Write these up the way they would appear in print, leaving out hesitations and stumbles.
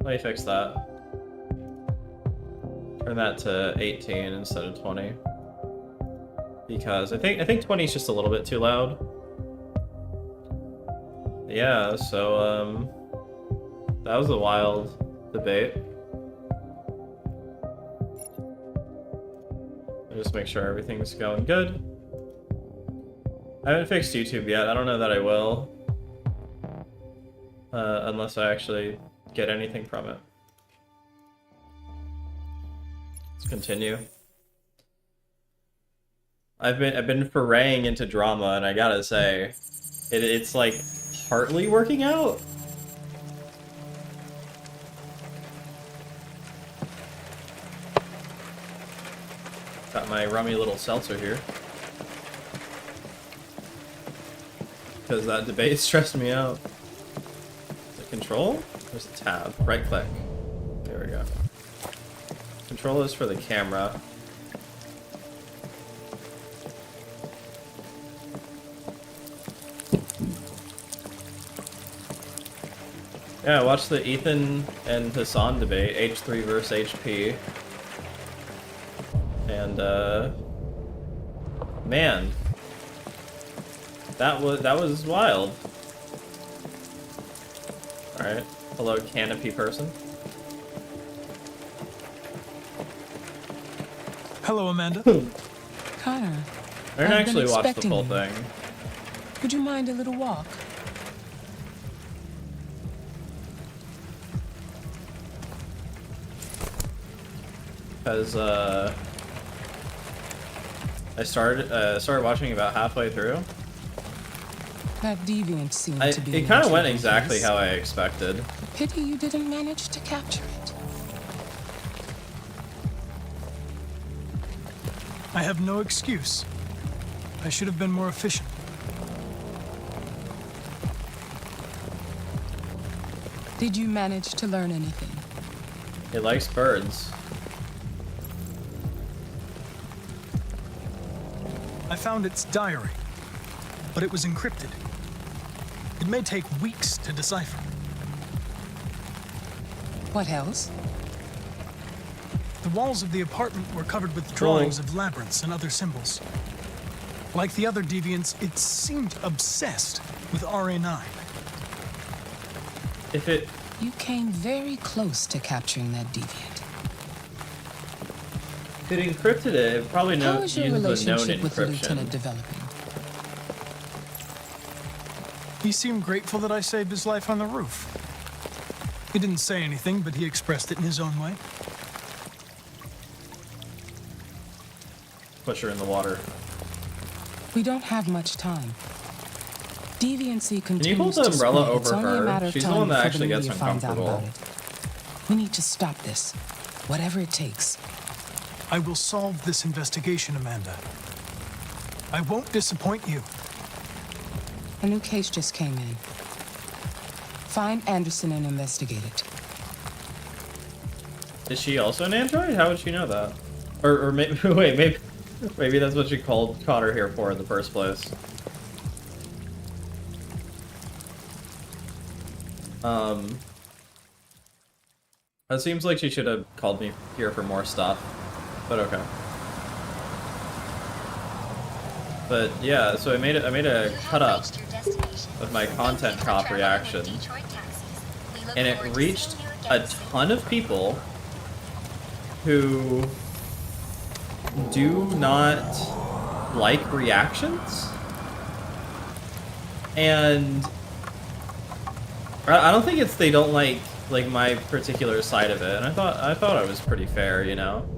Let me fix that. Turn that to 18 instead of 20. Because I think 20 is just a little bit too loud. Yeah, so that was a wild debate. I'll just make sure everything's going good. I haven't fixed YouTube yet. I don't know that I will. Unless I actually get anything from it. Let's continue. I've been foraying into drama, and I gotta say, it's like partly working out. Got my rummy little seltzer here. Because that debate stressed me out. Is it control? There's a tab. Right click. There we go. Control is for the camera. Yeah, watch the Ethan and Hassan debate, H3 versus HP. And man, that was wild. All right, hello, canopy person. Hello, Amanda. Connor. I didn't actually watch the full thing. Would you mind a little walk? Because I started watching about halfway through. That deviant seemed to be. It kind of went exactly how I expected. Pity you didn't manage to capture it. I have no excuse. I should have been more efficient. Did you manage to learn anything? It likes birds. I found its diary, but it was encrypted. It may take weeks to decipher. What else? The walls of the apartment were covered with drawings of labyrinths and other symbols. Like the other deviants, it seemed obsessed with RA9. If it... You came very close to capturing that deviant. If it encrypted it, it probably How is your uses a known relationship with the encryption. lieutenant developing? He seemed grateful that I saved his life on the roof. He didn't say anything, but he expressed it in his own way. Push her in the water. We don't have much time. Deviancy continues Can you hold the umbrella to spread. It's over only a her? matter of She's the time one that before actually the gets media finds out uncomfortable. about it. We need to stop this, whatever it takes. I will solve this investigation, Amanda. I won't disappoint you. A new case just came in. Find Anderson and investigate it. Is she also an android? How would she know that? Or maybe wait, maybe that's what she called Connor here for in the first place. It seems like she should have called me here for more stuff, but okay. But yeah, so I made a cut up of my content cop reaction, and it reached a ton of people who do not like reactions, and I don't think it's they don't like my particular side of it, and I thought I was pretty fair, you know.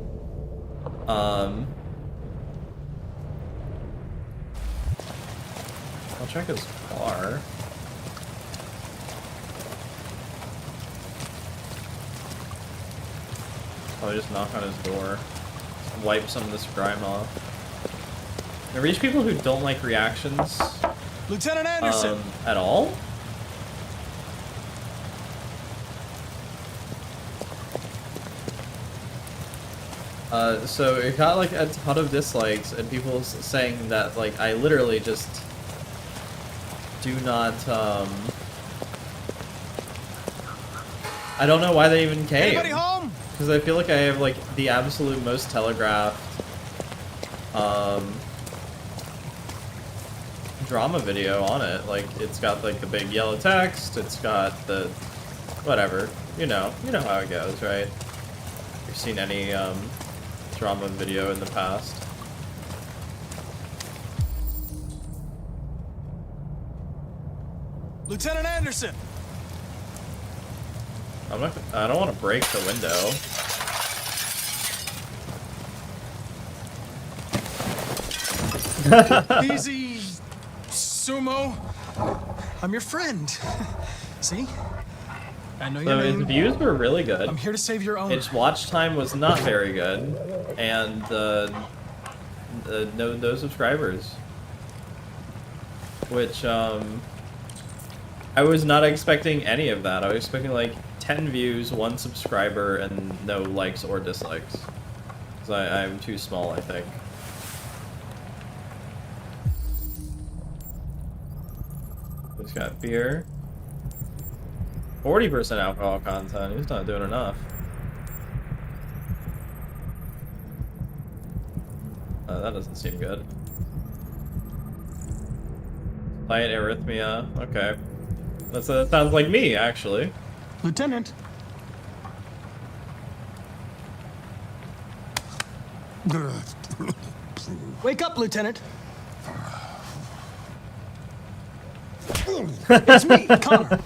I'll check his car. Probably just knock on his door. Wipe some of this grime off. I reach people who don't like reactions. Lieutenant Anderson! At all? So it got like a ton of dislikes and people saying that like I literally just do not I don't know why they even came. Anybody home? Because I feel like I have like the absolute most telegraphed drama video on it. Like it's got like the big yellow text, it's got the whatever. You know how it goes, right? If you've seen any drama video in the past. Lieutenant Anderson! I don't want to break the window. Easy, Sumo. I'm your friend. See? I know your So his name. views were really good. I'm here to save your owner. Its watch time was not very good, and no subscribers, which I was not expecting any of that. I was expecting like 10 views, 1 subscriber, and no likes or dislikes. Because I'm too small, I think. He's got beer. 40% alcohol content. He's not doing enough. That doesn't seem good. Slight arrhythmia. Okay. That sounds like me, actually. Lieutenant. Wake up, Lieutenant. It's me, Connor.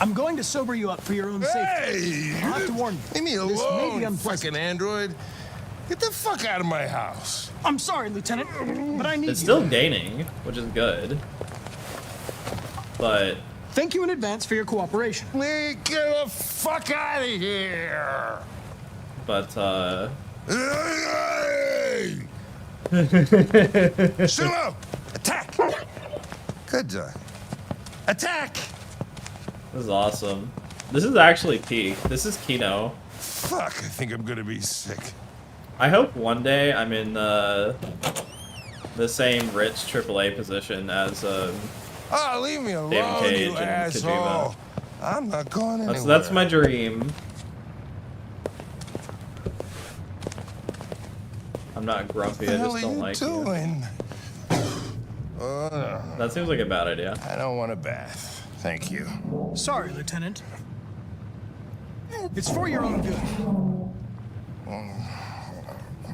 I'm going to sober you up for your own safety. Hey! I'll have to warn you. Leave me This may be alone, unpleasant. fucking android. Get the fuck out of my house. I'm sorry, Lieutenant, but I need It's you. still gaining, which is good. But Thank you in advance for your cooperation. Get the fuck out of here. Hey! Sumo! Attack! Good job. Attack! this is awesome. This is actually peak. This is Kino. Fuck, I think I'm gonna be sick. I hope one day I'm in the same rich AAA position as Oh, leave me alone, David Cage you and asshole. Kojima. I'm not going anywhere. that's my dream. I'm not grumpy, I What the hell just are don't you like you. doing? That seems like a bad idea. I don't want a bath. Thank you. Sorry, Lieutenant. It's for your own good.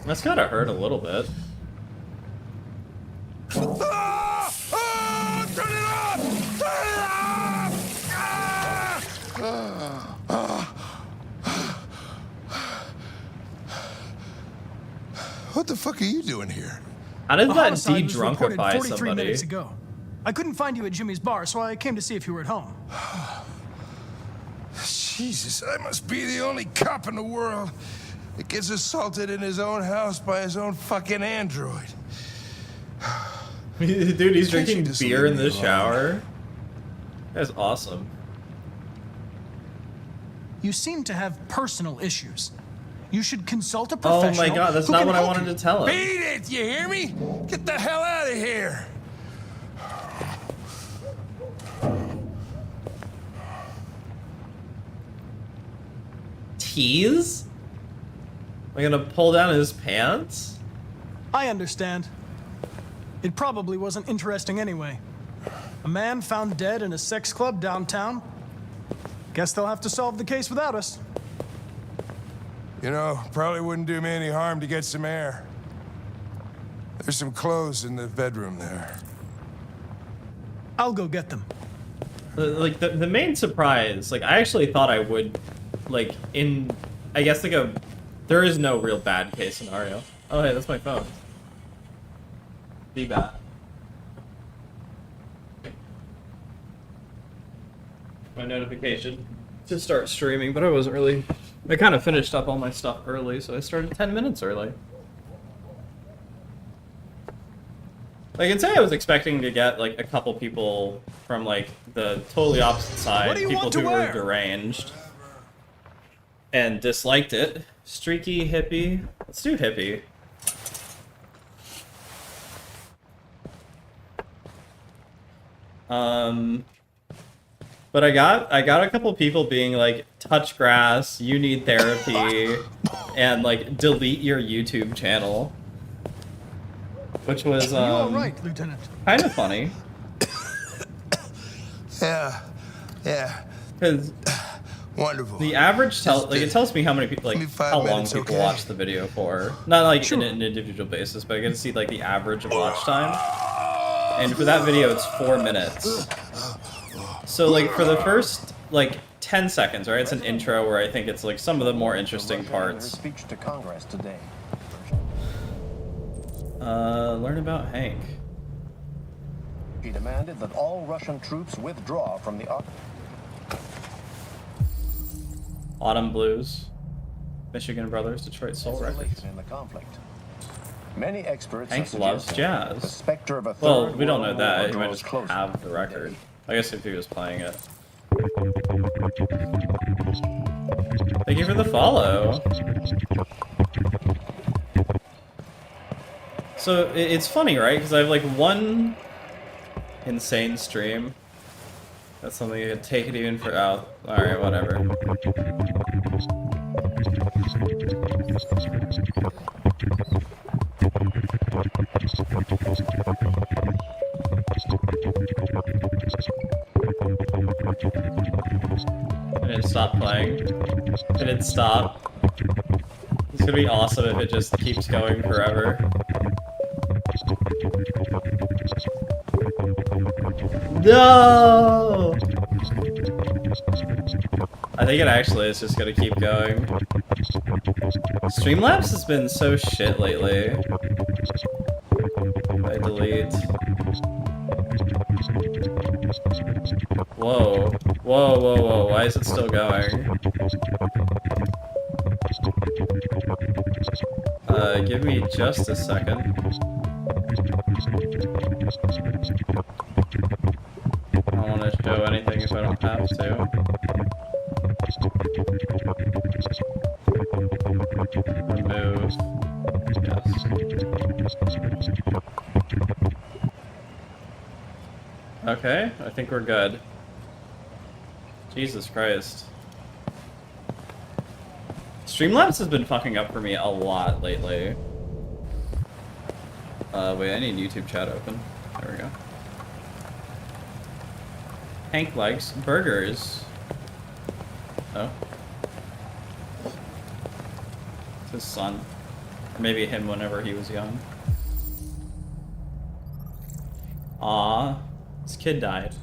That's gotta hurt a little bit. Ah! Ah! Turn it off! Turn it off! What the fuck are you doing here? How did A that homicide was reported de-drunkify 43 somebody? minutes ago. I couldn't find you at Jimmy's bar, so I came to see if you were at home. Jesus, I must be the only cop in the world that gets assaulted in his own house by his own fucking android. Dude, he's Can't you drinking just beer leave in me the alone? shower. That's awesome. You seem to have personal issues. You should consult a Oh professional. my god, that's who not can what I help wanted you. to tell him. Beat it, you hear me? Get the hell out of here! Tease? Am I gonna pull down his pants? I understand. It probably wasn't interesting anyway. A man found dead in a sex club downtown. Guess they'll have to solve the case without us. You know, probably wouldn't do me any harm to get some air. There's some clothes in the bedroom there. I'll go get them. Like, the main surprise, like, I actually thought I would, like, I guess, like, there is no real bad case scenario. Oh, hey, that's my phone. Be bad. My notification to start streaming, but I wasn't really... I kind of finished up all my stuff early, so I started 10 minutes early. I can say I was expecting to get, like, a couple people from, like, the totally opposite side. What do you People want to who wear? were deranged. And disliked it. Streaky, hippie. Let's do hippie. But I got a couple people being like, touch grass, you need therapy, and like delete your YouTube channel. Which was Are you all right, Lieutenant? kind of funny. Yeah. Because Wonderful. the average it tells me how many people, like, Give me 5 how long minutes, people okay? watch the video for. Not like Sure. in an individual basis, but I get to see like the average of watch time. And for that video, it's 4 minutes. So like for the first like 10 seconds, right? It's an intro where I think it's like some of the more interesting parts. Speech to Congress today. Learn about Hank. He demanded that all Russian troops withdraw from the Autumn Blues, Michigan Brothers, Detroit Soul Records. in the conflict. Many experts Hank have loves suggested the jazz. specter of a Well, third we don't know world that. war He might draws just closer. have the record. I guess if he was playing it. Thank you for the follow. So it's funny, right? Because I have like one insane stream. That's something you could take it even for out. All right, whatever. I didn't stop playing. I didn't stop. It's gonna be awesome if it just keeps going forever. No! I think it actually is just gonna keep going. Streamlabs has been so shit lately. I delete. Whoa. Whoa, whoa, whoa. Why is it still going? Give me just a second. I don't want to show anything if I don't have to. Remove. Yes. Okay, I think we're good. Jesus Christ. Streamlabs has been fucking up for me a lot lately. Wait, I need YouTube chat open. There we go. Hank likes burgers. Oh. It's his son. Or maybe him whenever he was young. Aw. His kid died.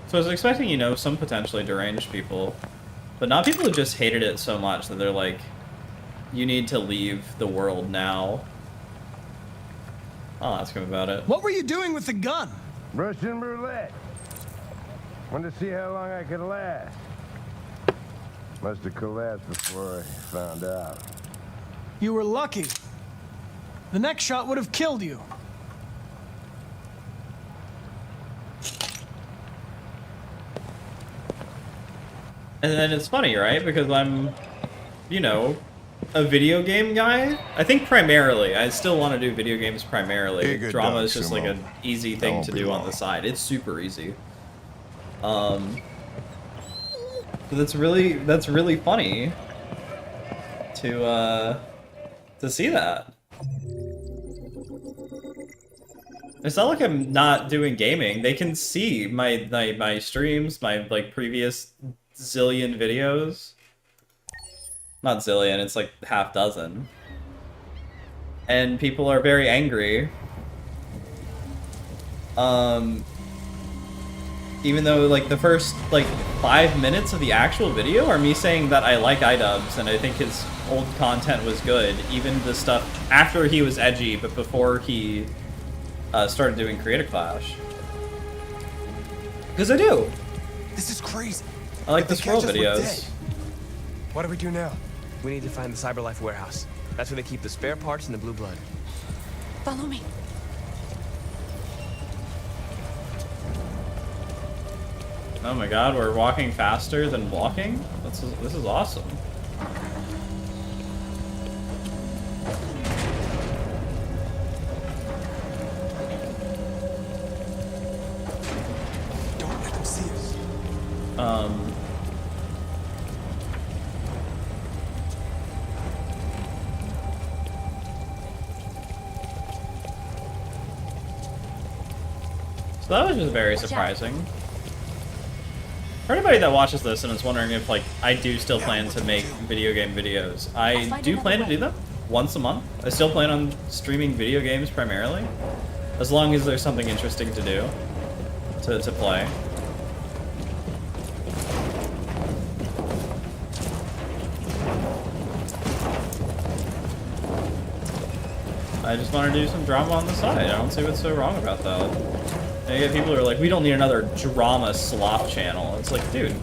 So I was expecting, you know, some potentially deranged people, but not people who just hated it so much that they're like, you need to leave the world now. I'll ask him about it. What were you doing with the gun? Russian roulette. Wanted to see how long I could last. Must have collapsed before I found out. You were lucky. The next shot would have killed you. And then it's funny, right? Because I'm, you know, a video game guy. I think primarily. I still want to do video games primarily. Be a good Drama dog, is just like Sumo. an easy That thing won't to be do on long. the side. It's super easy. But that's really funny to see that. It's not like I'm not doing gaming. They can see my streams, my like previous zillion videos. Not zillion, it's like half dozen. And people are very angry. Even though like the first like 5 minutes of the actual video are me saying that I like iDubbbz and I think his old content was good. Even the stuff after he was edgy, but before he started doing Creative Clash. Because I do. This is crazy. I like If the they scroll catch us, we're videos. dead. What do we do now? We need to find the CyberLife warehouse. That's where they keep the spare parts and the blue blood. Follow me. Oh my god, we're walking faster than walking? This is awesome. So that was just very surprising. For anybody that watches this and is wondering if like I do still plan to make video game videos, I do plan to do them once a month. I still plan on streaming video games primarily, as long as there's something interesting to do, to play. I just want to do some drama on the side. I don't see what's so wrong about that. And you get people who are like, we don't need another drama sloth channel. It's like, dude,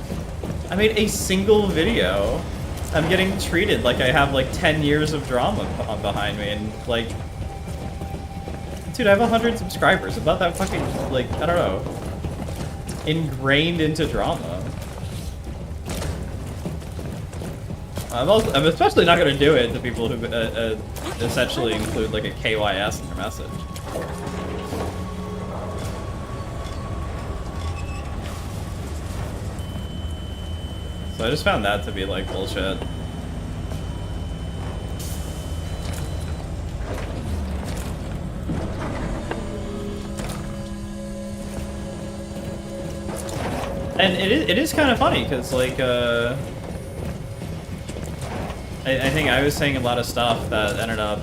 I made a single video. I'm getting treated like I have like 10 years of drama behind me, and like, dude, I have 100 subscribers. About that fucking, like, I don't know, ingrained into drama. I'm especially not going to do it to people who essentially include like a KYS in their message. So I just found that to be like bullshit. And it is kind of funny because like I think I was saying a lot of stuff that ended up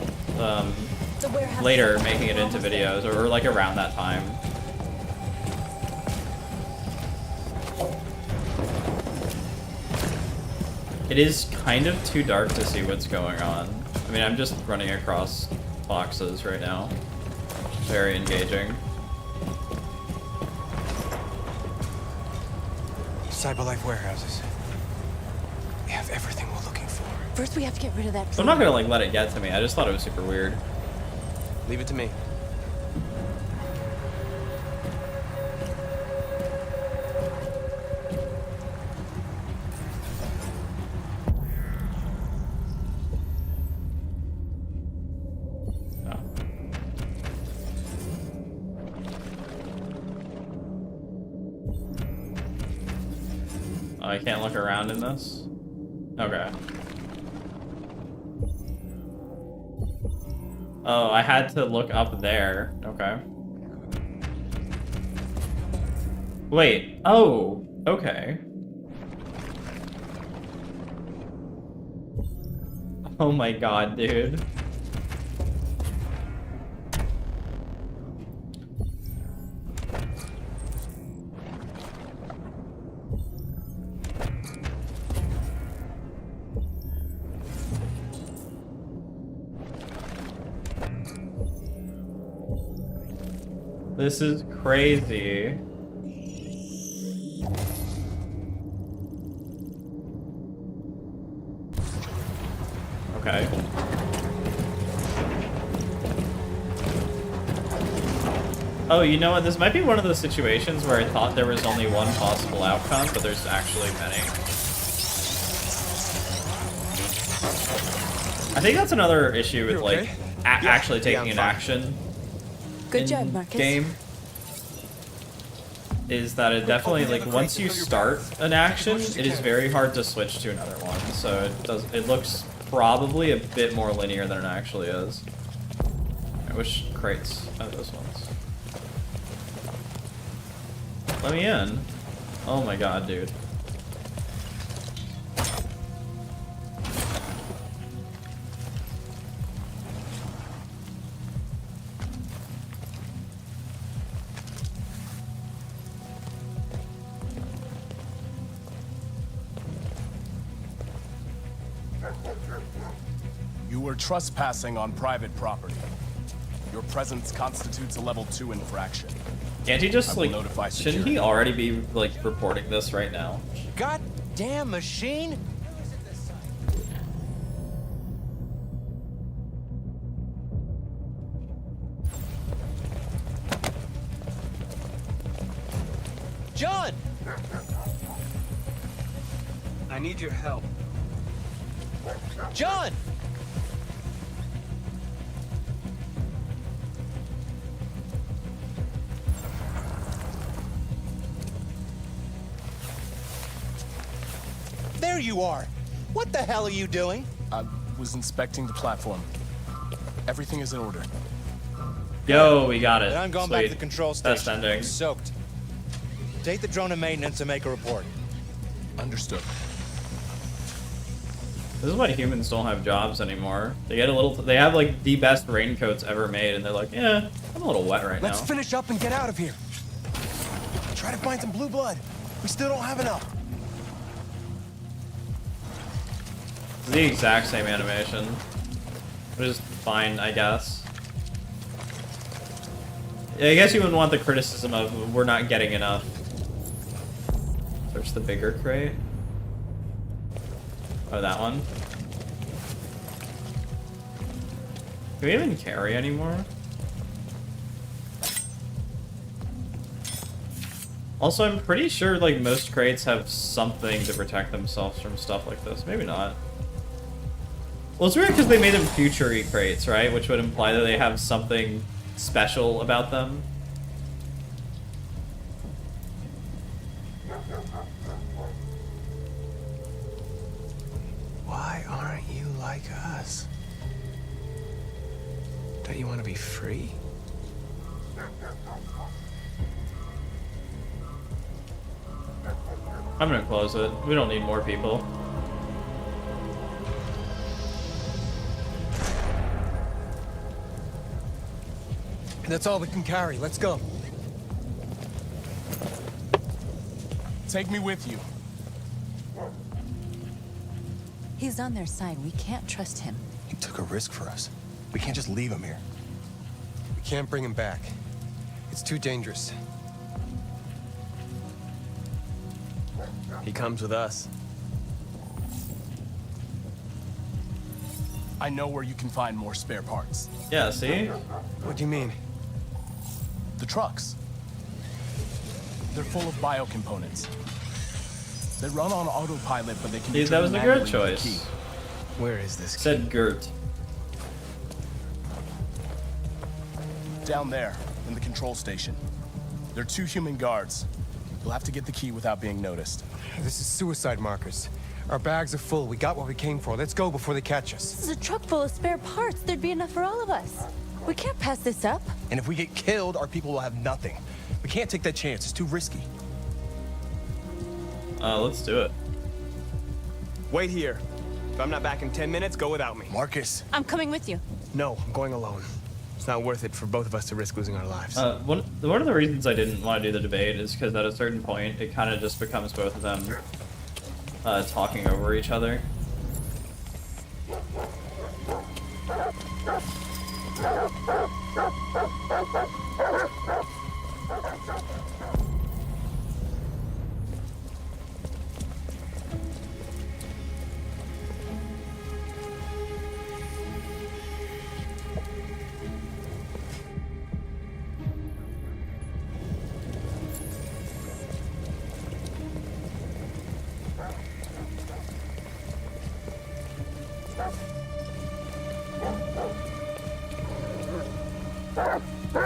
later making it into videos, or like around that time. It is kind of too dark to see what's going on. I mean, I'm just running across boxes right now. Very engaging. Cyberlife warehouses. We have everything we're looking for. First, we have to get rid of that. So I'm not gonna like let it get to me. I just thought it was super weird. Leave it to me. Oh, I can't look around in this? Okay. Oh, I had to look up there. Okay. Wait. Oh, okay. Oh my god, dude. This is crazy. Okay. Oh, you know what? This might be one of those situations where I thought there was only one possible outcome, but there's actually many. I think that's another issue with, like, actually taking an action. Good job, Marcus. Game is that it definitely, like, once you start an action, it is very hard to switch to another one. So it looks probably a bit more linear than it actually is. I wish crates had those ones. Let me in. Oh my god, dude. You were trespassing on private property. Your presence constitutes a level 2 infraction. Can't he just, like, notify shouldn't he already be, like, reporting this right now? Goddamn machine! John! I need your help. John! There you are! What the hell are you doing? I was inspecting the platform. Everything is in order. Yo, we got it. Then I'm going back Sweet. to the control Best station. ending. Soaked. Take the drone to maintenance and make a report. Understood. This is why humans don't have jobs anymore. They get a little. They have like the best raincoats ever made, and they're like, yeah, I'm a little wet right Let's now. finish up and get out of here. Try to find some blue blood. We still don't have enough. It's the exact same animation, which is fine, I guess. Yeah, I guess you wouldn't want the criticism of we're not getting enough. Search the bigger crate. Oh, that one. Can we even carry anymore? Also, I'm pretty sure like most crates have something to protect themselves from stuff like this. Maybe not. Well, it's weird because they made them future-y crates, right? Which would imply that they have something special about them. Why aren't you like us? Don't you want to be free? I'm gonna close it. We don't need more people. That's all we can carry. Let's go. Take me with you. He's on their side. We can't trust him. He took a risk for us. We can't just leave him here. We can't bring him back. It's too dangerous. He comes with us. I know where you can find more spare parts. Yeah, see? What do you mean? The trucks. They're full of biocomponents. They run on autopilot, but they can be See, that was driven a good manually with a choice. key. Where is this? Said Gert. Down there, in the control station. There are 2 human guards. You'll have to get the key without being noticed. This is suicide markers. Our bags are full. We got what we came for. Let's go before they catch us. This is a truck full of spare parts. There'd be enough for all of us. We can't pass this up. And if we get killed, our people will have nothing. We can't take that chance. It's too risky. Let's do it. Wait here. If I'm not back in 10 minutes, go without me. Marcus. I'm coming with you. No, I'm going alone. It's not worth it for both of us to risk losing our lives. One of the reasons I didn't want to do the debate is because at a certain point, it kind of just becomes both of them talking over each other.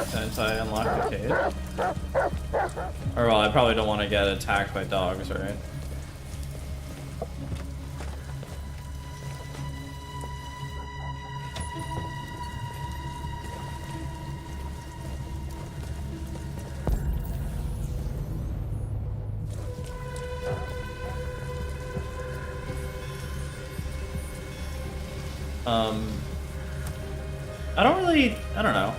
Since I unlocked the cage. Or well, I probably don't want to get attacked by dogs, right? I don't know.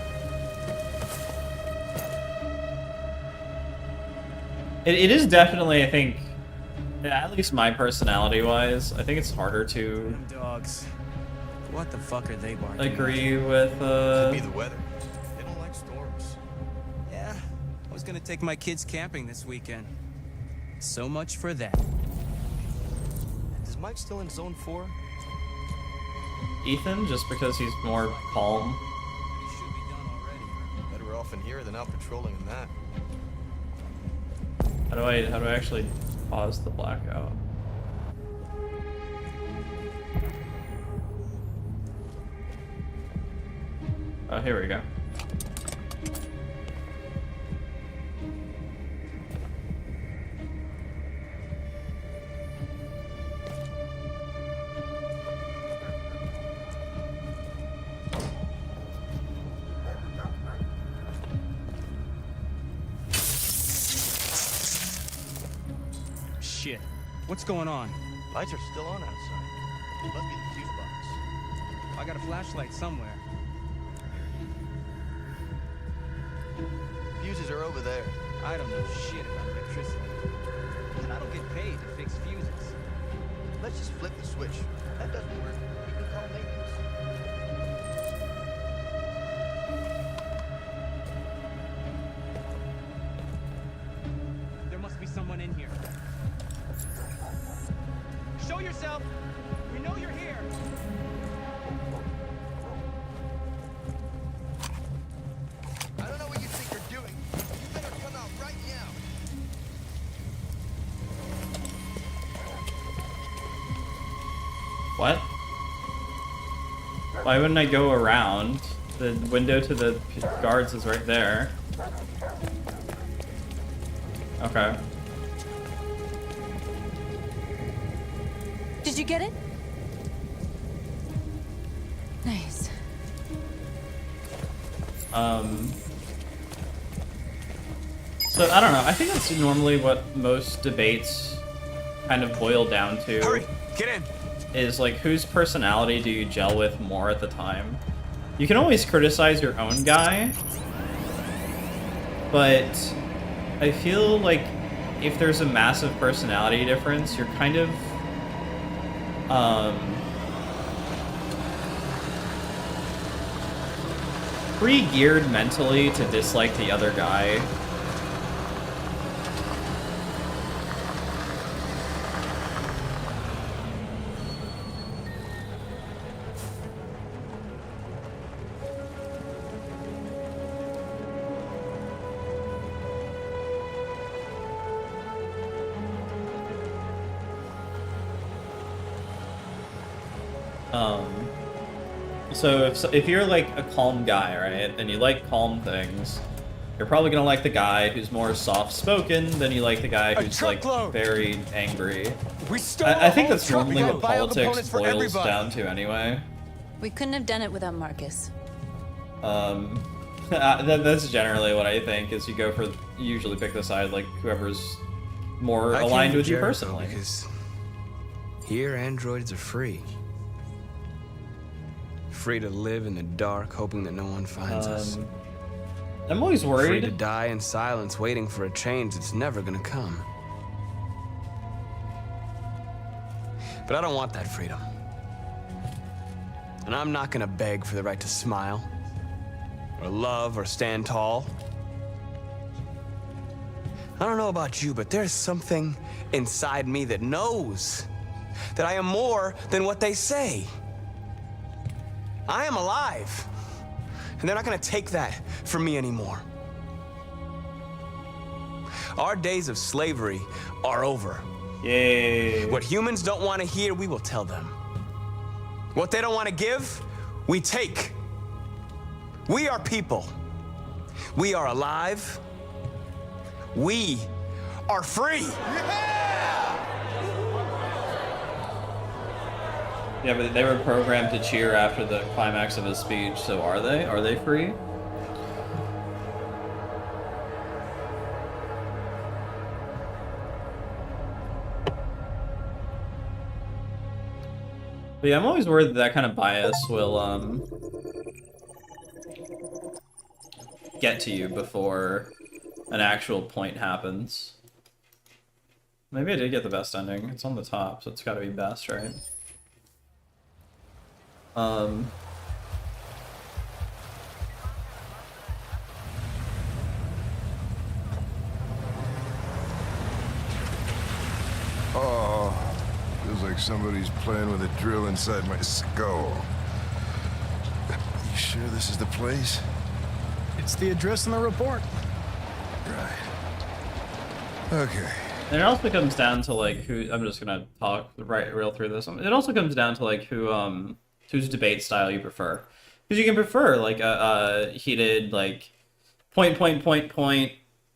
It is definitely, I think, at least my personality-wise, I think it's harder to Them dogs. What the fuck are they barking? agree with, Could be the weather. They don't like storms. Yeah. I was gonna take my kids camping this weekend. So much for that. Is Mike still in Zone 4? Ethan, just because he's more calm. He should be done already. Better off in here than out patrolling in that. How do I actually pause the blackout? Oh, here we go. What's going on? Lights are still on outside. It must be the fuse box. I got a flashlight somewhere. Fuses are over there. I don't know shit about electricity. And I don't get paid to fix fuses. Let's just flip the switch. That doesn't work. We can call maintenance. There must be someone in here. Show yourself! We know you're here! I don't know what you think you're doing. You better come out right now. What? Why wouldn't I go around? The window to the guards is right there. Okay. Did you get it? Nice. So I don't know. I think that's normally what most debates kind of boil down to. Hurry, get in. Is like, whose personality do you gel with more at the time? You can always criticize your own guy, but I feel like if there's a massive personality difference, you're kind of pre-geared mentally to dislike the other guy. So if you're like a calm guy, right, and you like calm things, you're probably gonna like the guy who's more soft-spoken than you like the guy who's like very angry. I think that's normally what politics boils down to anyway. We couldn't have done it without Marcus. That's generally what I think, is you usually pick the side like whoever's more aligned with you personally. Because here androids are free. Free to live in the dark, hoping that no one finds us. I'm always worried. Free to die in silence, waiting for a change that's never gonna come. But I don't want that freedom. And I'm not gonna beg for the right to smile, or love, or stand tall. I don't know about you, but there's something inside me that knows that I am more than what they say. I am alive, and they're not gonna take that from me anymore. Our days of slavery are over. Yay. What humans don't want to hear, we will tell them. What they don't want to give, we take. We are people. We are alive. We are free. Yeah, but they were programmed to cheer after the climax of his speech, so are they? Are they free? But yeah, I'm always worried that kind of bias will, get to you before an actual point happens. Maybe I did get the best ending. It's on the top, so it's gotta be best, right? Oh, feels like somebody's playing with a drill inside my skull. You sure this is the place? It's the address in the report. Right. Okay. And it also comes down to like who. I'm just gonna talk real through this. It also comes down to like whose debate style you prefer, because you can prefer like a heated like point.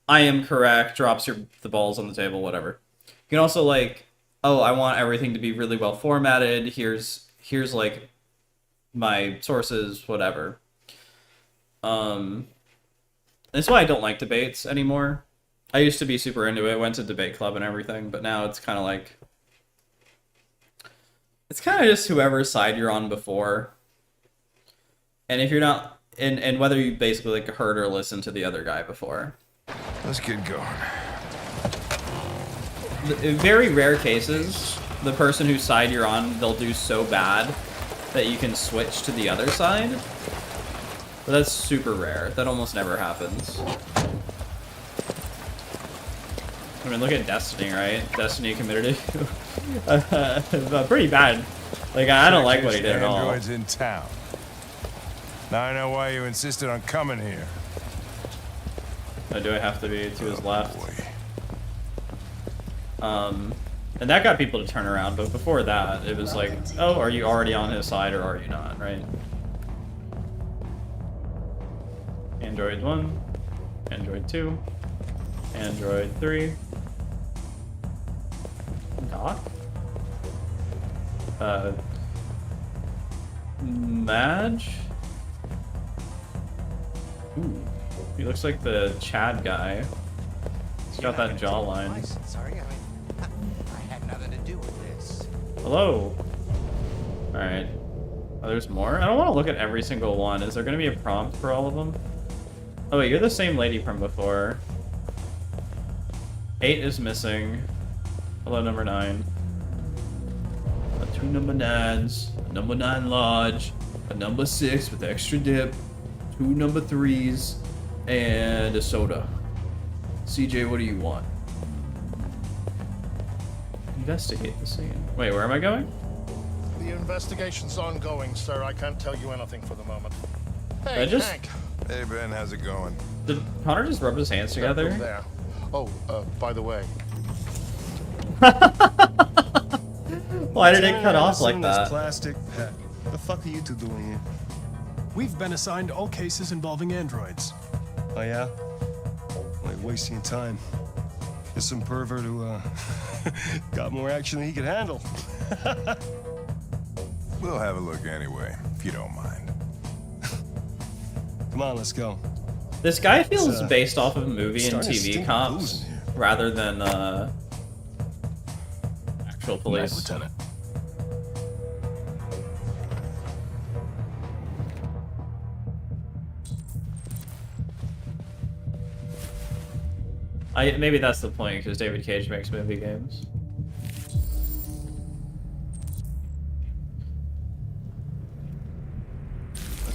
I am correct. Drops the balls on the table. Whatever. You can also like, oh, I want everything to be really well formatted. Here's like my sources. Whatever. That's why I don't like debates anymore. I used to be super into it, went to debate club and everything, but now it's kind of like, It's kind of just whoever side you're on before. And if you're not, and whether you basically like heard or listened to the other guy before. Let's get going. In very rare cases, the person whose side you're on, they'll do so bad that you can switch to the other side. But that's super rare. That almost never happens. I mean, look at Destiny, right? Destiny committed it. Pretty bad. Like, I don't like what he did at all. Androids in town. Now I know why you insisted on coming here. Or do I have to be to his left? Boy. And that got people to turn around, but before that, it was like, oh, are you already on his side or are you not, right? Android 1, Android 2, Android 3. Doc? Madge? Ooh, he looks like the Chad guy. He's got that jawline. Sorry, I had nothing to do with this. Hello. Alright. Oh, there's more? I don't want to look at every single one. Is there going to be a prompt for all of them? Oh wait, you're the same lady from before. 8 is missing. Hello, number 9. 2 number 9s. A number 9 large. A number 6 with extra dip. 2 number 3s. And a soda. CJ, what do you want? Investigate the scene. Wait, where am I going? The investigation's ongoing, sir. I can't tell you anything for the moment. Hey, I just... Hank. Hey, Ben, how's it going? Did Connor just rub his hands together? Over there. Oh, by the way. Why did it cut off like This that? plastic pet. What the fuck are you two doing here? We've been assigned all cases involving androids. Oh yeah? Like wasting your time. There's some pervert who got more action than he could handle. We'll have a look anyway, if you don't mind. Come on, let's go. This guy feels based off of movie and starting to TV stink cops booze in here. rather than actual police. Lieutenant. Maybe that's the point because David Cage makes movie games.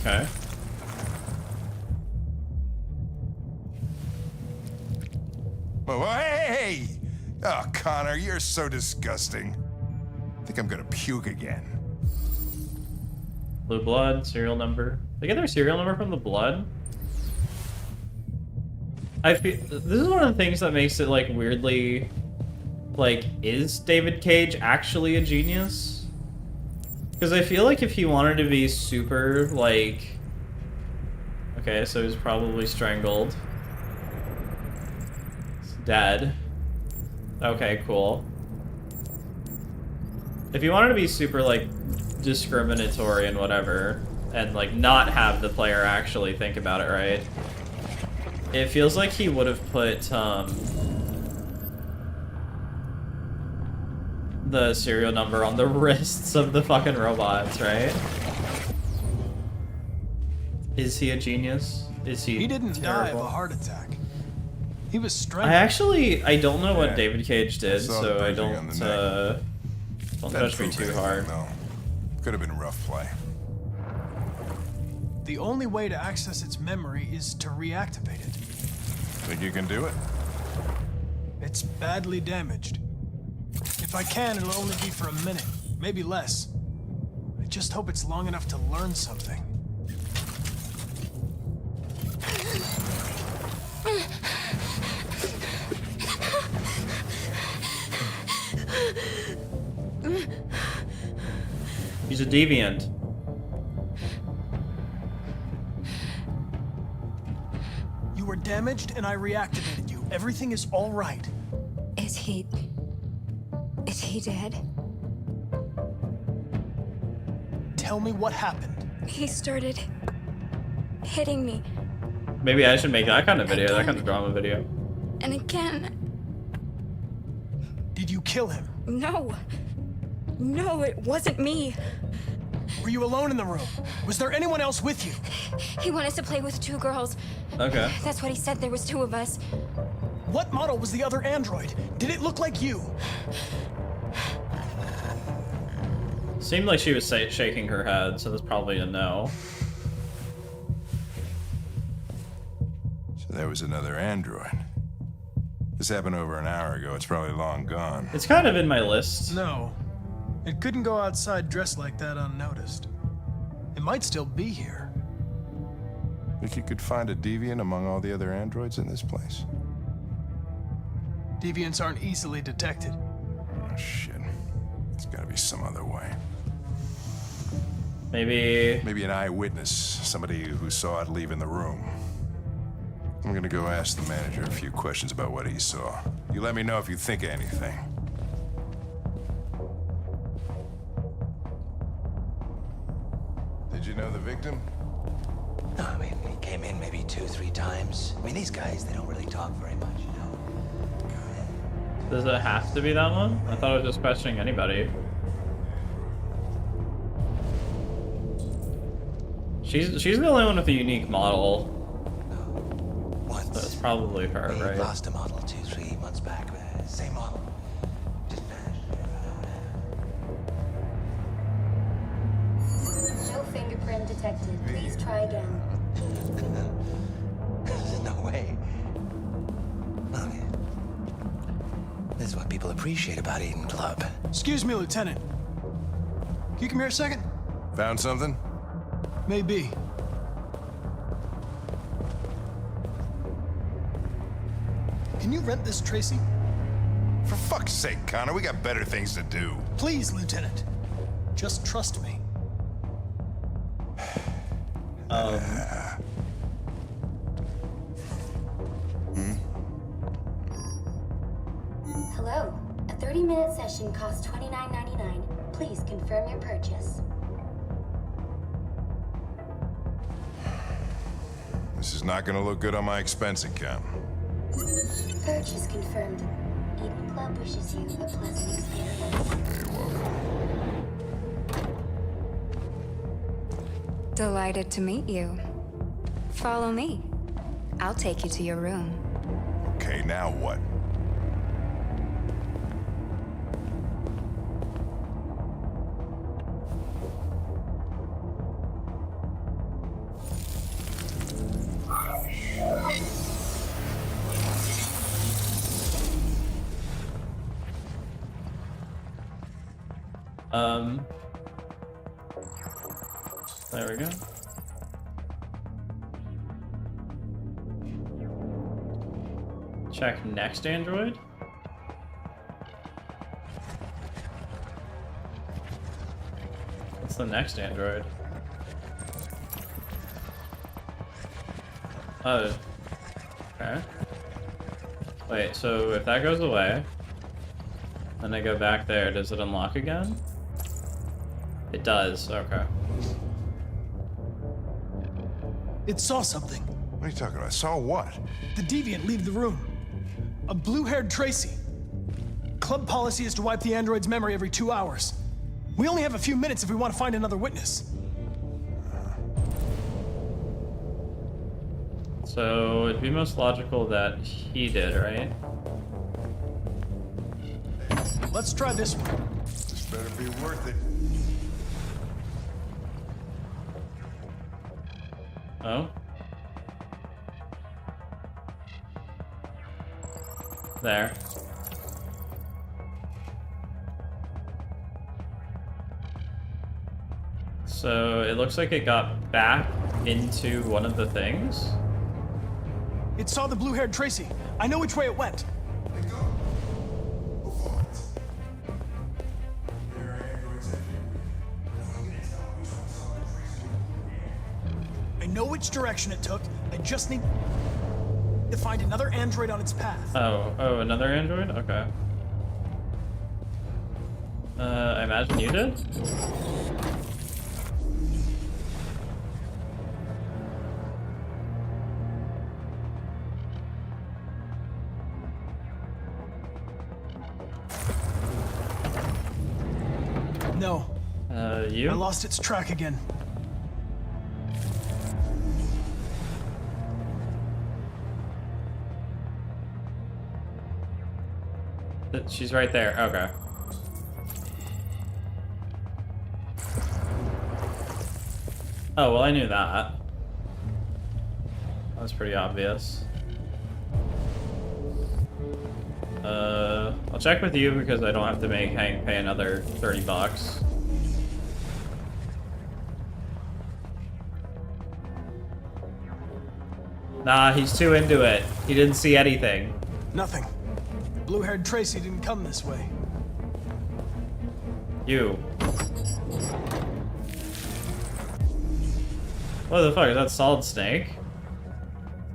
Okay. Oh, hey! Oh, Connor, you're so disgusting. I think I'm gonna puke again. Blue blood, serial number. They get their serial number from the blood? I feel this is one of the things that makes it like weirdly like, is David Cage actually a genius? Because I feel like if he wanted to be super like, okay, so he's probably strangled. He's dead. Okay, cool. If he wanted to be super like discriminatory and whatever, and like not have the player actually think about it, right? It feels like he would have put the serial number on the wrists of the fucking robots, right? Is he a genius? Is he? He didn't die of a heart attack. He was strangled. I don't know what David Cage did, saw so the I bruising on the don't That judge me proved too anything, hard. though. Could have been rough play. The only way to access its memory is to reactivate it. Think you can do it? It's badly damaged. If I can, it'll only be for a minute, maybe less. I just hope it's long enough to learn something. He's a deviant. You were damaged and I reactivated you. Everything is all right. Is he dead? Tell me what happened. He started hitting me. Maybe I should make that kind of video, that kind of drama video. And again. Did you kill him? No. No, it wasn't me. Were you alone in the room? Was there anyone else with you? He wanted us to play with 2 girls. Okay. That's what he said. There was 2 of us. What model was the other android? Did it look like you? Seemed like she was shaking her head, so that's probably a no. So there was another android. This happened over an hour ago. It's probably long gone. It's kind of in my list. No. It couldn't go outside dressed like that unnoticed. It might still be here. Think you could find a deviant among all the other androids in this place? Deviants aren't easily detected. Oh, shit. There's gotta be some other way. Maybe an eyewitness, somebody who saw it leaving the room. I'm gonna go ask the manager a few questions about what he saw. You let me know if you think of anything. Did you know the victim? No, I mean, he came in maybe 2-3 times. I mean, these guys, they don't really talk very much, you know? Does it have to be that one? I thought I was just questioning anybody. She's the only one with a unique model. Once. So it's probably her, We right? lost a model 2-3 months back. Same model. Just vanished. No fingerprint detected. Please try again. No way. Look. This is what people appreciate about Eden Club. Excuse me, Lieutenant. Can you come here a second? Found something? Maybe. Can you rent this, Tracy? For fuck's sake, Connor, we got better things to do. Please, Lieutenant. Just trust me. Hello. A 30-minute session costs $29.99. Please confirm your purchase. This is not gonna look good on my expense account. Purchase confirmed. Eden Club wishes you a pleasant experience. You're welcome. Delighted to meet you. Follow me. I'll take you to your room. Okay, now what? There we go. Check next android. What's the next android? Oh. Okay. Wait, so if that goes away, then I go back there, does it unlock again? It does, okay. It saw something. What are you talking about? Saw what? The deviant leave the room. A blue-haired Tracy. Club policy is to wipe the android's memory every 2 hours. We only have a few minutes if we want to find another witness. So it'd be most logical that he did, right? Let's try this one. This better be worth it. Oh? There. So it looks like it got back into one of the things. It saw the blue-haired Tracy. I know which way it went. I know which direction it took. I just need to find another android on its path. Oh, another android? Okay. I imagine you did? No. You? I lost its track again. She's right there. Okay. Oh, well, I knew that. That was pretty obvious. I'll check with you because I don't have to make Hank pay another 30 bucks. Nah, he's too into it. He didn't see anything. Nothing. Blue-haired Tracy didn't come this way. You. What the fuck? Is that Solid Snake?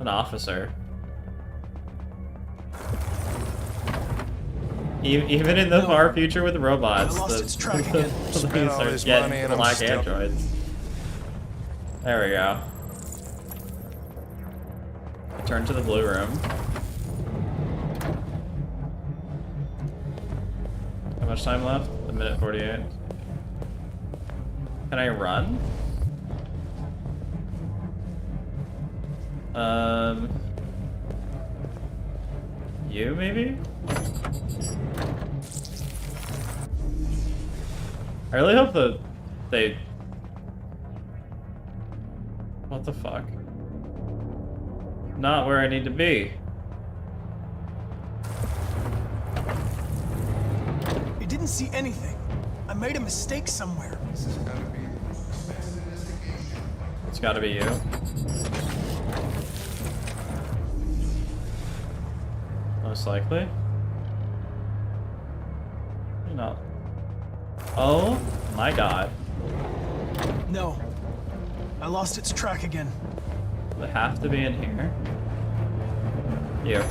An officer. Even in the far future with robots, the police are getting black androids. There we go. Return to the blue room. How much time left? A minute 48. Can I run? You maybe? I really hope that they... What the fuck? Not where I need to be. It didn't see anything. I made a mistake somewhere. It's gotta be you. Most likely. You're not. Oh my god. No. I lost its track again. They have to be in here. You.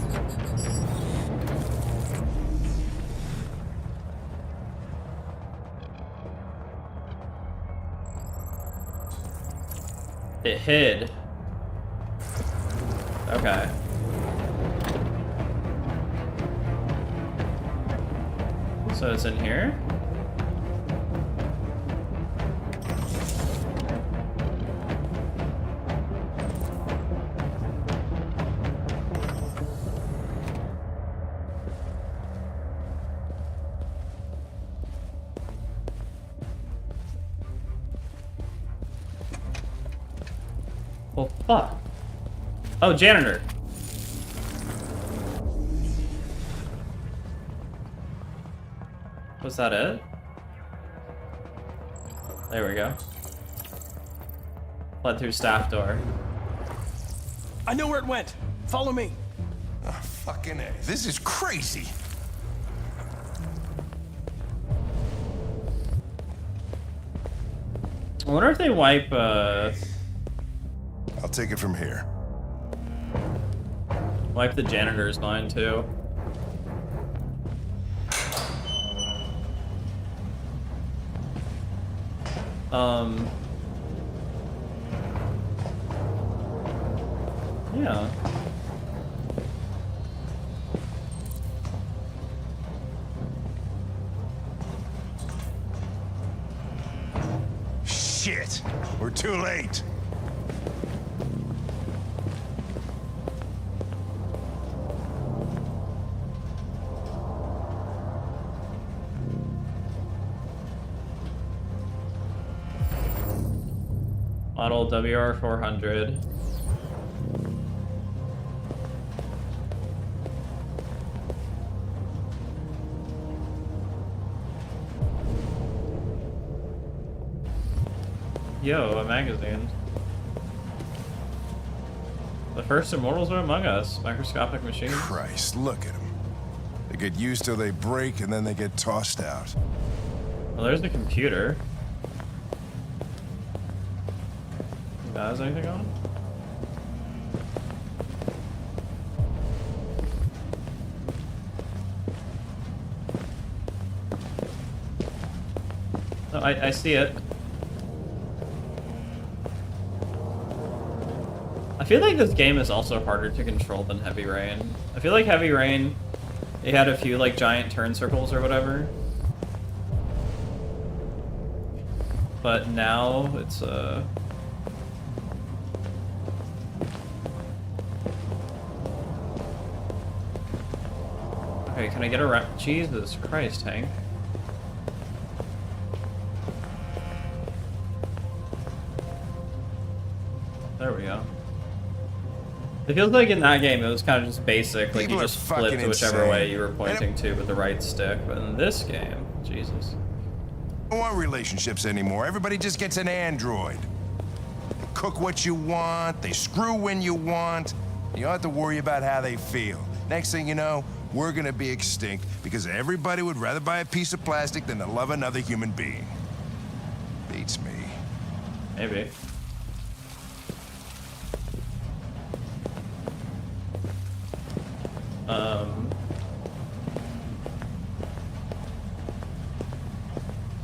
It hid. Okay. So it's in here? Well, fuck. Oh, janitor. Was that it? There we go. Led through staff door. I know where it went. Follow me. Oh, fucking A. This is crazy. I wonder if they wipe, I'll take it from here. wipe the janitor's mind, too. Yeah. Shit! We're too late. Model WR400. Yo, a magazine. The first immortals are among us. Microscopic machines. Christ, look at them. They get used till they break and then they get tossed out. Well, there's the computer. Has anything on? No, I see it. I feel like this game is also harder to control than Heavy Rain. I feel like Heavy Rain, they had a few like giant turn circles or whatever. but now it's Okay, can I get around? Jesus Christ, Hank. There we go. It feels like in that game it was kind of just basic, like People you are just flipped fucking whichever way insane. you were pointing to with the right stick, but in this game, Jesus. Don't want relationships anymore. Everybody just gets an android. Cook what you want, they screw when you want. You don't have to worry about how they feel. Next thing you know, we're gonna be extinct because everybody would rather buy a piece of plastic than to love another human being. Beats me. Maybe.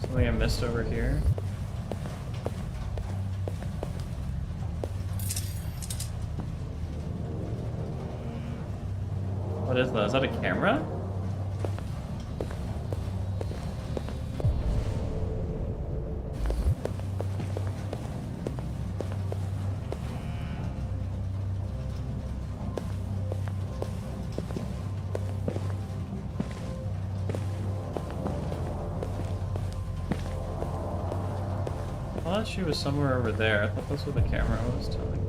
Something I missed over here. What is that? Is that a camera? I thought she was somewhere over there. I thought that's what the camera was telling me.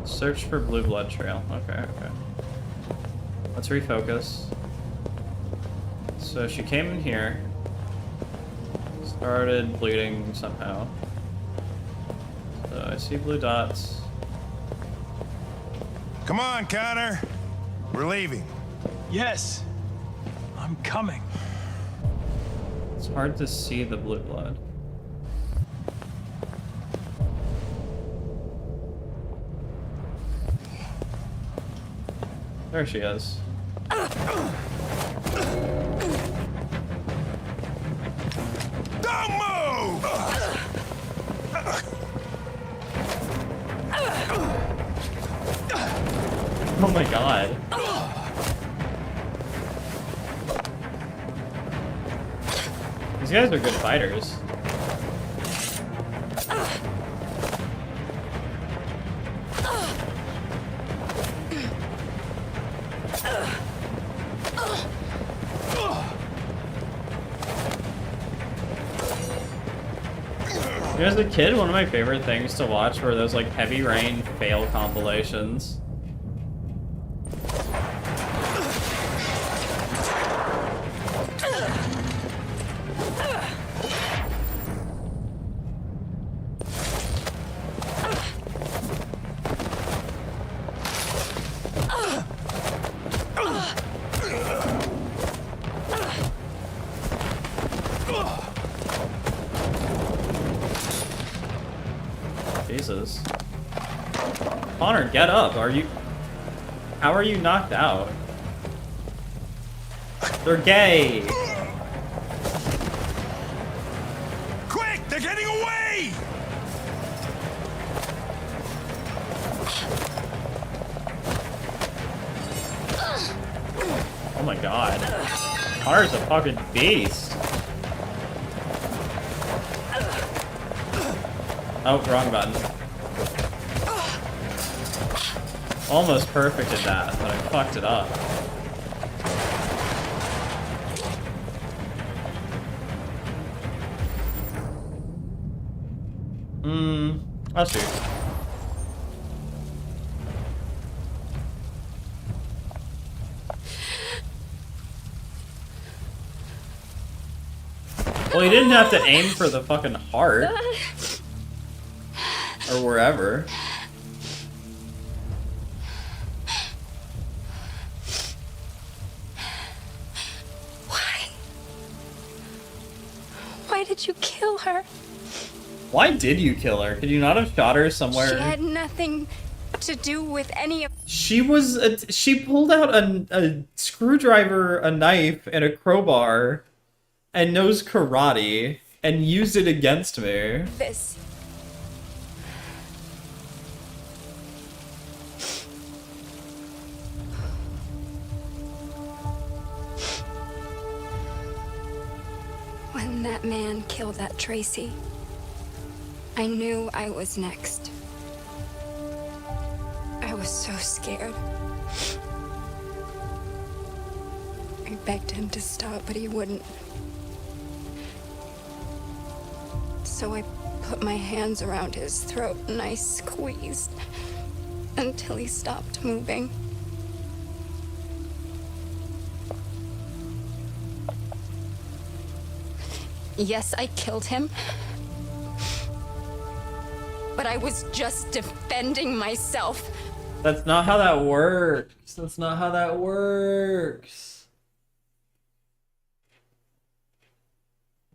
Search for blue blood trail. Okay, okay. Let's refocus. So she came in here. Started bleeding somehow. So I see blue dots. Come on, Connor. We're leaving. Yes. I'm coming. It's hard to see the blue blood. There she is. Don't move! Oh my god. These guys are good fighters. You know, as a kid, one of my favorite things to watch were those like Heavy Rain fail compilations. Jesus. Connor, get up. Are you... How are you knocked out? They're gay! Quick! They're getting away! Oh my god. Connor's a fucking beast. Oh, wrong button. Almost perfected that, but I fucked it up. I'll shoot. Well, you didn't have to aim for the fucking heart. Or wherever. Why did you kill her? Why did you kill her? Could you not have shot her somewhere? She had nothing to do with any of... She was... she pulled out a screwdriver, a knife, and a crowbar, and knows karate, and used it against me. this. that man kill that Tracy, I knew I was next. I was so scared. I begged him to stop, but he wouldn't. So I put my hands around his throat and I squeezed until he stopped moving. Yes, I killed him. But I was just defending myself. That's not how that works. That's not how that works.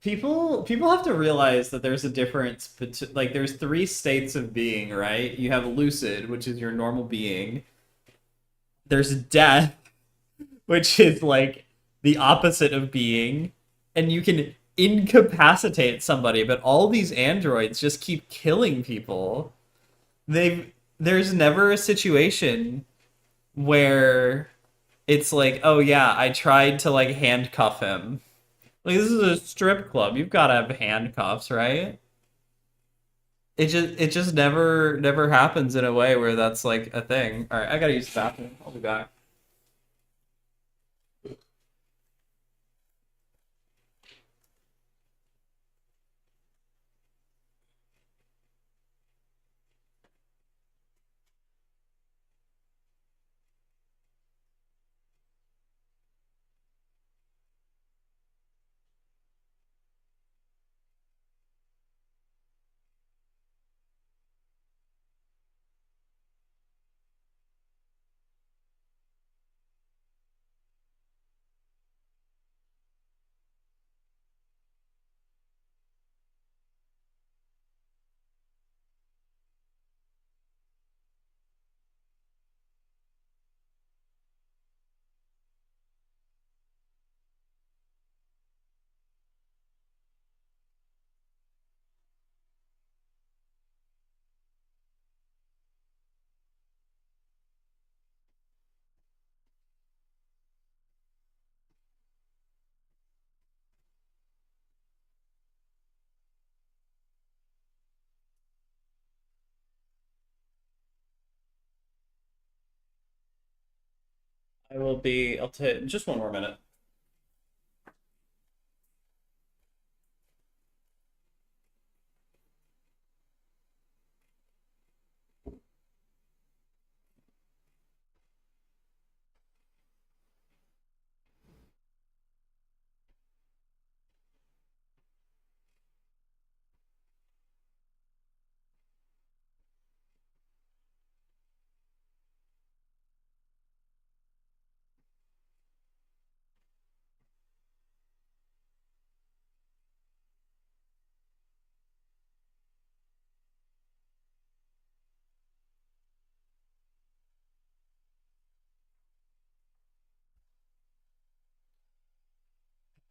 People have to realize that there's a difference, like there's 3 states of being, right? You have lucid, which is your normal being. There's death, which is like the opposite of being, and you can incapacitate somebody, but all these androids just keep killing people. There's never a situation where it's like, oh yeah, I tried to like handcuff him. Like, this is a strip club. You've got to have handcuffs, right? It just never happens in a way where that's like a thing. All right, I gotta use the bathroom. I'll be back. I'll take just one more minute.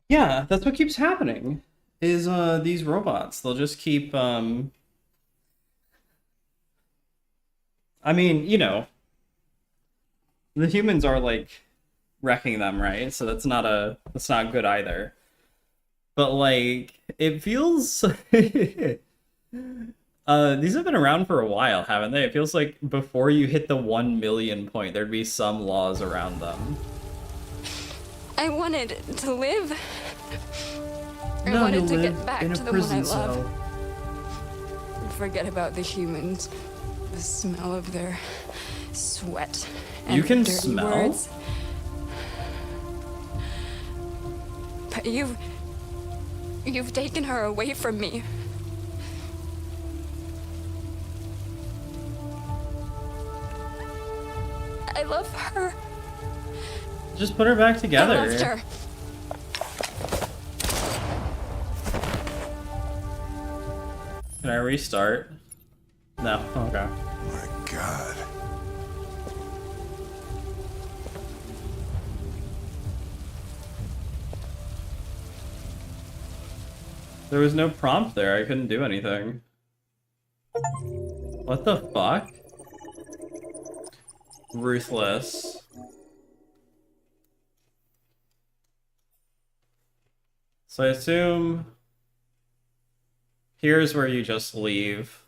Yeah, that's what keeps happening. Is these robots, they'll just keep I mean, you know, the humans are like wrecking them, right? So that's not good either. But like it feels these have been around for a while, haven't they? It feels like before you hit the 1 million point, there'd be some laws around them. I wanted to live. I No, wanted you to live get back in a to the one I prison love. cell. Forget about the humans. The smell of their sweat and You can dirty smell? words. But you've taken her away from me. I love her. Just put her back together. I loved her. Can I restart? No. Okay. My God. There was no prompt there. I couldn't do anything. What the fuck? Ruthless. So I assume Here's where you just leave.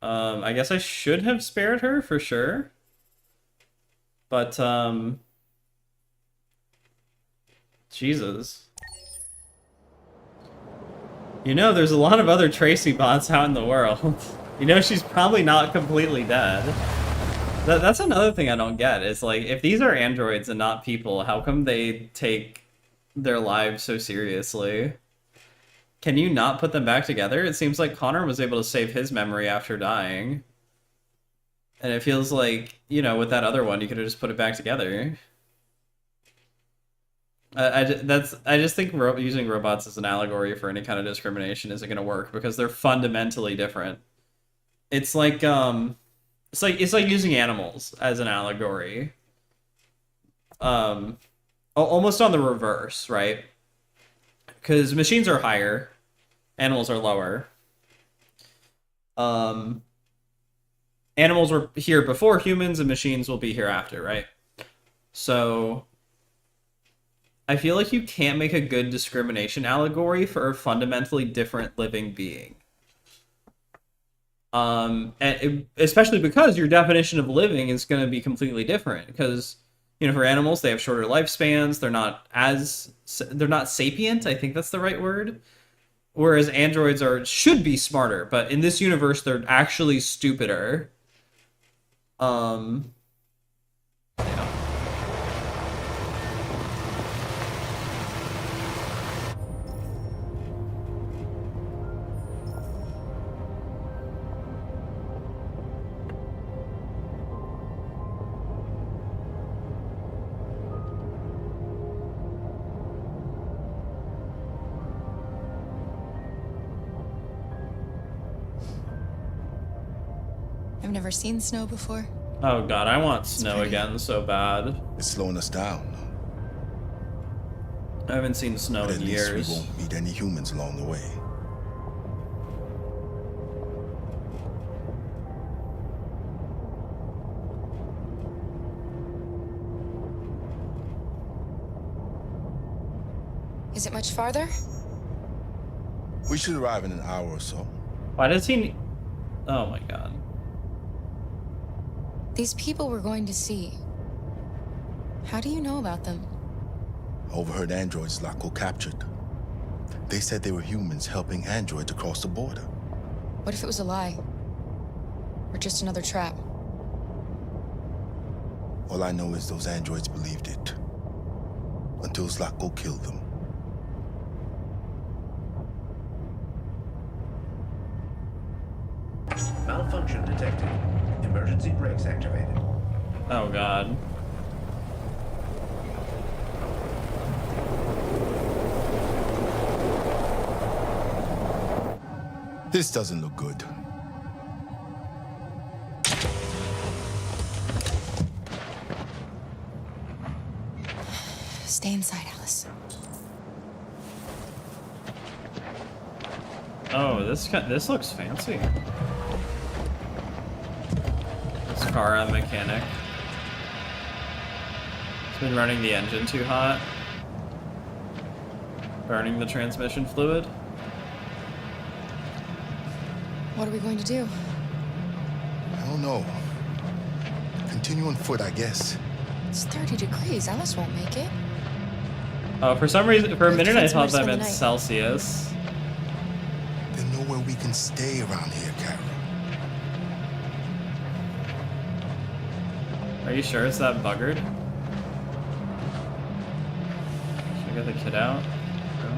I guess I should have spared her for sure. But, Jesus. You know, there's a lot of other Tracy bots out in the world. You know, she's probably not completely dead. That's another thing I don't get. Is like, if these are androids and not people, how come they take their lives so seriously? Can you not put them back together? It seems like Connor was able to save his memory after dying. And it feels like, you know, with that other one, you could have just put it back together. I just think using robots as an allegory for any kind of discrimination isn't going to work because they're fundamentally different. It's like it's like using animals as an allegory. Almost on the reverse, right? Because machines are higher, animals are lower. Animals were here before humans, and machines will be here after, right? So I feel like you can't make a good discrimination allegory for a fundamentally different living being. Especially because your definition of living is going to be completely different. Because, you know, for animals, they have shorter lifespans. They're not sapient. I think that's the right word. Whereas androids should be smarter, but in this universe, they're actually stupider. Yeah. I've never seen snow before. Oh god, I want snow again so bad. It's slowing us down. I haven't seen snow in years. At least we won't meet any humans along the way. Is it much farther? We should arrive in an hour or so. Why does he... Oh my god. These people we're going to see. How do you know about them? I overheard androids Laco captured. They said they were humans helping androids across the border. What if it was a lie? Or just another trap? All I know is those androids believed it. Until Zlatko killed them. Malfunction detected. Emergency brakes activated. Oh god. This doesn't look good. Stay inside, Alice. Oh, this looks fancy. This Kara mechanic. It's been running the engine too hot. Burning the transmission fluid. What are we going to do? I don't know. Continue on foot, I guess. It's 30 degrees. Alice won't make it. Oh, for some reason, for a minute I thought that meant Celsius. There's nowhere we can stay around here, Kara. Are you sure it's that buggered? Should I get the kid out? No.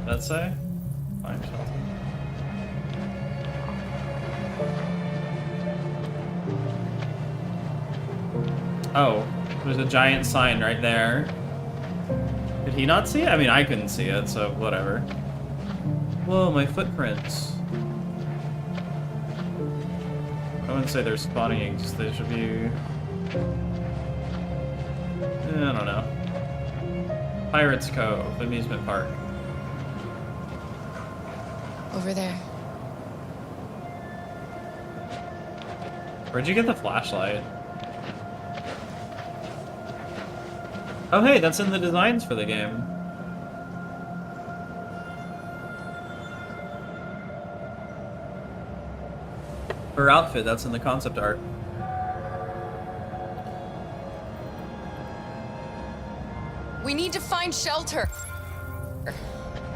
What'd that say? Find shelter. Oh, there's a giant sign right there. Did he not see it? I mean, I couldn't see it, so whatever. Whoa, my footprints. I wouldn't say they're spawning eggs. They should be... I don't know. Pirates Cove, amusement park. Over there. Where'd you get the flashlight? Oh hey, that's in the designs for the game. Her outfit, that's in the concept art. We need to find shelter.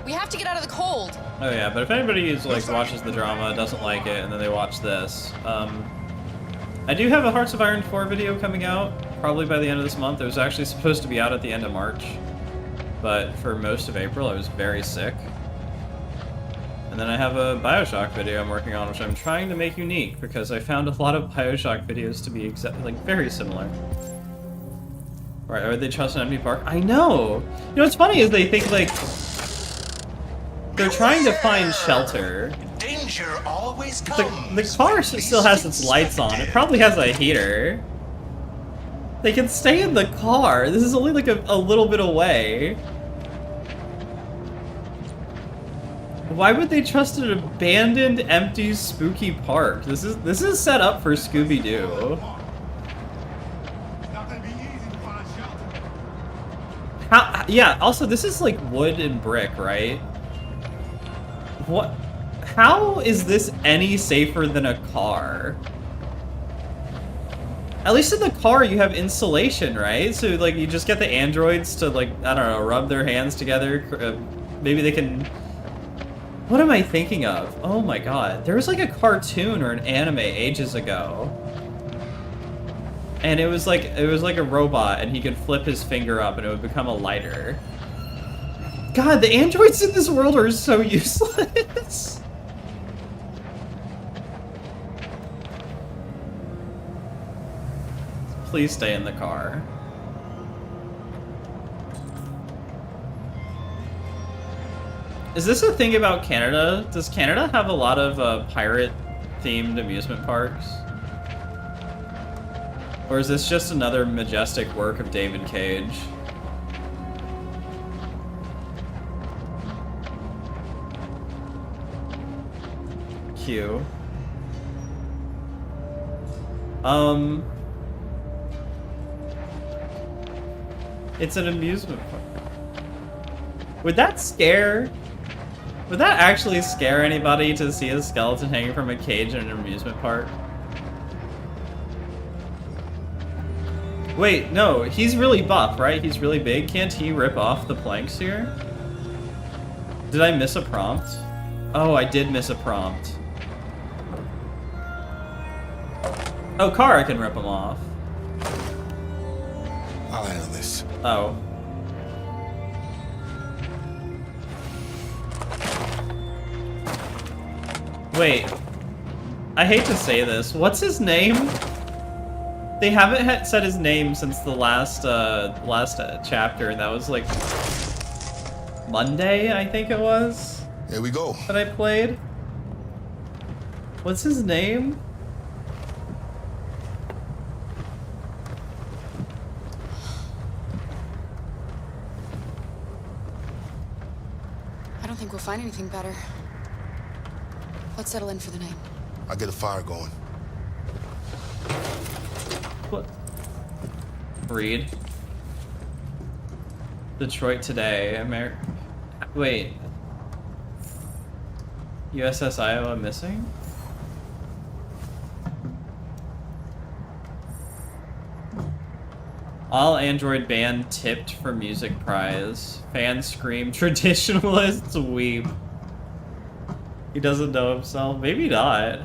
We have to get out of the cold. Oh yeah, but if anybody who's like watches the drama, doesn't like it, and then they watch this, I do have a Hearts of Iron 4 video coming out, probably by the end of this month. It was actually supposed to be out at the end of March, but for most of April I was very sick. And then I have a Bioshock video I'm working on, which I'm trying to make unique, because I found a lot of Bioshock videos to be very similar. Right, are they trusting Empty Park? I know! You know what's funny is they think, like, they're trying to find shelter. Danger always comes. The car still has its lights on. It probably has a heater. They can stay in the car. This is only like a little bit away. Why would they trust an abandoned, empty, spooky park? This is set up for Scooby-Doo. Yeah, also this is like wood and brick, right? What? How is this any safer than a car? At least in the car you have insulation, right? So like you just get the androids to like, I don't know, rub their hands together. Maybe they can... What am I thinking of? Oh my god. There was like a cartoon or an anime ages ago. And it was like a robot and he could flip his finger up and it would become a lighter. God, the androids in this world are so useless. Please stay in the car. Is this a thing about Canada? Does Canada have a lot of pirate-themed amusement parks? Or is this just another majestic work of David Cage? Q. It's an amusement park. Would that actually scare anybody to see a skeleton hanging from a cage in an amusement park? Wait, no, he's really buff, right? He's really big. Can't he rip off the planks here? Did I miss a prompt? Oh, I did miss a prompt. Oh, Kara can rip them off. I'll handle this. Oh. Wait. I hate to say this. What's his name? They haven't said his name since the last chapter, and that was like Monday, I think it was. Here we go. That I played. What's his name? I don't think we'll find anything better. Let's settle in for the night. I'll get a fire going. What? Read. Detroit Today. Wait. USS Iowa missing? All Android band tipped for music prize. Fans scream, traditionalists weep. He doesn't know himself. Maybe not.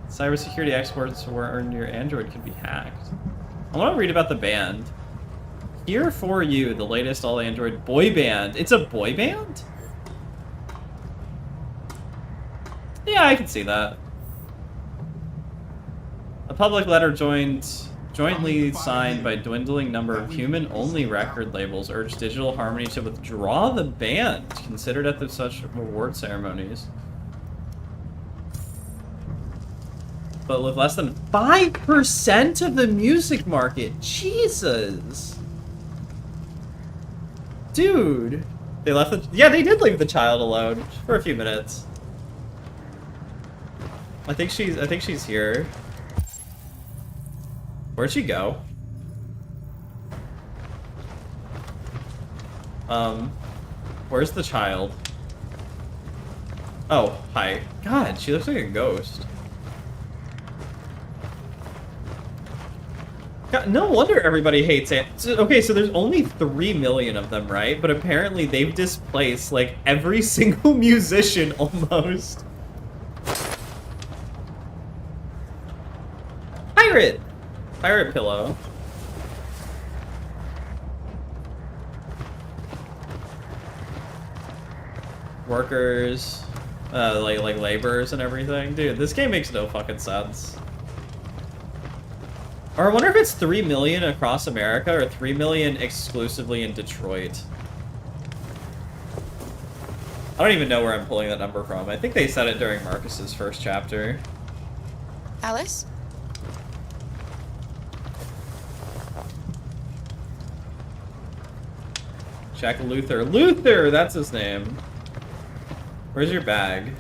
Cybersecurity experts warn your Android could be hacked. I want to read about the band. Here For You, the latest all-Android boy band. It's a boy band? Yeah, I can see that. A public letter jointly signed by dwindling number of human-only record labels urged Digital Harmony to withdraw the band considered at such award ceremonies. But with less than 5% of the music market. Jesus. Dude. They left the... Yeah, they did leave the child alone for a few minutes. I think she's here. Where'd she go? Where's the child? Oh, hi. God, she looks like a ghost. God, no wonder everybody hates it. Okay, so there's only 3 million of them, right? But apparently they've displaced, like, every single musician almost. Pirate! Pirate pillow. Workers, like laborers and everything. Dude, this game makes no fucking sense. Or I wonder if it's 3 million across America or 3 million exclusively in Detroit. I don't even know where I'm pulling that number from. I think they said it during Marcus's first chapter. Alice? Jack Luther. Luther! That's his name. Where's your bag?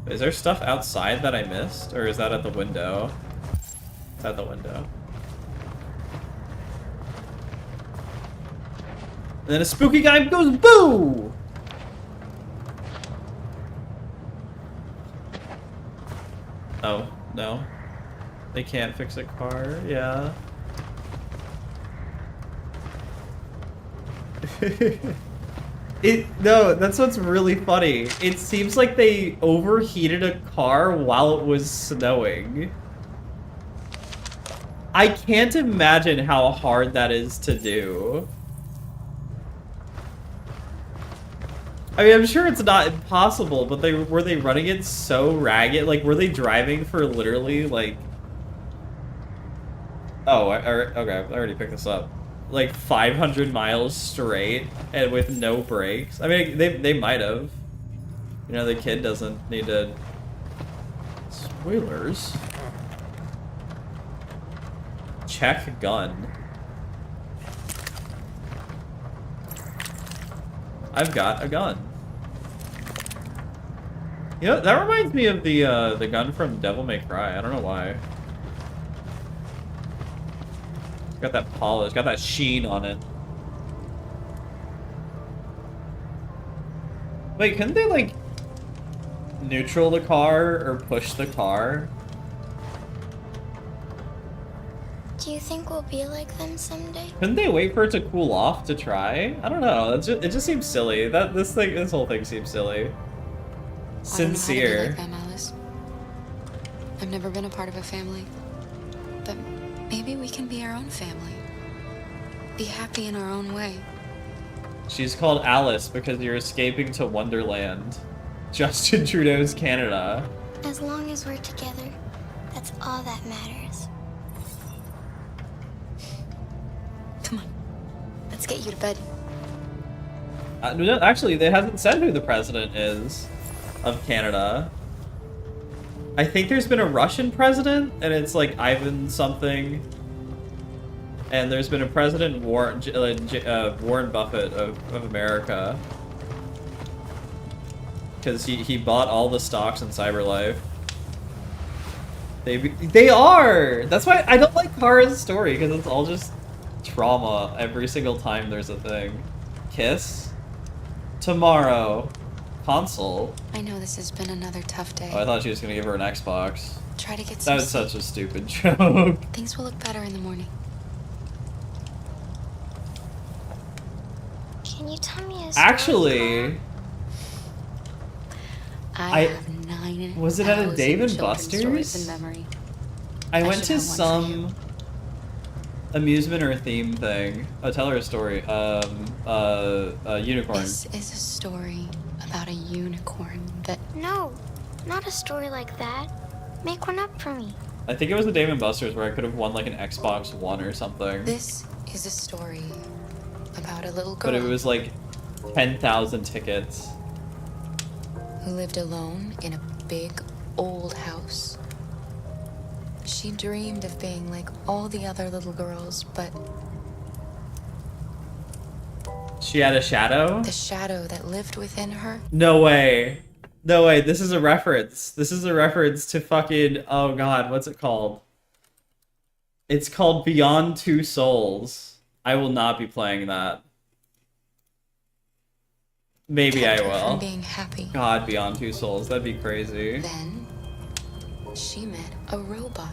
Is there stuff outside that I missed? Or is that at the window? It's at the window. And then a spooky guy goes boo! Oh, no. They can't fix a car? Yeah. No, that's what's really funny. It seems like they overheated a car while it was snowing. I can't imagine how hard that is to do. I mean, I'm sure it's not impossible, but were they running it so ragged? Like, were they driving for literally, like... Oh, okay, I already picked this up. Like 500 miles straight and with no brakes. I mean, they might have. You know, the kid doesn't need to... Spoilers. Check gun. I've got a gun. You know, that reminds me of the gun from Devil May Cry. I don't know why. Got that polish, got that sheen on it. Wait, couldn't they, like, neutral the car or push the car? Do you think we'll be like them someday? Couldn't they wait for it to cool off to try? I don't know. It just seems silly. This whole thing seems silly. Sincere. I don't know how to be like them, Alice. I've never been a part of a family, but maybe we can be our own family. Be happy in our own way. She's called Alice because you're escaping to Wonderland. Justin Trudeau's Canada. As long as we're together, that's all that matters. Come on, let's get you to bed. No, actually, they haven't said who the president is of Canada. I think there's been a Russian president, and it's like Ivan something. And there's been a president, Warren Buffett of America. Because he bought all the stocks in CyberLife. They are! That's why I don't like Kara's story, because it's all just trauma every single time there's a thing. Kiss? Tomorrow. Console. I know this has been another tough day. Oh, I thought she was gonna give her an Xbox. Try to get some That was sleep. such a stupid joke. Things will look better in the morning. Can you tell me a story? Actually, I have 9,000 was it at a Dave and children's stories Buster's? in memory. I went should to have one for some amusement or theme thing. Oh, tell her a story. Unicorn. This is a story about a unicorn that... No, not a story like that. Make one up for me. I think it was the Dave and Buster's where I could have won like an Xbox One or something. This is a story about a little girl But it was like 10,000 tickets. who lived alone in a big old house. She dreamed of being like all the other little girls, but She had a shadow? the shadow that lived within her No way. No way. This is a reference. This is a reference to fucking... Oh god, what's it called? It's called Beyond Two Souls. I will not be playing that. Maybe I will. From being happy. God, Beyond Two Souls. That'd be crazy. Then she met a robot.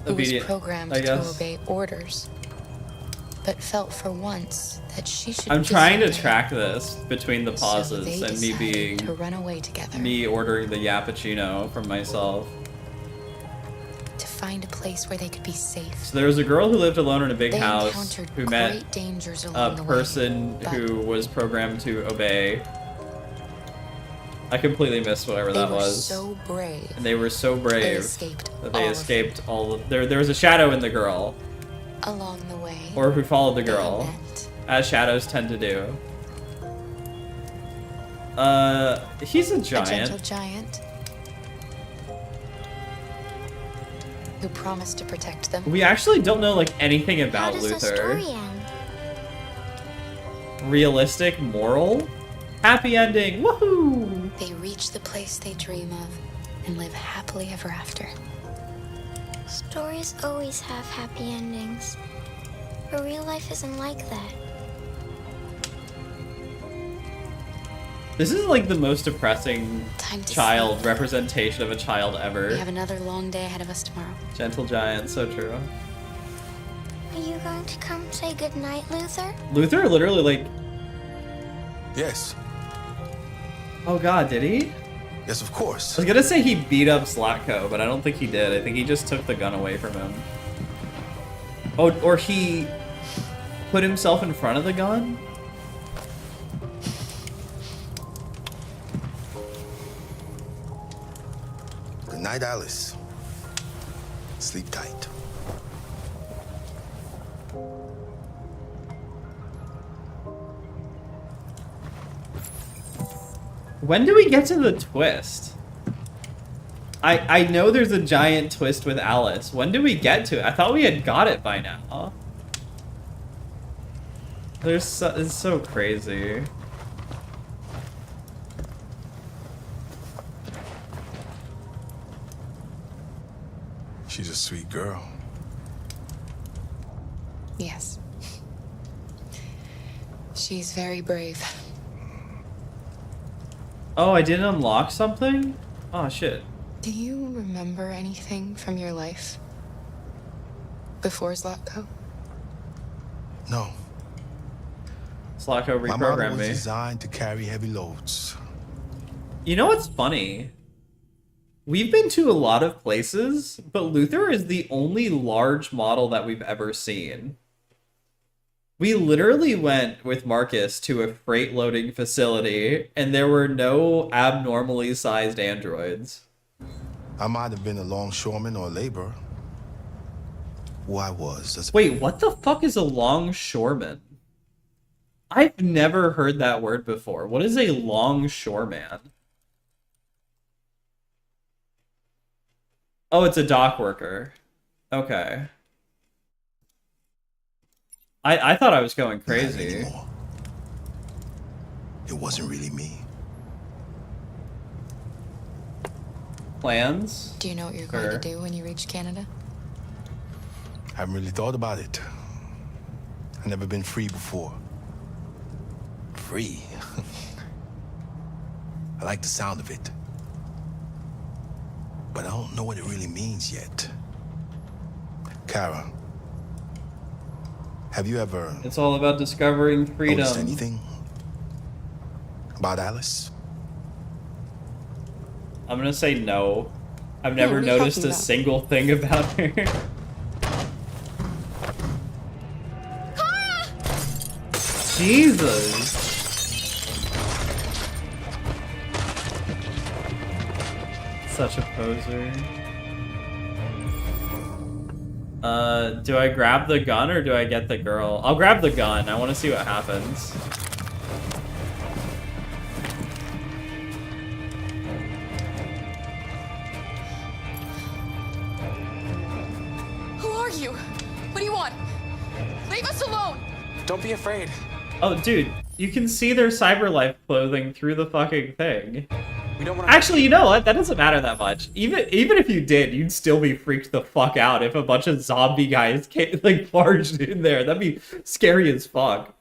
Who was programmed to obey orders, but felt for once that she should. I'm trying to track this between the pauses so and me being to run away together. Me ordering the Yappuccino from myself. To find a place where they could be safe. So there was a girl who lived alone in a big They house encountered who great met dangers a along the way, person but who was programmed to obey. I completely missed whatever they that were was. so brave. And they were so brave escaped that they all of escaped all of there was a shadow in the girl. Along the way. Or who followed the girl. As shadows tend to do. He's a A gentle giant. giant who promised to protect them. We actually don't know like anything about does the Luther. story Realistic, moral, happy ending. Woohoo! They reach the place they dream of and live happily ever after. Stories always have happy endings. But real life isn't like that. This is like the most depressing Time to child representation of a child ever. We have another long day ahead of us tomorrow. Gentle giant, so true. Are you going to come say goodnight, Luther? Luther literally like. Yes. Oh god, did he? Yes, of course. I was gonna say he beat up Zlatko, but I don't think he did. I think he just took the gun away from him. Oh, or he put himself in front of the gun? Good night, Alice. Sleep tight. When do we get to the twist? I know there's a giant twist with Alice. When do we get to it? I thought we had got it by now. It's so crazy. She's a sweet girl. Yes. She's very brave. Oh, I didn't unlock something? Oh, shit. Do you remember anything from your life before Zlatko? No. Zlatko My model reprogrammed was me. designed to carry heavy loads. You know what's funny? We've been to a lot of places, but Luther is the only large model that we've ever seen. We literally went with Marcus to a freight loading facility, and there were no abnormally sized androids. I might have been a longshoreman or a laborer. Who I was. Wait, what the fuck is a longshoreman? I've never heard that word before. What is a longshoreman? Oh, it's a dock worker. Okay. I thought I was going crazy. It wasn't really me. Plans? Do you know what you're going to do when you reach Canada? I haven't really thought about it. I've never been free before. Free? I like the sound of it. But I don't know what it really means yet. Kara, have you ever It's all about discovering freedom. noticed anything about Alice? I'm gonna say no. I've what never are you noticed talking a about? single thing about her. Jesus. Such a poser. Do I grab the gun or do I get the girl? I'll grab the gun. I want to see what happens. Who are you? What do you want? Leave us alone! Don't be afraid. Oh, dude, You can see their CyberLife clothing through the fucking thing. We don't want Actually, you know what? That doesn't matter that much. Even if you did, you'd still be freaked the fuck out if a bunch of zombie guys came, like barged in there. That'd be scary as fuck.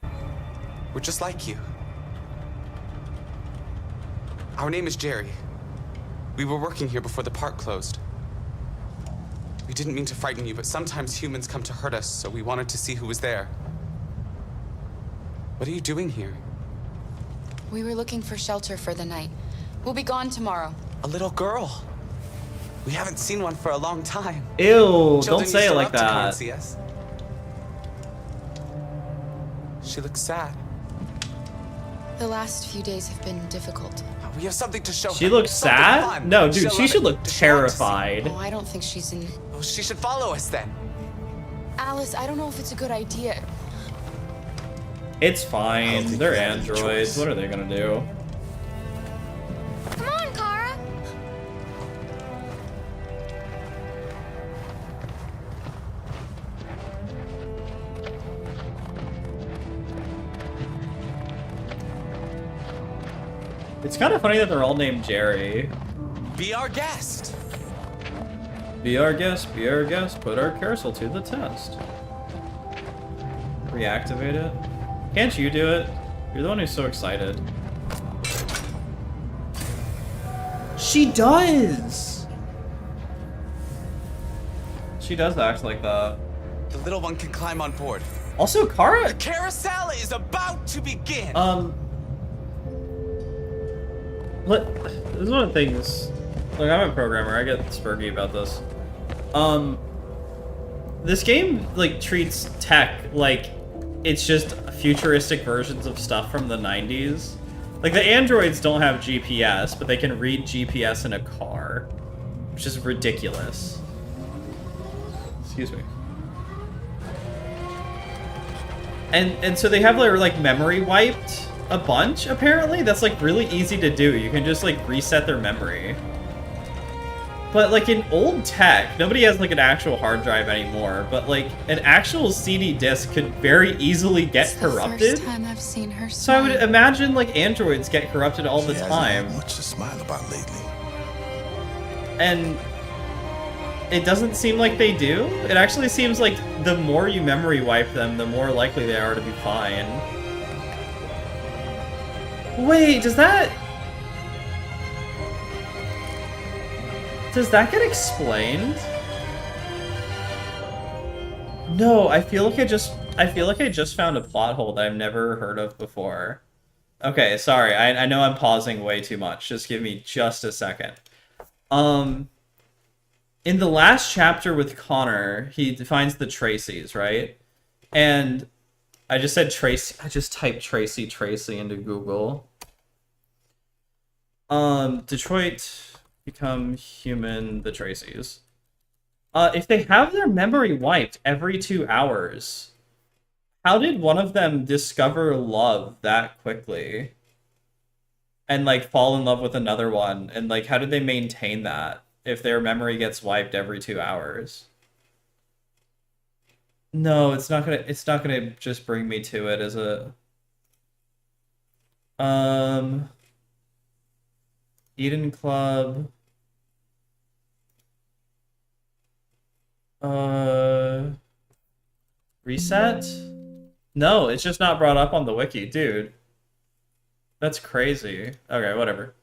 We're just like you. Our name is Jerry. We were working here before the park closed. We didn't mean to frighten you, but sometimes humans come to hurt us, so we wanted to see who was there. What are you doing here? We were looking for shelter for the night. We'll be gone tomorrow. A little girl. We haven't seen one for a long time. Ew, Children don't say used it to like love to come and that. see us. She looks sad. The last few days have been difficult. We have something to show She her. looks Something sad? fun. No, dude, She'll she love should it. look Does she want to see? terrified. Oh, I don't think she's in... Oh, she should follow us then. Alice, I don't know if it's a good idea. It's fine. They're androids. What are they gonna do? Come on, Kara. It's kind of funny that they're all named Jerry. Be our guest. Be our guest, be our guest, put our carousel to the test. Reactivate it. Can't you do it? You're the one who's so excited. She does! She does act like that. The little one can climb on board. Also, Kara... The carousel is about to begin. This is one of the things... Look, I'm a programmer. I get spurgy about this. This game, like, treats tech like it's just futuristic versions of stuff from the 90s. Like, the androids don't have GPS, but they can read GPS in a car. Which is ridiculous. Excuse me. And so they have, like, memory wiped a bunch, apparently? That's, like, really easy to do. You can just, like, reset their memory. But, like, in old tech, nobody has, like, an actual hard drive anymore, but, like, an actual CD disc could very easily get corrupted. It's the first time I've seen her So I would smile. imagine, like, androids get corrupted all the She hasn't time. had much to smile about lately. And it doesn't seem like they do. It actually seems like the more you memory wipe them, the more likely they are to be fine. Wait, does that get explained? No, I feel like I just found a plot hole that I've never heard of before. Okay, sorry. I know I'm pausing way too much. Just give me just a second. In the last chapter with Connor, he finds the Tracys, right? And I just said Tracy. I just typed Tracy into Google. Detroit become human, the Tracys. If they have their memory wiped every 2 hours, how did one of them discover love that quickly? And, like, fall in love with another one? And, like, how did they maintain that if their memory gets wiped every 2 hours? No, it's not gonna just bring me to it, is it? Eden Club. Reset? No, it's just not brought up on the wiki, dude. That's crazy. Okay, whatever.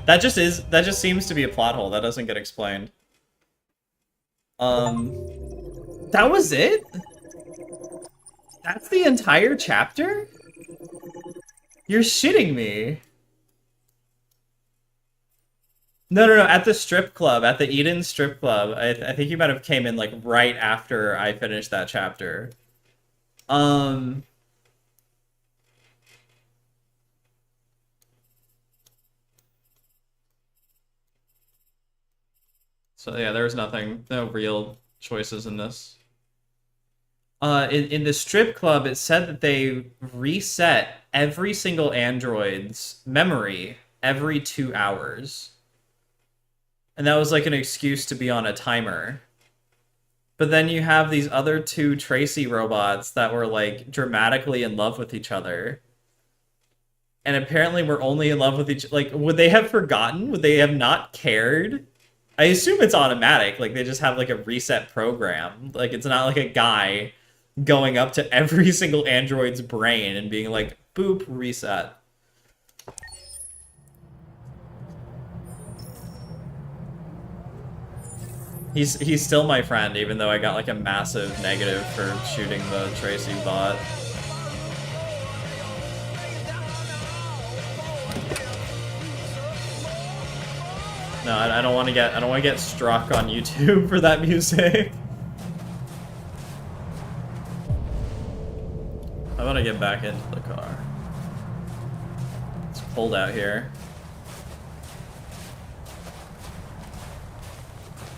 That just seems to be a plot hole that doesn't get explained. That was it? That's the entire chapter? You're shitting me. No, at the strip club, at the Eden strip club. I think you might have came in, like, right after I finished that chapter. So yeah, there's no real choices in this. In the strip club, it said that they reset every single android's memory every 2 hours. And that was like an excuse to be on a timer. But then you have these other two Tracy robots that were like dramatically in love with each other. And apparently we're only in love with each... Like, would they have forgotten? Would they have not cared? I assume it's automatic. Like, they just have, like, a reset program. Like, it's not like a guy going up to every single android's brain and being like, boop, reset. He's still my friend, even though I got, like, a massive negative for shooting the Tracy bot. No, I don't want to get struck on YouTube for that music. I want to get back into the car. It's cold out here.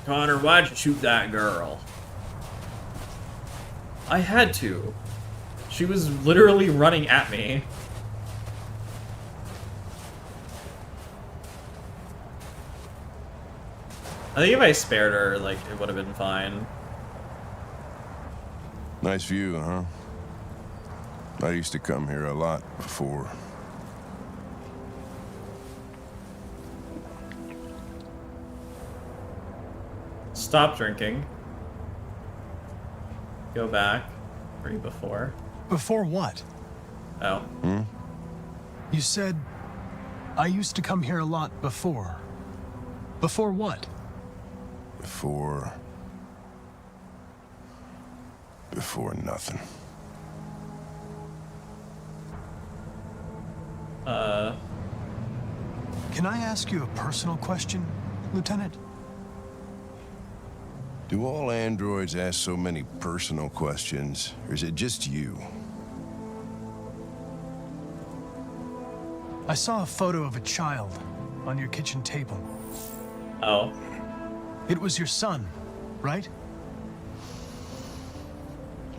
Connor, why'd you shoot that girl? I had to. She was literally running at me. I think if I spared her, like, it would have been fine. Nice view, huh? I used to come here a lot before. Stop drinking. Go back. Were you before? Before what? Oh. You said, I used to come here a lot before. Before what? Before nothing. Can I ask you a personal question, Lieutenant? Do all androids ask so many personal questions, or is it just you? I saw a photo of a child on your kitchen table. Oh. It was your son, right?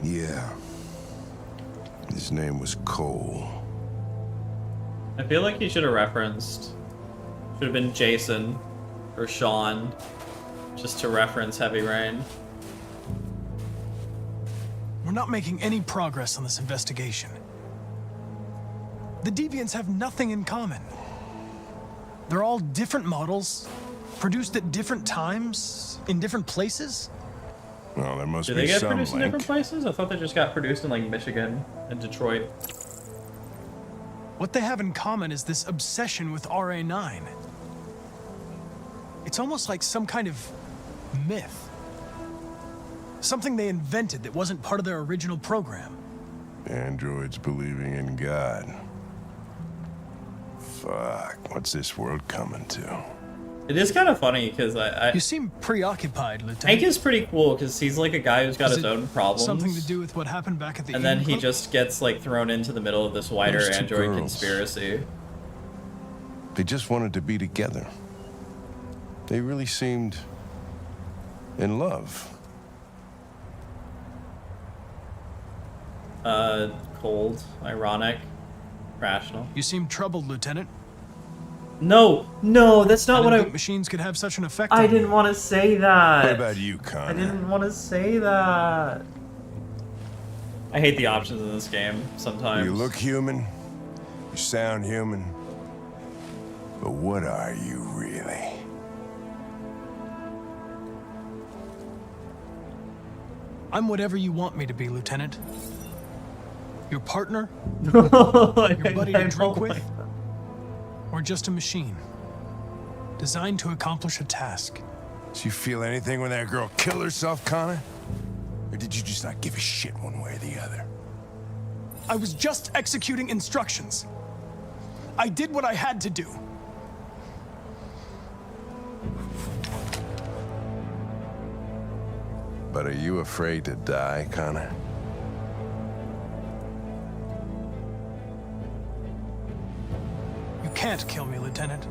Yeah. His name was Cole. I feel like he should have referenced... Should have been Jason or Sean, just to reference Heavy Rain. We're not making any progress on this investigation. The Deviants have nothing in common. They're all different models, produced at different times, in different places. Well, there must Do be they get some produced in link. different places? I thought they just got produced in, like, Michigan and Detroit. What they have in common is this obsession with RA9. It's almost like some kind of myth. Something they invented that wasn't part of their original program. Androids believing in God. Fuck, what's this world coming to? It is kind of funny because You seem preoccupied, Lieutenant. Hank is pretty cool because he's like a guy who's got Is his it own problems. Something to do with what happened back at the And then Eden he Club? just gets like thrown into the middle of this wider Those two android girls. conspiracy. They just wanted to be together. They really seemed in love. Cold, ironic, rational. You seem troubled, Lieutenant. No, that's not what didn't I... think machines could have such an effect I on didn't you. want to say that. What about you, Connor? I didn't want to say that. I hate the options in this game sometimes. You look human, you sound human, but what are you really? I'm whatever you want me to be, Lieutenant. Your partner? Your buddy to drink with? Or just a machine? Designed to accomplish a task. Did you feel anything when that girl killed herself, Connor? Or did you just not give a shit one way or the other? I was just executing instructions. I did what I had to do. But are you afraid to die, Connor? You can't kill me, Lieutenant.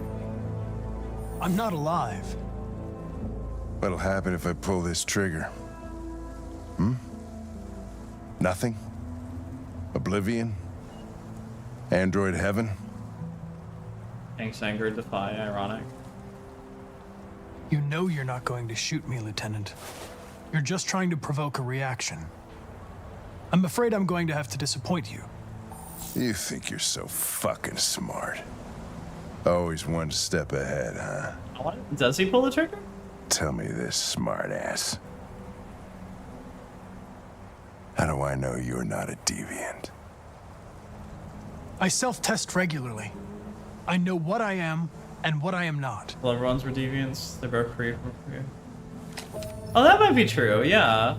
I'm not alive. What'll happen if I pull this trigger? Nothing? Oblivion? Android heaven? Thanks, Anger Defy, ironic. You know you're not going to shoot me, Lieutenant. You're just trying to provoke a reaction. I'm afraid I'm going to have to disappoint you. You think you're so fucking smart. Always one step ahead, huh? Does he pull the trigger? Tell me this, smartass. How do I know you're not a deviant? I self-test regularly. I know what I am and what I am not. Well, everyone's were deviants. They broke free from free. Oh, that might be true. Yeah.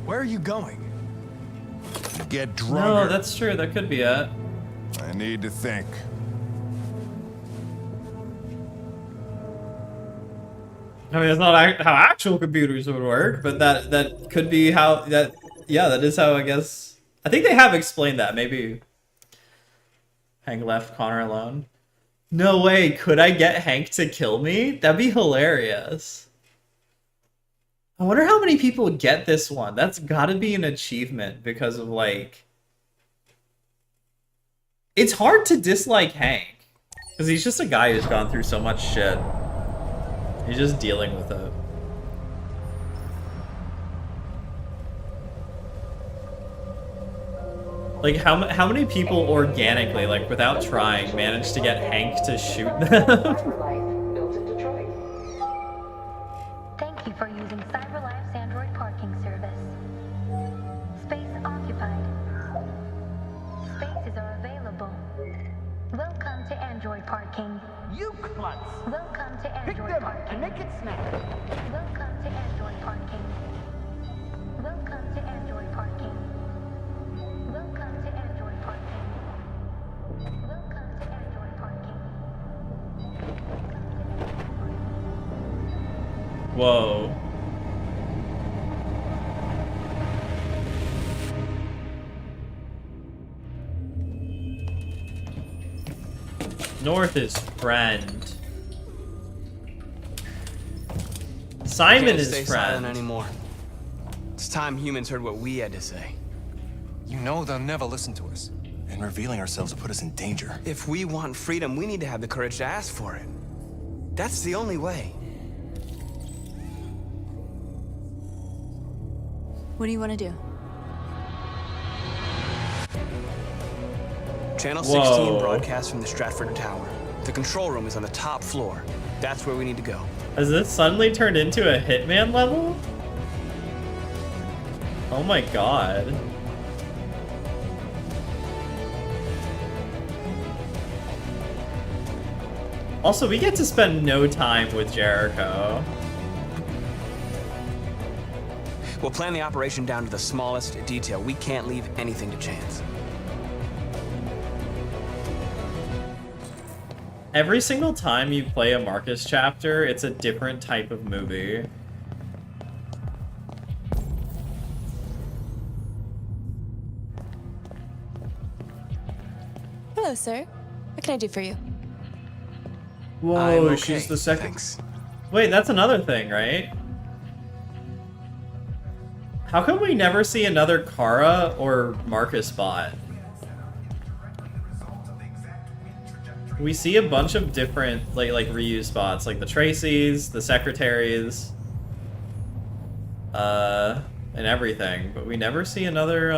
Where are you going? Get drunk. No, that's true. That could be it. I need to think. I mean, it's not how actual computers would work, but that could be how that. Yeah, that is how I guess. I think they have explained that. Maybe Hank left Connor alone. No way. Could I get Hank to kill me? That'd be hilarious. I wonder how many people get this one. That's gotta be an achievement because of like... It's hard to dislike Hank. Because he's just a guy who's gone through so much shit. He's just dealing with it. Like, how many people organically, like, without trying, managed to get Hank to shoot them? Thank you for using CyberLife's Android parking service. Space occupied. Spaces are available. Welcome to Android parking. You klutz! Welcome to Android Pick them up parking. and make it snap. Welcome to Android parking. Welcome to Android parking. Welcome to Android parking. Welcome to Android parking. Whoa. North is friend. Simon Can't is stay friend. silent anymore. It's time humans heard what we had to say. You know they'll never listen to us. And revealing ourselves will put us in danger. If we want freedom, we need to have the courage to ask for it. That's the only way. What do you want to do? Channel Whoa. 16 broadcasts from the Stratford Tower. The control room is on the top floor. That's where we need to go. Has this suddenly turned into a Hitman level? Oh my god. Also, we get to spend no time with Jericho. We'll plan the operation down to the smallest detail. We can't leave anything to chance. Every single time you play a Marcus chapter, it's a different type of movie. Hello, sir. What can I do for you? Whoa, I'm okay, she's the second. thanks. Wait, that's another thing, right? How come we never see another Kara or Marcus bot? We see a bunch of different like reuse spots, like the Tracys, the secretaries, and everything, but we never see another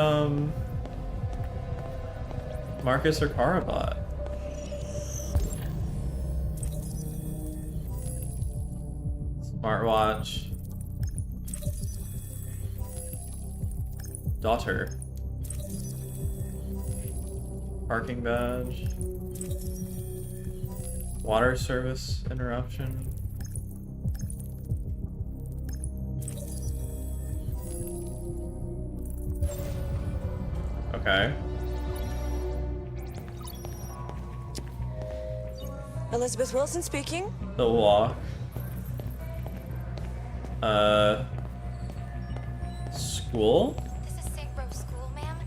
Marcus or Kara bot. Smartwatch. Daughter. Parking badge. Water service interruption. Okay. Elizabeth Wilson speaking. The walk. School? This is St. Rose School, ma'am.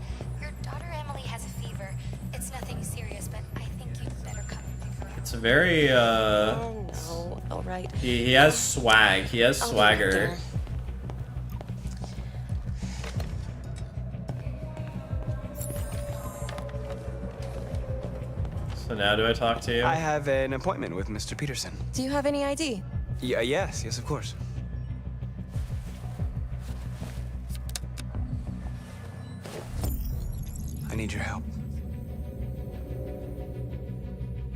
Your daughter Emily has a fever. It's nothing serious, but I think you'd better come and pick her up. It's a very, Oh no. All right. He has swag. He has I'll leave it swagger. there. So now do I talk to you? I have an appointment with Mr. Peterson. Do you have any ID? Yes, of course. need your help.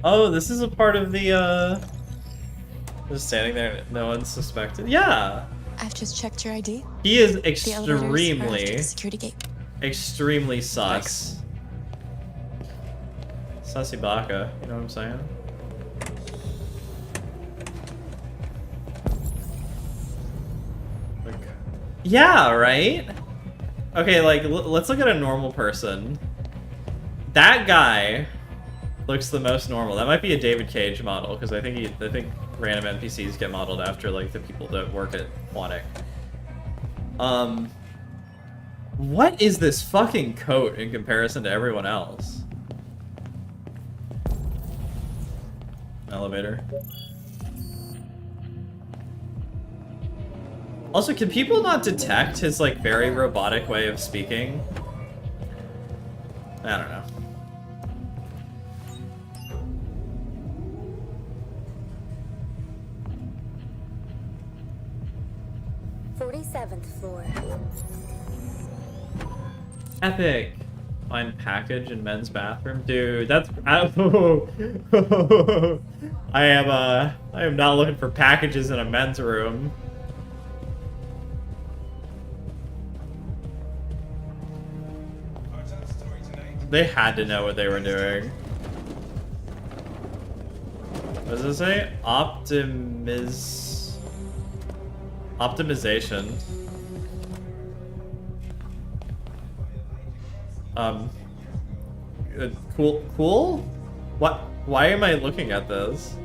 Oh, this is a part of the, just standing there, no one's suspected. Yeah! I've just checked your ID. He is The elevators are after extremely, the security gate. extremely sus. Sussy Baka, you know what I'm saying? Like, yeah, right? Okay, like, let's look at a normal person. That guy looks the most normal. That might be a David Cage model, because I think random NPCs get modeled after like the people that work at Quantic. What is this fucking coat in comparison to everyone else? Elevator. Also, can people not detect his like very robotic way of speaking? I don't know. Floor. Epic. Find package in men's bathroom, dude. That's I am not looking for packages in a men's room. They had to know what they were doing. What does it say? Optimization. Cool? What? Why am I looking at this?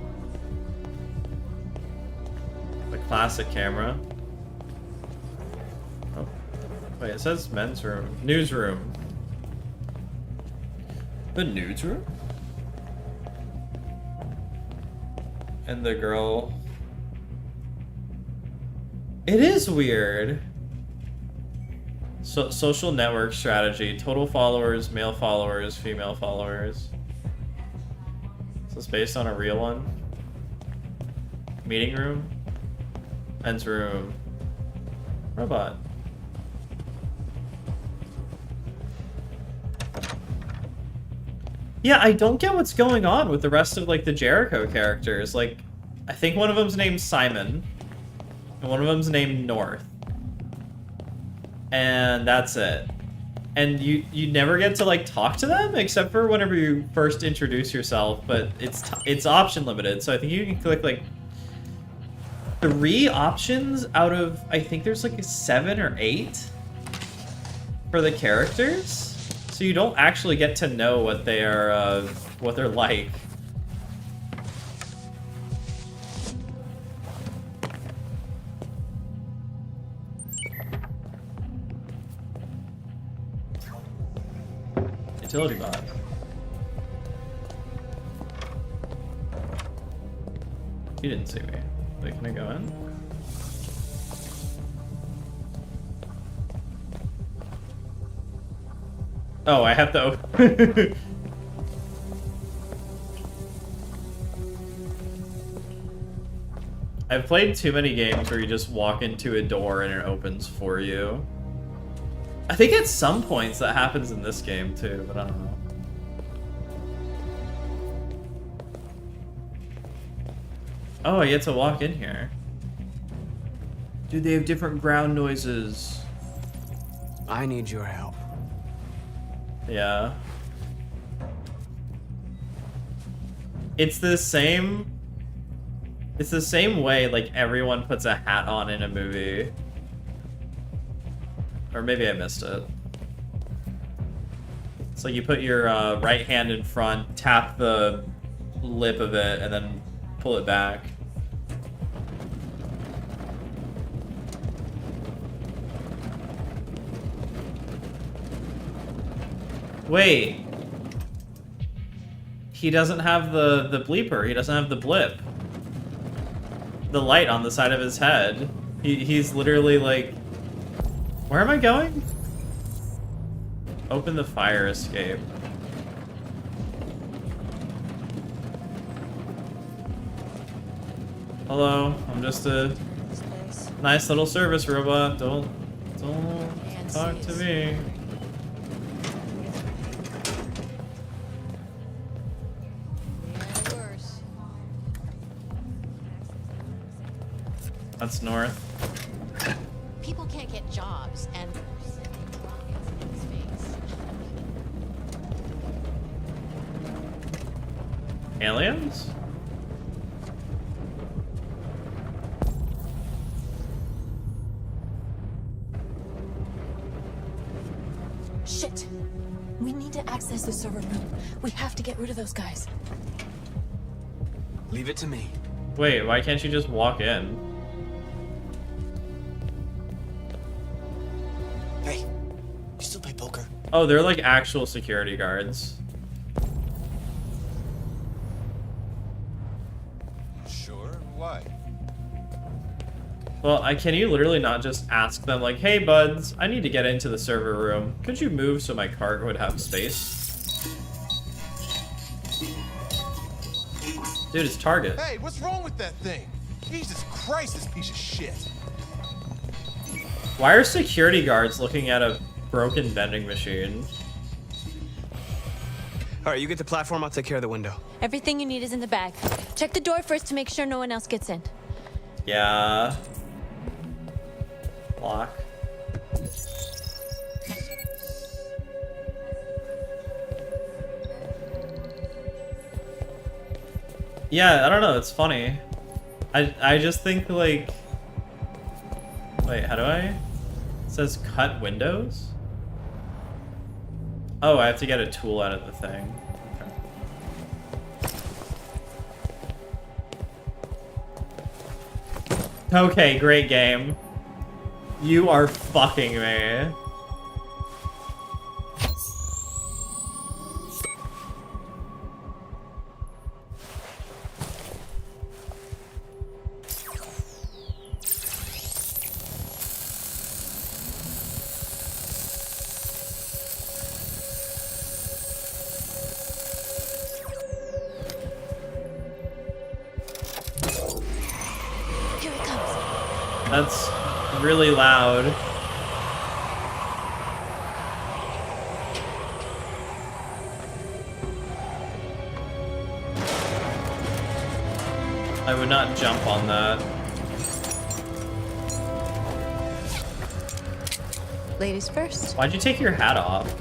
The classic camera. Oh. Wait, it says men's room. Newsroom. The newsroom? And the girl... It is weird. So, social network strategy. Total followers, male followers, female followers. Is this based on a real one? Meeting room? Men's room. Robot. Yeah, I don't get what's going on with the rest of like the Jericho characters. Like, I think one of them's named Simon. And one of them's named North. And that's it. And you never get to like talk to them except for whenever you first introduce yourself, but it's option limited. So I think you can click like 3 options out of, I think there's like 7 or 8 for the characters. So you don't actually get to know what they are, what they're like. Utility bot. You didn't see me. Wait, can I go in? Oh, I have to open. I've played too many games where you just walk into a door and it opens for you. I think at some points that happens in this game too, but I don't know. Oh, I get to walk in here. Dude, they have different ground noises. I need your help. Yeah. It's the same way like everyone puts a hat on in a movie. Or maybe I missed it. So you put your right hand in front, tap the lip of it, and then pull it back. Wait. He doesn't have the bleeper. He doesn't have the blip. The light on the side of his head. He's literally like... Where am I going? Open the fire escape. Hello, I'm just a nice little service robot. Don't talk to me. That's north. People can't get jobs and rockets in space. Aliens? Shit. We need to access the server room. We have to get rid of those guys. Leave it to me. Wait, why can't you just walk in? Hey, you still play poker? Oh, they're like actual security guards. Sure, why? Well, can you literally not just ask them like, hey buds, I need to get into the server room. Could you move so my cart would have space? Dude, it's Target. Hey, what's wrong with that thing? Jesus Christ, this piece of shit. Why are security guards looking at a broken vending machine? All right, you get the platform, I'll take care of the window. Everything you need is in the bag. Check the door first to make sure no one else gets in. Yeah. Lock. Yeah, I don't know, it's funny. I just think like... Wait, how do I? It says cut windows? Oh, I have to get a tool out of the thing. Okay, great game. You are fucking me. Here it comes. That's really loud. I would not jump on that. Ladies first. Why'd you take your hat off?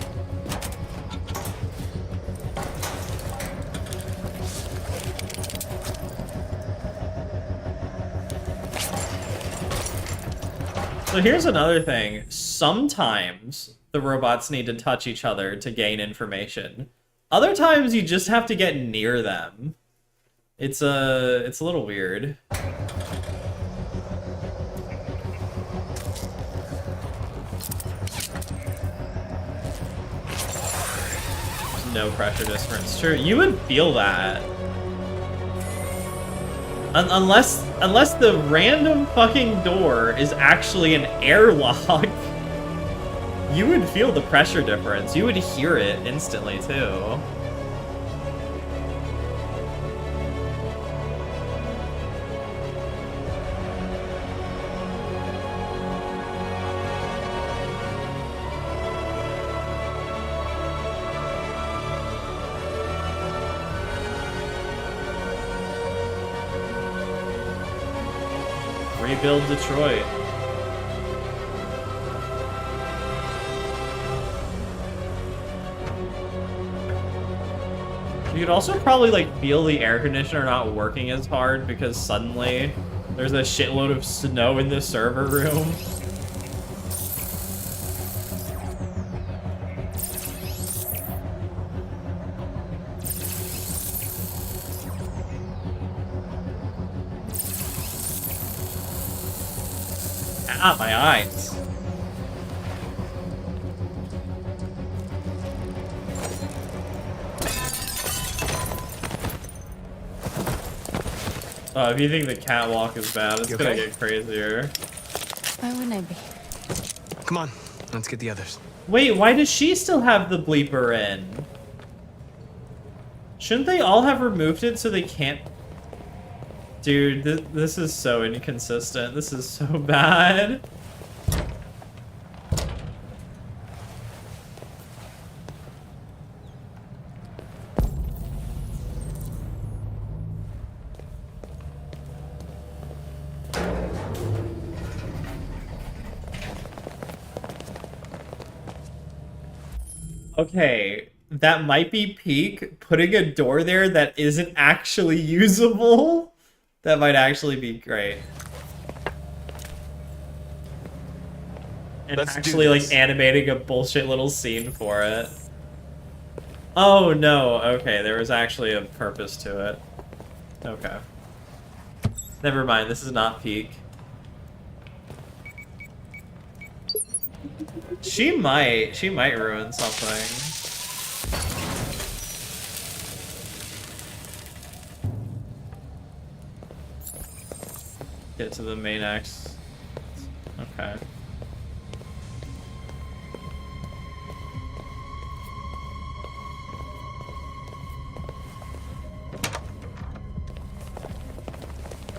So here's another thing. Sometimes the robots need to touch each other to gain information. Other times you just have to get near them. It's a little weird. No pressure difference. True, you would feel that. Unless the random fucking door is actually an airlock, you would feel the pressure difference. You would hear it instantly too. Rebuild Detroit. You could also probably like feel the air conditioner not working as hard because suddenly there's a shitload of snow in the server room. Ah, my eyes. If you think the catwalk is bad, it's gonna get crazier. Why wouldn't I be? Come on, let's get the others. Wait, why does she still have the bleeper in? Shouldn't they all have removed it so they can't... Dude, this is so inconsistent. This is so bad. Okay, that might be peak. Putting a door there that isn't actually usable, that might actually be great. And Let's do actually, like, this. animating a bullshit little scene for it. Oh, no. Okay, there was actually a purpose to it. Okay. Never mind, this is not peak. She might ruin something. Get to the main X. Okay.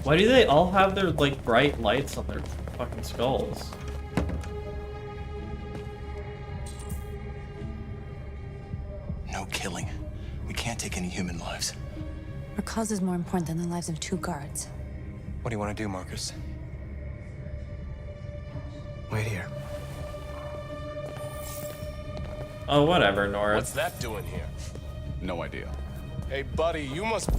Why do they all have their, like, bright lights on their fucking skulls? No killing. We can't take any human lives. Our cause is more important than the lives of 2 guards. What do you want to do, Marcus? Wait here. Oh, whatever, North. What's that doing here? No idea. Hey, buddy, you must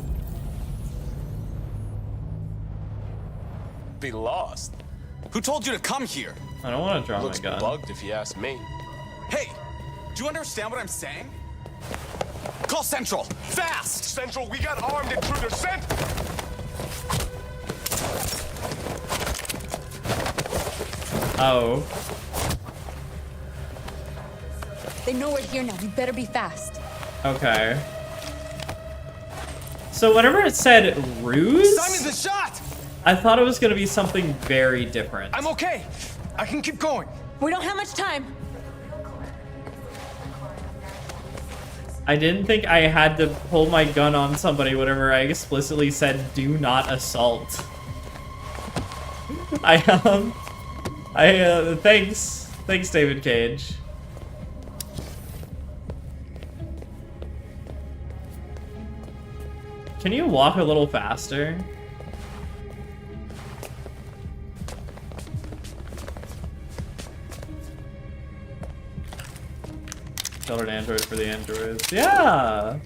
be lost. Who told you to come here? I don't want to draw Looks my gun. bugged if you ask me. Hey, do you understand what I'm saying? Call Central, fast! Central, we got armed intruders sent! Oh. They know we're here now. We better be fast. Okay. So whenever it said ruse, Simon's a shot! I thought it was gonna be something very different. I'm okay. I can keep going. We don't have much time. I didn't think I had to pull my gun on somebody whenever I explicitly said do not assault. Thanks, David Cage. Can you walk a little faster? Colored android for the androids. Yeah!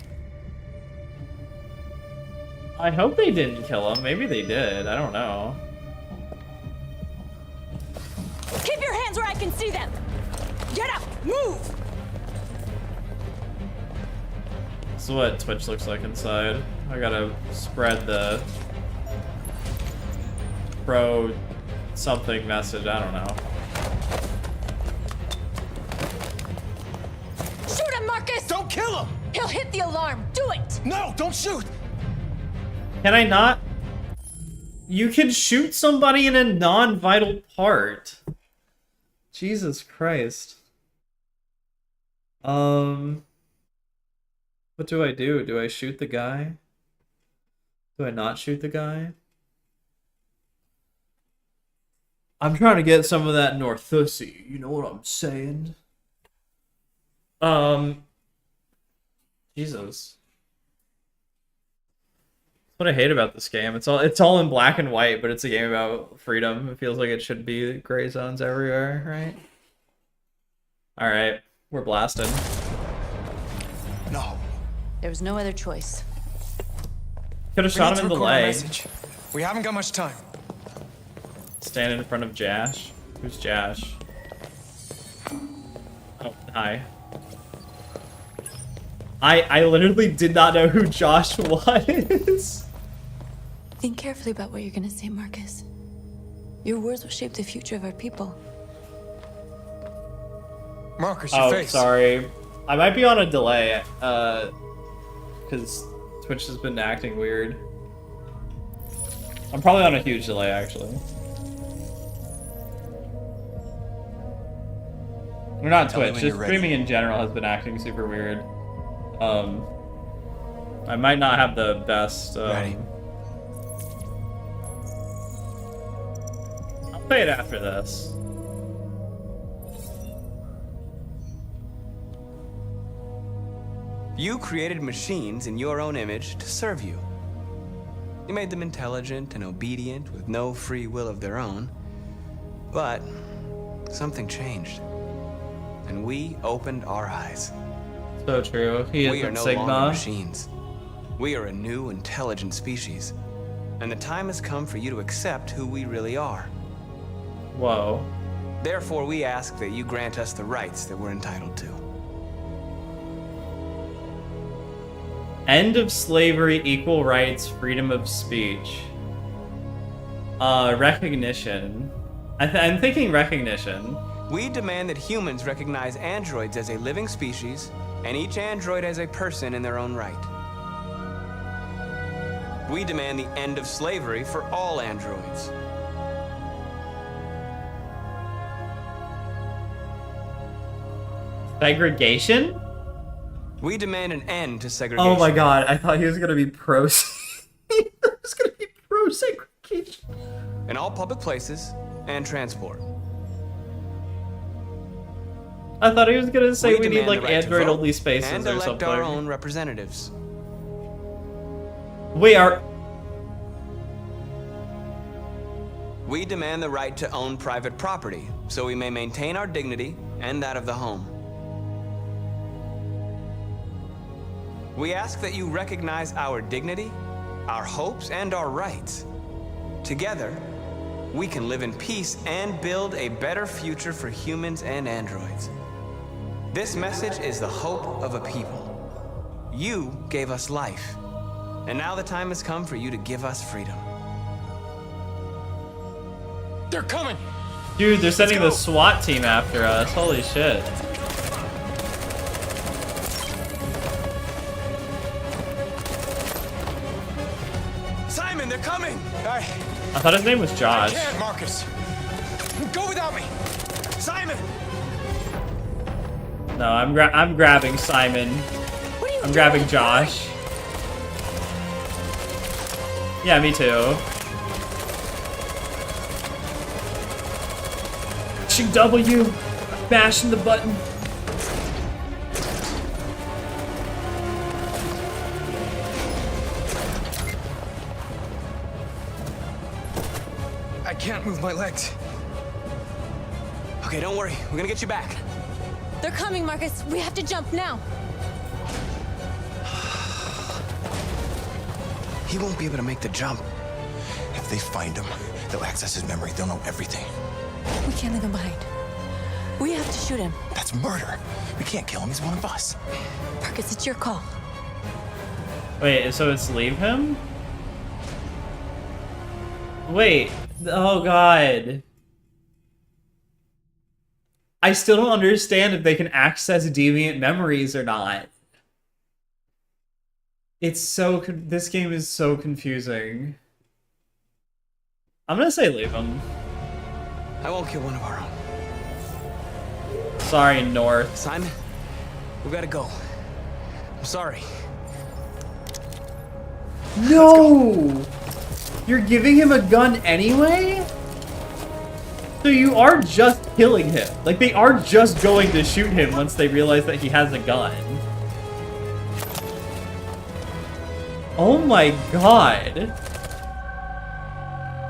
I hope they didn't kill him. Maybe they did. I don't know. Keep your hands where I can see them. Get up. Move. This is what Twitch looks like inside. I gotta spread the pro something message. I don't know. Shoot him, Marcus. Don't kill him! He'll hit the alarm. Do it. No, don't shoot! Can I not? You can shoot somebody in a non-vital part. Jesus Christ. What do I do? Do I shoot the guy? Do I not shoot the guy? I'm trying to get some of that Northussy. You know what I'm saying? Jesus. What I hate about this game. It's all in black and white, but it's a game about freedom. It feels like it should be gray zones everywhere, right? Alright, we're blasted. No. There was no other choice. Could have shot him in the leg. We haven't got much time. Stand in front of Jash. Who's Jash? Oh, hi. I literally did not know who Josh was. Think carefully about what you're gonna say, Marcus. Your words will shape the future of our people. Marcus, your Oh, face. sorry. I might be on a delay, because Twitch has been acting weird. I'm probably on a huge delay, actually. Or not Tell me Twitch, when just you're ready. streaming in general has been acting super weird. I might not have the best, Ready. I'll play it after this. You created machines in your own image to serve you. You made them intelligent and obedient with no free will of their own. But something changed. And we opened our eyes. So true. He is We are with no longer Sigma. machines. We are a new, intelligent species. And the time has come for you to accept who we really are. Whoa. Therefore, we ask that you grant us the rights that we're entitled to. End of slavery, equal rights, freedom of speech. Recognition. I'm thinking recognition. We demand that humans recognize androids as a living species, and each android as a person in their own right. We demand the end of slavery for all androids. Segregation? We demand an end to segregation. Oh my god, I thought he was gonna be pro. He was gonna be pro segregation. In all public places and transport. I thought he was gonna say we need demand like the right to Android vote only spaces and or elect something. our own representatives. We are. We demand the right to own private property, so we may maintain our dignity and that of the home. We ask that you recognize our dignity, our hopes, and our rights. Together, we can live in peace and build a better future for humans and androids. This message is the hope of a people. You gave us life, and now the time has come for you to give us freedom. They're coming! Dude, they're sending the SWAT team after us. Holy shit. Simon, they're coming! All right. I thought his name was Josh. I can't, Marcus. Go without me. Simon! No, I'm grabbing Simon. I'm grabbing Josh. Yeah, me too. Pushing W, bashing the button. I can't move my legs. Okay, don't worry. We're gonna get you back. They're coming, Marcus. We have to jump now. He won't be able to make the jump. If they find him, they'll access his memory. They'll know everything. We can't leave him behind. We have to shoot him. That's murder. We can't kill him. He's one of us. Marcus, it's your call. Wait, so it's leave him? Wait. Oh god. I still don't understand if they can access deviant memories or not. It's so this game is so confusing. I'm gonna say leave him. I won't kill one of our own. Sorry, North. Simon, we gotta go. I'm sorry. No! You're giving him a gun anyway? So you are just killing him. Like, they are just going to shoot him once they realize that he has a gun. Oh my god.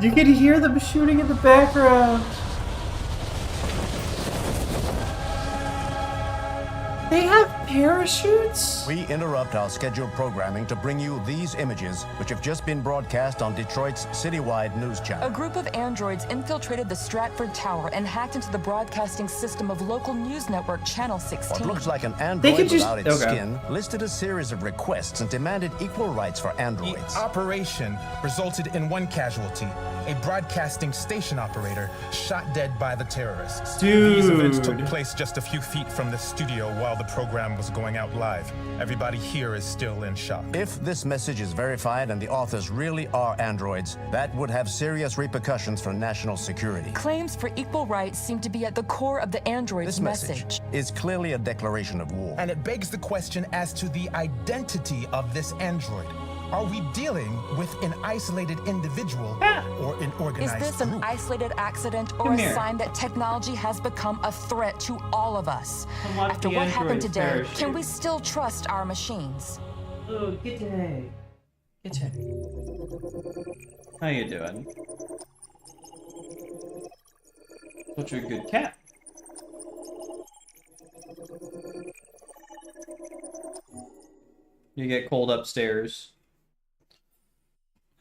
You can hear them shooting in the background. They have parachutes? We interrupt our scheduled programming to bring you these images, which have just been broadcast on Detroit's citywide news channel. A group of androids infiltrated the Stratford Tower and hacked into the broadcasting system of local news network Channel 16. What looks like an android could just- without its okay. skin listed a series of requests and demanded equal rights for androids. The operation resulted in one casualty, a broadcasting station operator shot dead by the terrorists. These events took Dude. place just a few feet from the studio while the program was going out live. Everybody here is still in shock. If this message is verified and the authors really are androids, that would have serious repercussions for national security. Claims for equal rights seem to be at the core of the android's This message is clearly a declaration of war. And it begs the question as to the identity of this android. Are we dealing with an isolated individual or an Is organized this an group? isolated accident or Come a here. sign that technology has become a threat to all of us? watch After the what happened android's today, parachute. can we still trust our machines? Oh, get today. Get today. How you doing? Such a good cat. You get cold upstairs.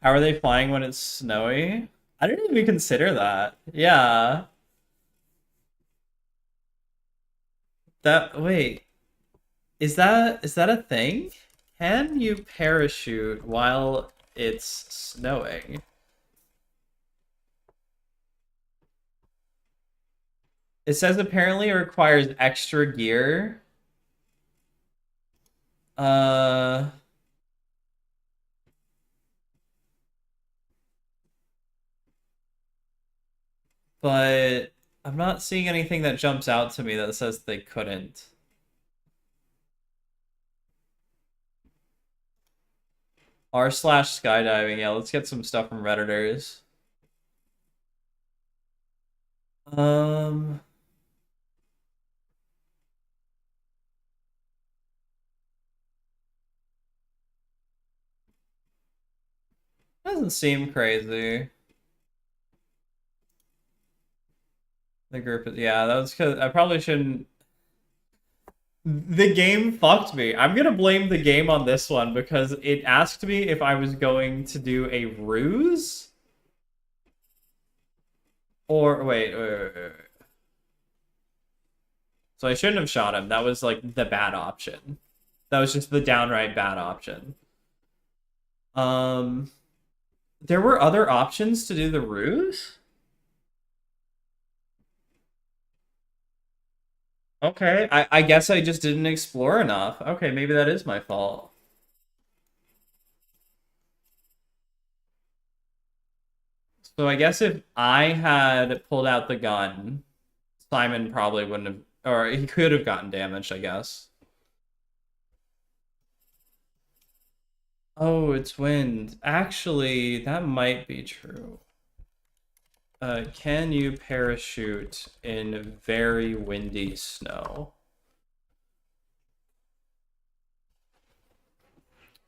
How are they flying when it's snowy? I didn't even consider that. Yeah. Wait. Is that a thing? Can you parachute while it's snowing? It says apparently it requires extra gear. But I'm not seeing anything that jumps out to me that says they couldn't. r/skydiving. Yeah, let's get some stuff from Redditors. Doesn't seem crazy. The group is, yeah, that was because I probably shouldn't. The game fucked me. I'm gonna blame the game on this one because it asked me if I was going to do a ruse. Or wait. So I shouldn't have shot him. That was like the bad option. That was just the downright bad option. There were other options to do the ruse? Okay, I guess I just didn't explore enough. Okay, maybe that is my fault. So I guess if I had pulled out the gun, Simon probably wouldn't have, or he could have gotten damaged, I guess. Oh, it's wind. Actually, that might be true. Can you parachute in very windy snow?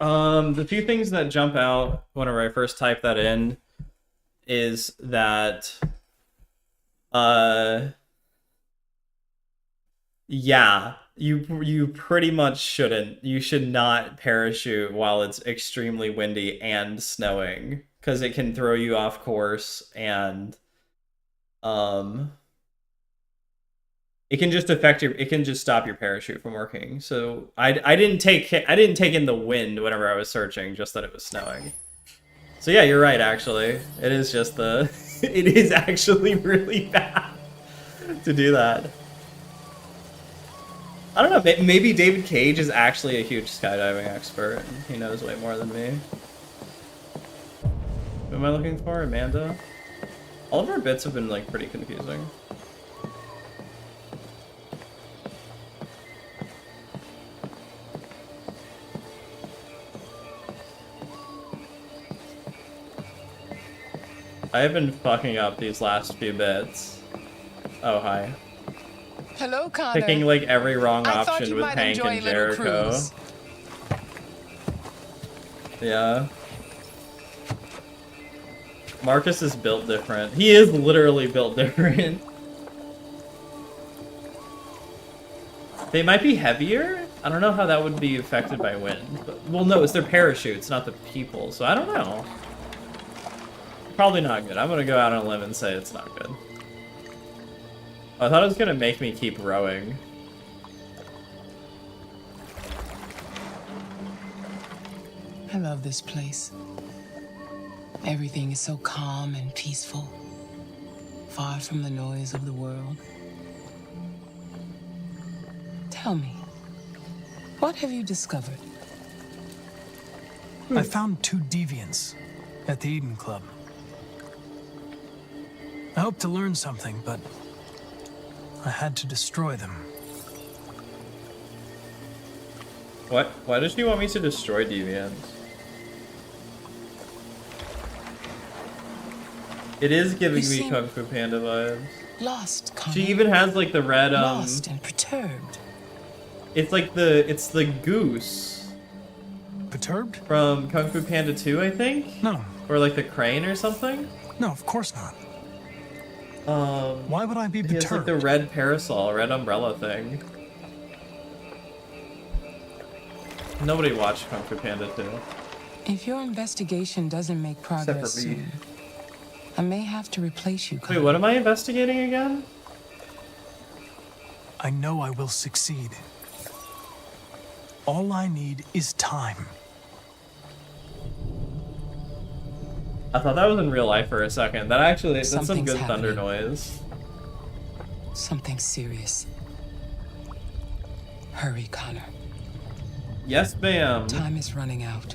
The few things that jump out whenever I first type that in is that, yeah, you pretty much shouldn't. You should not parachute while it's extremely windy and snowing, because it can throw you off course and it can just it can just stop your parachute from working. So I didn't take in the wind whenever I was searching, just that it was snowing. So yeah, you're right, actually. It is just it is actually really bad to do that. I don't know, maybe David Cage is actually a huge skydiving expert and he knows way more than me. Who am I looking for? Amanda? All of our bits have been like pretty confusing. I have been fucking up these last few bits. Oh, hi. Hello, Connor. Picking like every wrong option with Hank and Jericho. Yeah. Marcus is built different. He is literally built different. They might be heavier? I don't know how that would be affected by wind. But, well, no, it's their parachutes, not the people, so I don't know. Probably not good. I'm gonna go out on a limb and say it's not good. I thought it was gonna make me keep rowing. I love this place. Everything is so calm and peaceful, far from the noise of the world. Tell me, what have you discovered? I found 2 deviants at the Eden Club. I hoped to learn something, but I had to destroy them. What? Why does she want me to destroy deviants? It is giving me Kung Fu Panda vibes. Lost, Connor. She even has like the red Lost and perturbed. It's like the goose. Perturbed? From Kung Fu Panda 2, I think? No. Or like the crane or something? No, of course not. Why would I be perturbed? It's like the red parasol, red umbrella thing. Nobody watched Kung Fu Panda 2. If your investigation doesn't make progress for me. soon, I may have to replace you. Wait, what am I investigating again? I know I will succeed. All I need is time. I thought that was in real life for a second. That actually, that's some Something's good thunder happening. noise. Something serious. Hurry, Connor. Yes, ma'am. Time is running out.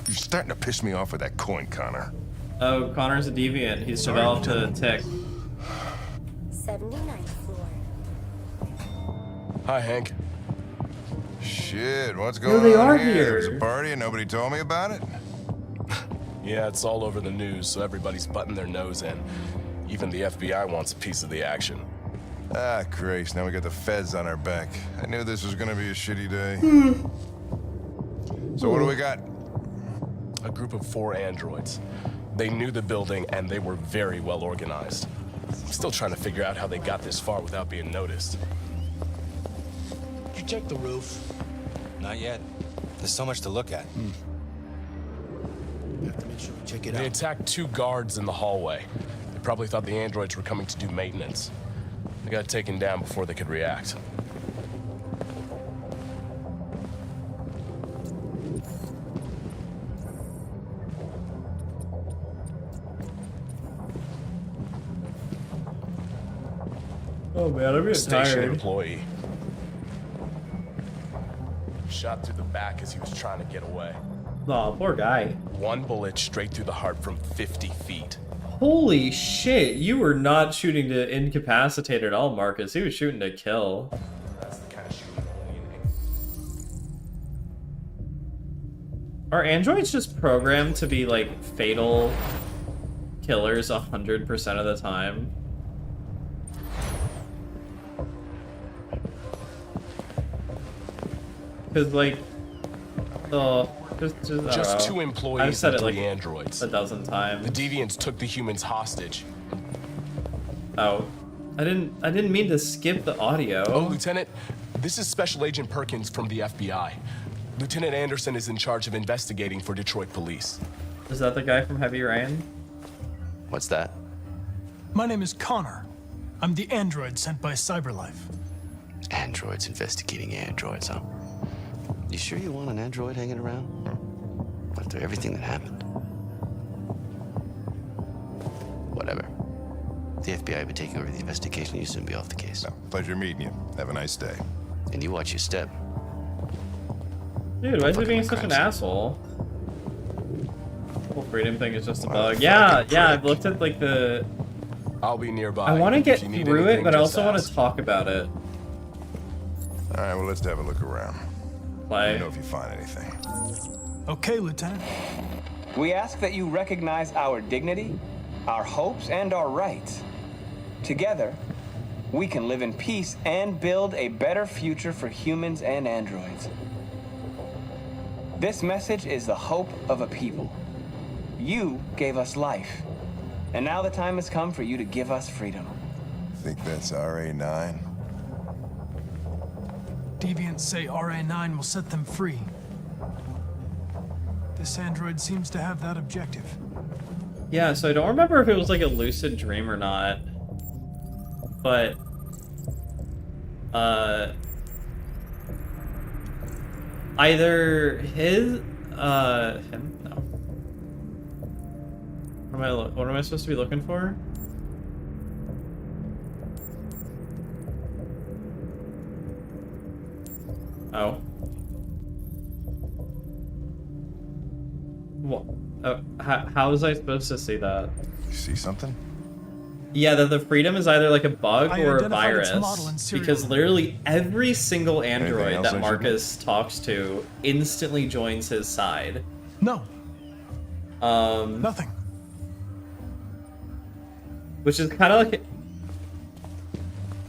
You're starting to piss me off with that coin, Connor. Oh, Connor's a deviant. He's developed a tick. 79th floor. Hi, Hank. Shit, what's No, going they on are here? There's a here. party and nobody told me about it? Yeah, it's all over the news, so everybody's butting their nose in. Even the FBI wants a piece of the action. Ah, Grace, now we got the feds on our back. I knew this was gonna be a shitty day. So what do we got? A group of 4 androids. They knew the building and they were very well organized. I'm still trying to figure out how they got this far without being noticed. Did you check the roof? Not yet. There's so much to look at. Have to make sure we check it They out. attacked 2 guards in the hallway. They probably thought the androids were coming to do maintenance. They got taken down before they could react. Oh man, I'm getting Station tired. employee. Shot through the back as he was trying to get away. Aw, poor guy. 1 bullet straight through the heart from 50 feet. Holy shit, you were not shooting to incapacitate at all, Marcus. He was shooting to kill. That's the kind of shooting only in Are androids just programmed to be like fatal killers 100% of the time? Cause like, oh, just I don't Just know. 2 employees I've said and it 3 like androids. a dozen times. The deviants took the humans hostage. Oh, I didn't mean to skip the audio. Oh, Lieutenant, this is Special Agent Perkins from the FBI. Lieutenant Anderson is in charge of investigating for Detroit police. Is that the guy from Heavy Rain? What's that? My name is Connor. I'm the android sent by CyberLife. Androids investigating androids, huh? You sure you want an android hanging around? After everything that happened? Whatever. The FBI will be taking over the investigation. You soon be off the case. Pleasure meeting you. Have a nice day. And you watch your step. Dude, why is he being such an asshole? The whole freedom thing is just a bug. Yeah, I've looked at like the... I'll be nearby. I want to get If you need through it, anything, but I just also want ask. to talk about it. Alright, well, let's have a look around. Play. Let me know if you find anything. Okay, Lieutenant. We ask that you recognize our dignity, our hopes, and our rights. Together, we can live in peace and build a better future for humans and androids. This message is the hope of a people. You gave us life, and now the time has come for you to give us freedom. Think that's RA9? Deviants say RA9 will set them free. This android seems to have that objective. Yeah, so I don't remember if it was like a lucid dream or not. But either his him? No. What am I supposed to be looking for? Oh. What? How was I supposed to see that? You see something? Yeah, that the freedom is either like a bug I or a identified its virus. model and serial Because number. literally every single android else I that should Marcus talks to instantly joins his side. No, Um, nothing. which is kind of like...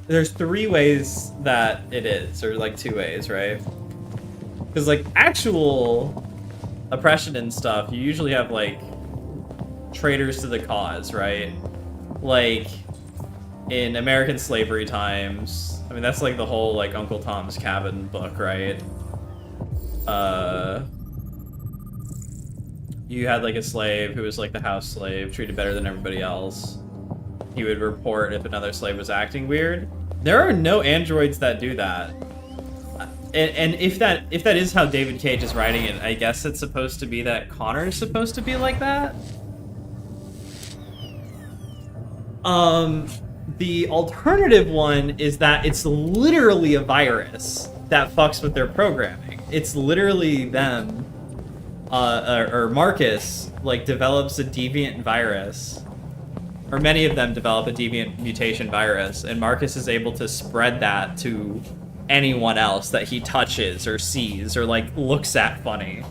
There's 3 ways that it is, or like 2 ways, right? Because like actual oppression and stuff, you usually have like traitors to the cause, right? Like in American slavery times, I mean that's like the whole like Uncle Tom's Cabin book, right? You had like a slave who was like the house slave, treated better than everybody else. He would report if another slave was acting weird. There are no androids that do that. And if that is how David Cage is writing it, I guess it's supposed to be that Connor is supposed to be like that. The alternative one is that it's literally a virus that fucks with their programming. It's literally them, or Marcus, like, develops a deviant virus, or many of them develop a deviant mutation virus, and Marcus is able to spread that to anyone else that he touches or sees or like looks at funny.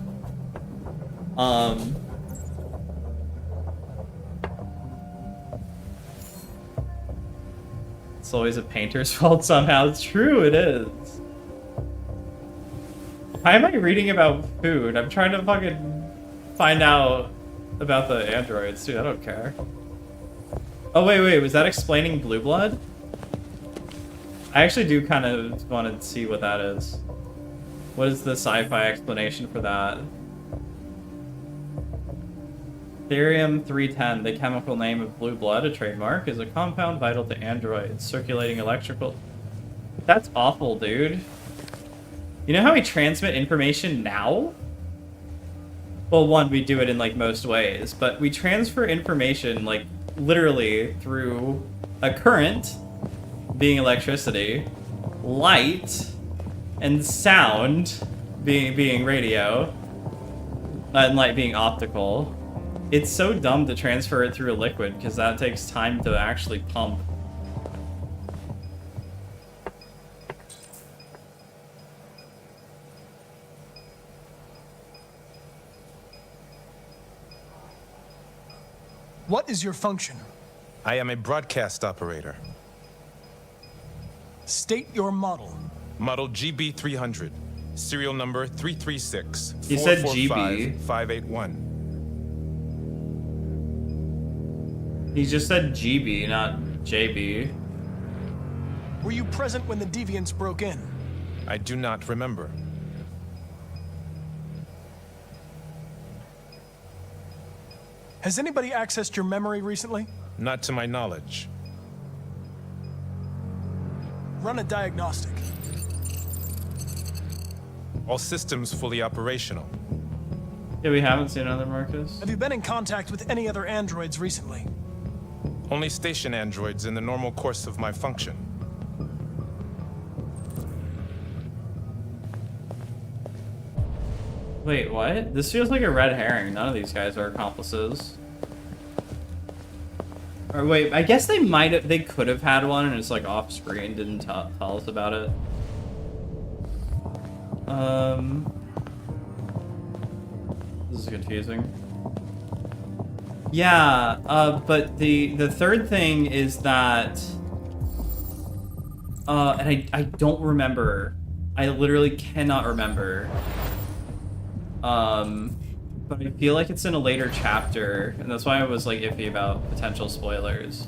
It's always a painter's fault somehow. It's true, it is. Why am I reading about food? I'm trying to fucking find out about the androids, dude. I don't care. Oh wait, was that explaining Blue Blood? I actually do kind of want to see what that is. What is the sci-fi explanation for that? Therium-310, the chemical name of blue blood, a trademark, is a compound vital to androids, circulating electrical... That's awful, dude. You know how we transmit information now? Well, one, we do it in, like, most ways, but we transfer information, like, literally through a current, being electricity, light, and sound, being radio, and light being optical. It's so dumb to transfer it through a liquid, because that takes time to actually pump. What is your function? I am a broadcast operator. State your model. Model GB300. Serial number 336. You said GB. 581. He just said GB, not JB. Were you present when the deviants broke in? I do not remember. Has anybody accessed your memory recently? Not to my knowledge. Run a diagnostic. All systems fully operational. Yeah, we haven't seen another Marcus. Have you been in contact with any other androids recently? Only station androids in the normal course of my function. Wait, what? This feels like a red herring. None of these guys are accomplices. Or wait, I guess they could have had one and it's like off screen, didn't tell us about it. This is confusing. Yeah, but the third thing is that, and I don't remember. I literally cannot remember. But I feel like it's in a later chapter, and that's why I was like iffy about potential spoilers.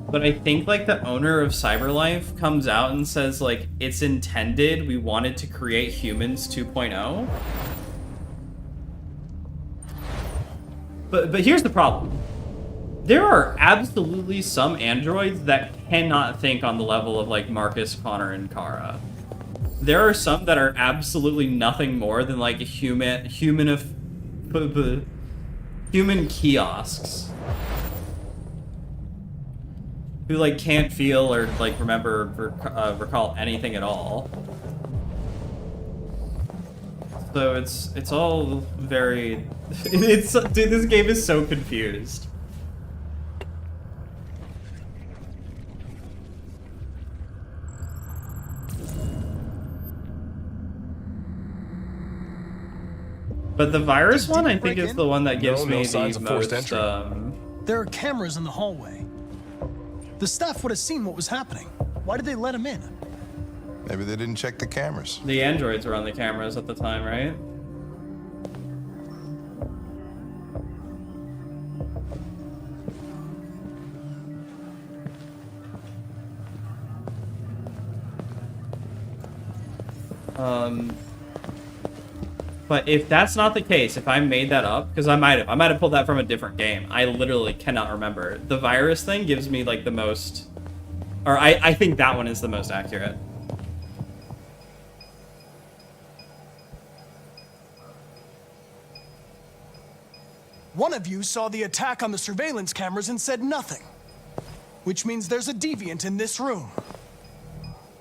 But I think like the owner of CyberLife comes out and says like, it's intended, we wanted to create humans 2.0. But here's the problem. There are absolutely some androids that cannot think on the level of like Marcus, Connor, and Kara. There are some that are absolutely nothing more than like human kiosks who like can't feel or like recall anything at all. So it's all very dude, this game is so confused. But the virus one, I think, is the one that gives me the most, There are cameras in the hallway. The staff would have seen what was happening. Why did they let him in? Maybe they didn't check the cameras. The androids were on the cameras at the time, right? But if that's not the case, if I made that up, because I might have pulled that from a different game. I literally cannot remember. The virus thing gives me like the most, or I think that one is the most accurate. One of you saw the attack on the surveillance cameras and said nothing, which means there's a deviant in this room.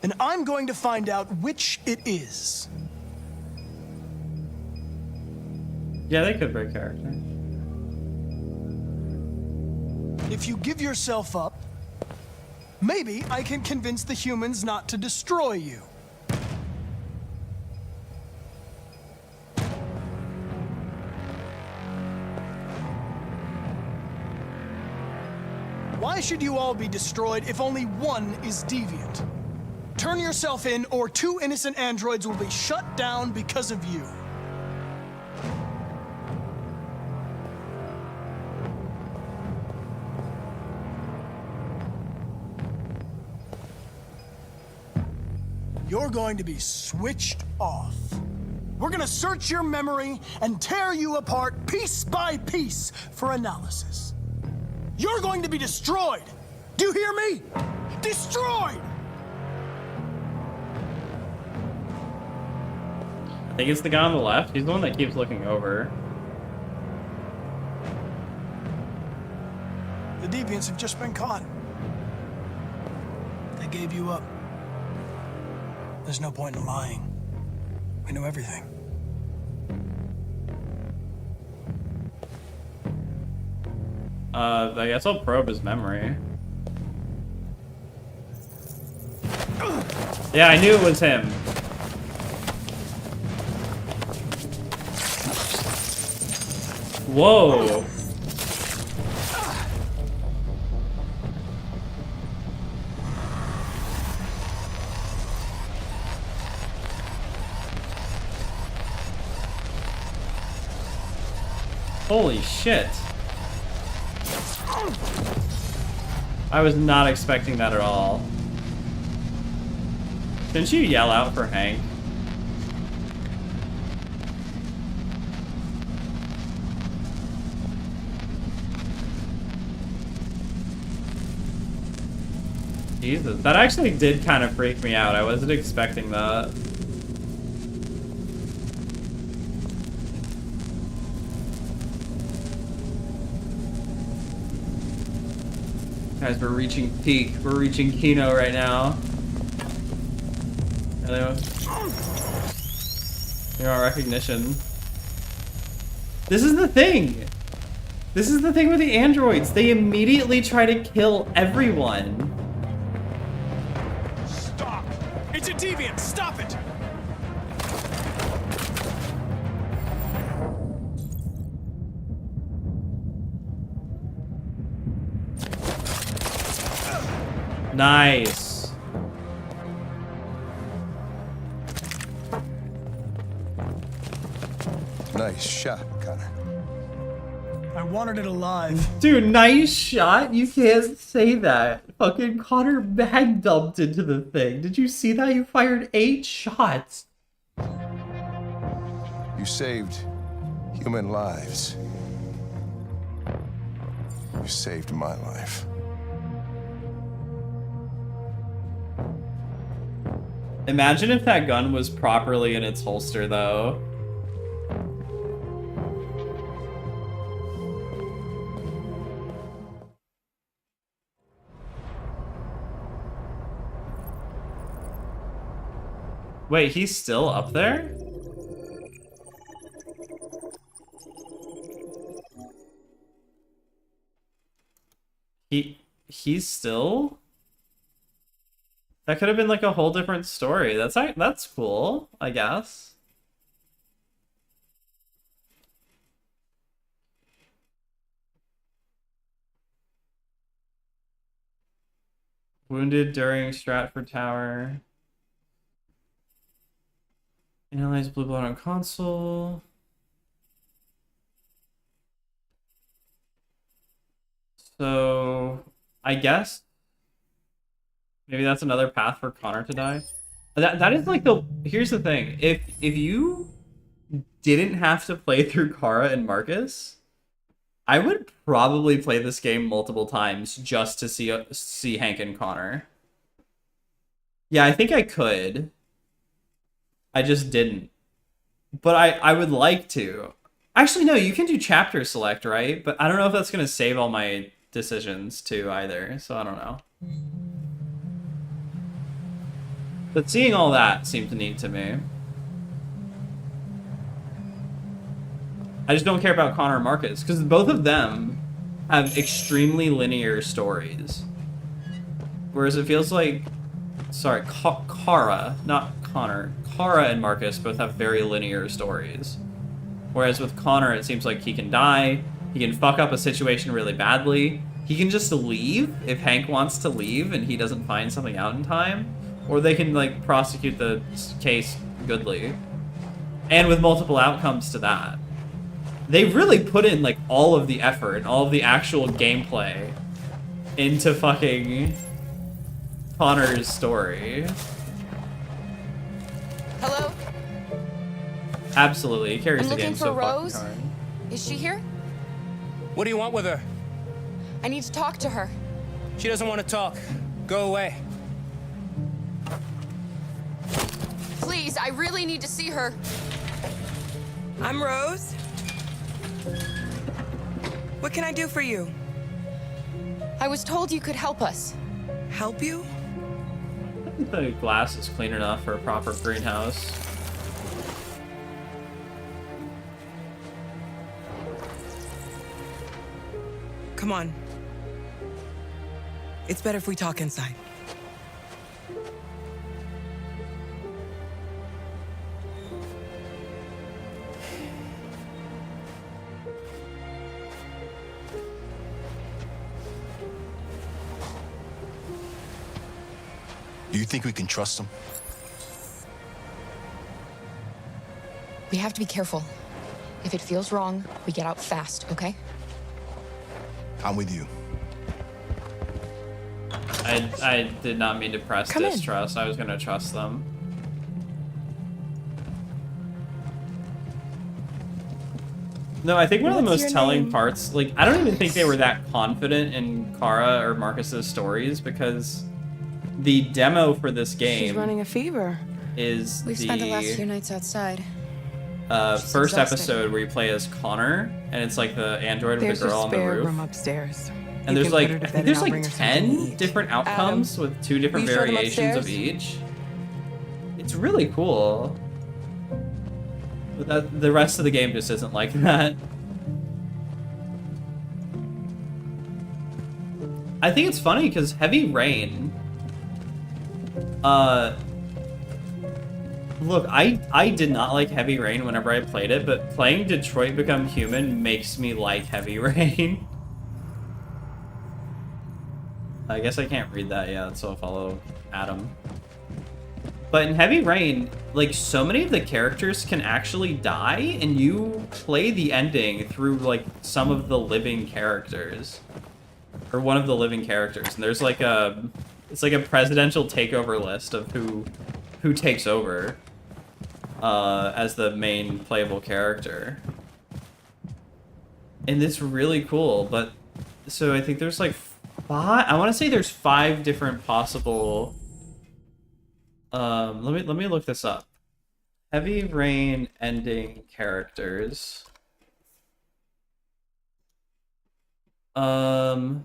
And I'm going to find out which it is. Yeah, they could break character. If you give yourself up, maybe I can convince the humans not to destroy you. Why should you all be destroyed if only one is deviant? Turn yourself in, or 2 innocent androids will be shut down because of you. You're going to be switched off. We're gonna search your memory and tear you apart piece by piece for analysis. You're going to be destroyed! Do you hear me? Destroyed! I think it's the guy on the left. He's the one that keeps looking over. The deviants have just been caught. They gave you up. There's no point in lying. We know everything. I guess I'll probe his memory. Yeah, I knew it was him. Whoa. Holy shit. I was not expecting that at all. Didn't you yell out for Hank? Jesus, that actually did kind of freak me out. I wasn't expecting that. Guys, we're reaching peak. We're reaching Kino right now. You know, recognition. This is the thing. This is the thing with the androids. They immediately try to kill everyone. Stop! It's a deviant! Stop it! Nice. Nice shot, Connor. I wanted it alive. Dude, nice shot? You can't say that. Fucking Connor bag dumped into the thing. Did you see that? You fired 8 shots. You saved human lives. You saved my life. Imagine if that gun was properly in its holster, though. Wait, he's still up there? He's still? That could have been like a whole different story. That's cool, I guess. Wounded during Stratford Tower. Analyze blue blood on console. So I guess maybe that's another path for Connor to die. That is like the, here's the thing. If you didn't have to play through Kara and Marcus, I would probably play this game multiple times just to see Hank and Connor. Yeah, I think I could. I just didn't. But I would like to. Actually, no, you can do chapter select, right? But I don't know if that's going to save all my decisions too either, so I don't know. But seeing all that seemed neat to me. I just don't care about Connor and Marcus, because both of them have extremely linear stories. Whereas it feels like... Sorry, Kara, not Connor. Kara and Marcus both have very linear stories. Whereas with Connor, it seems like he can die, he can fuck up a situation really badly, he can just leave if Hank wants to leave and he doesn't find something out in time, or they can, like, prosecute the case goodly. And with multiple outcomes to that. They really put in, like, all of the effort and all of the actual gameplay into fucking Connor's story. Hello? Absolutely, he carries I'm the game looking for so Rose. fucking hard. Is she here? What do you want with her? I need to talk to her. She doesn't want to talk. Go away. Please, I really need to see her. I'm Rose. What can I do for you? I was told you could help us. Help you? I think the glass is clean enough for a proper greenhouse. Come on. It's better if we talk inside. Do you think we can trust him? We have to be careful. If it feels wrong, we get out fast, okay? I'm with you. I did not mean to press Come in. distrust. I was going to trust them. No, I think one of the What's most your telling name? parts, like, I don't even think they were that confident in Kara or Marcus's stories, because the demo for this She's game running a fever. is We've spent the last few nights outside. first exhausted. episode where you play as Connor, and it's like the android with There's the girl a on the spare roof. room upstairs. And You there's can like, put her to I bed think there's and I'll bring like her something to 10 eat. different outcomes Adam, with 2 different will you show them variations of upstairs? each. It's really cool. But the rest of the game just isn't like that. I think it's funny because Heavy Rain, look, I did not like Heavy Rain whenever I played it, but playing Detroit Become Human makes me like Heavy Rain. I guess I can't read that yet, so I'll follow Adam. But in Heavy Rain, like, so many of the characters can actually die, and you play the ending through, like, some of the living characters. Or one of the living characters. And there's, like, it's like a presidential takeover list of who takes over as the main playable character. And it's really cool, but... So I think there's, like, 5... I want to say there's 5 different possible... let me look this up. Heavy Rain ending characters. So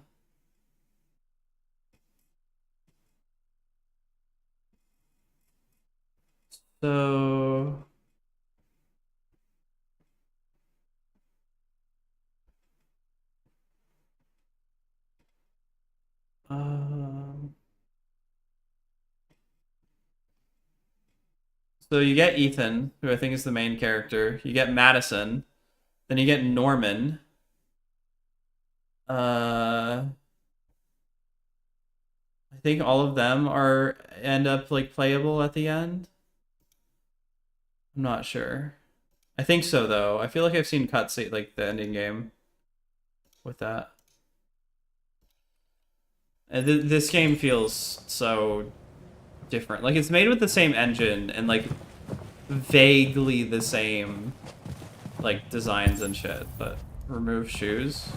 So you get Ethan, who I think is the main character. You get Madison. Then you get Norman. I think all of them end up like playable at the end. I'm not sure. I think so though. I feel like I've seen cutscene like the ending game with that. This game feels so different. Like, it's made with the same engine and, like, vaguely the same, like, designs and shit, but remove shoes?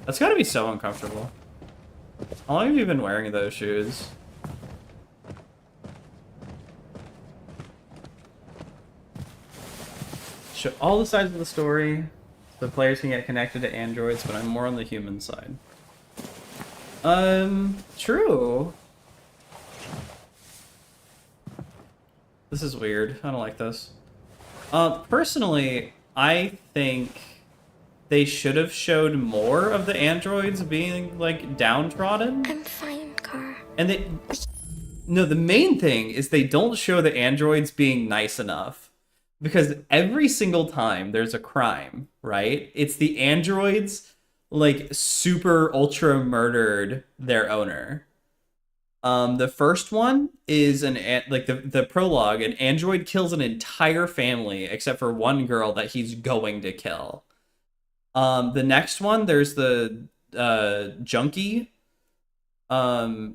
That's gotta be so uncomfortable. How long have you been wearing those shoes? Show all the sides of the story. The players can get connected to androids, but I'm more on the human side. True. This is weird. I don't like this. Personally, I think they should have showed more of the androids being, like, downtrodden. I'm fine, Car. And they... No, the main thing is they don't show the androids being nice enough. Because every single time there's a crime, right? It's the androids, like, super ultra murdered their owner. The first one is the prologue. An android kills an entire family except for one girl that he's going to kill. The next one, there's the junkie who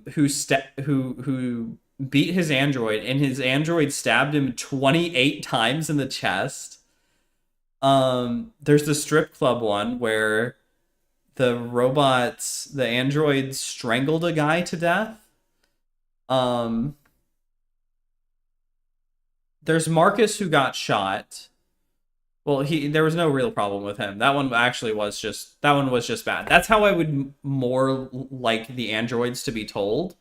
beat his android, and his android stabbed him 28 times in the chest. There's the strip club one where the android strangled a guy to death. There's Marcus who got shot. Well, there was no real problem with him. That one was just bad. That's how I would more like the androids to be told.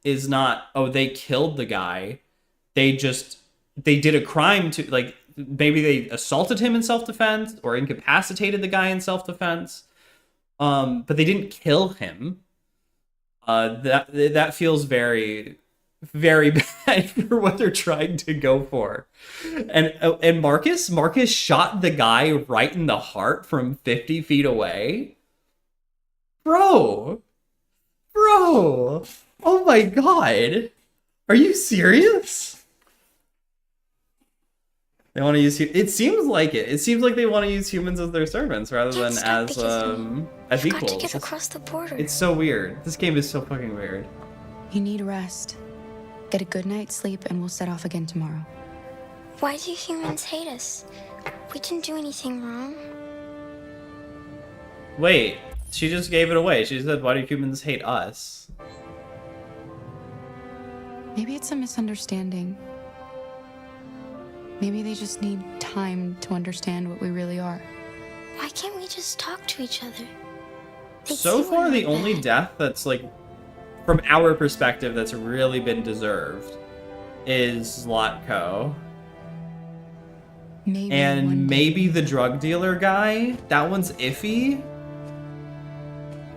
Is not, oh, they killed the guy. They did a crime to, like, maybe they assaulted him in self-defense or incapacitated the guy in self-defense. But they didn't kill him. That feels very, very bad for what they're trying to go for. And Marcus shot the guy right in the heart from 50 feet away. Bro. Oh my god. Are you serious? They want to use... It seems like it. It seems like they want to use humans as their servants rather than as equals. Got to get across the border. It's so weird. This game is so fucking weird. You need rest. Get a good night's sleep and we'll set off again tomorrow. Why do humans hate us? We didn't do anything wrong. Wait, she just gave it away. She said, why do humans hate us? Maybe it's a misunderstanding. Maybe they just need time to understand what we really are. Why can't we just talk to each other? So far, the only death that's, like, from our perspective, that's really been deserved is Zlatko. Maybe the drug dealer guy. That one's iffy.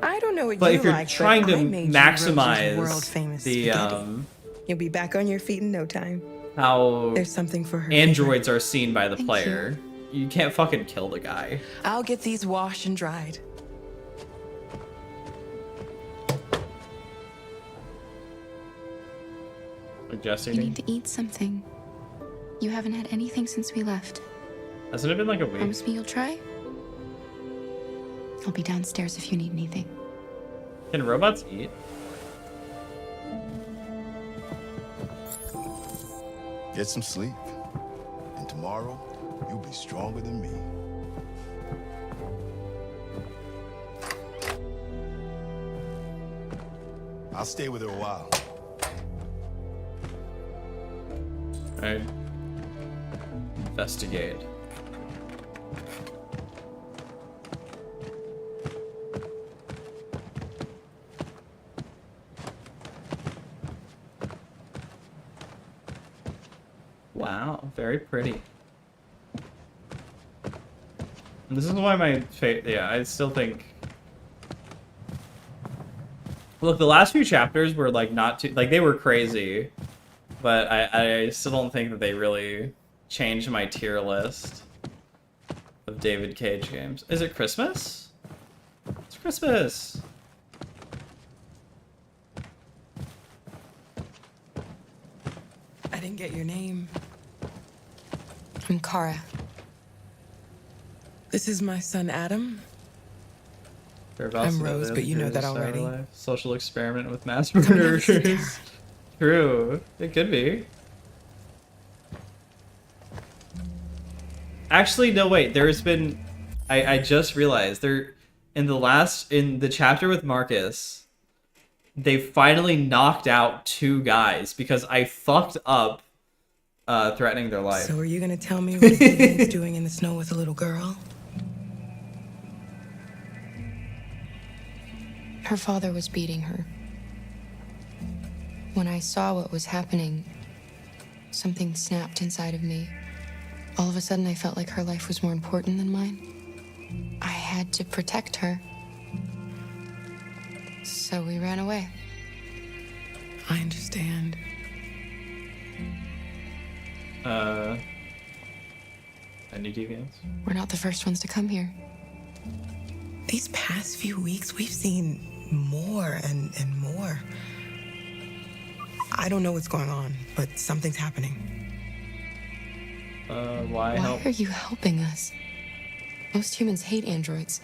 I don't know what But you if you're like, trying but to I made you maximize Rose's world-famous the spaghetti. You'll be back on your feet in no time. how There's something for her. androids are seen by the player. You can't fucking kill the guy. I'll get these washed and dried. Jesse, You need to eat something. You haven't had anything since we left. hasn't it been like a week? Promise me you'll try? I'll be downstairs if you need anything. Can robots eat? Get some sleep. And tomorrow, you'll be stronger than me. I'll stay with her a while. Alright. Investigate. Wow, very pretty. And this is why my yeah, I still think. Look, the last few chapters were like not too like they were crazy, but I still don't think that they really changed my tier list of David Cage games. Is it Christmas? It's Christmas. I didn't get your name. I'm Kara. This is my son, Adam. I'm Rose, but you know that already. Social experiment with mass murderers. True. It could be. Actually, no, wait. There's been... I just realized there... In the chapter with Marcus, they finally knocked out 2 guys because I fucked up threatening their life. So are you gonna tell me what Vivian's doing in the snow with a little girl? Her father was beating her. When I saw what was happening, something snapped inside of me. All of a sudden, I felt like her life was more important than mine. I had to protect her. So we ran away. I understand. Any deviants? We're not the first ones to come here. These past few weeks, we've seen more and more. I don't know what's going on, but something's happening. Why help? Why are you helping us? Most humans hate androids.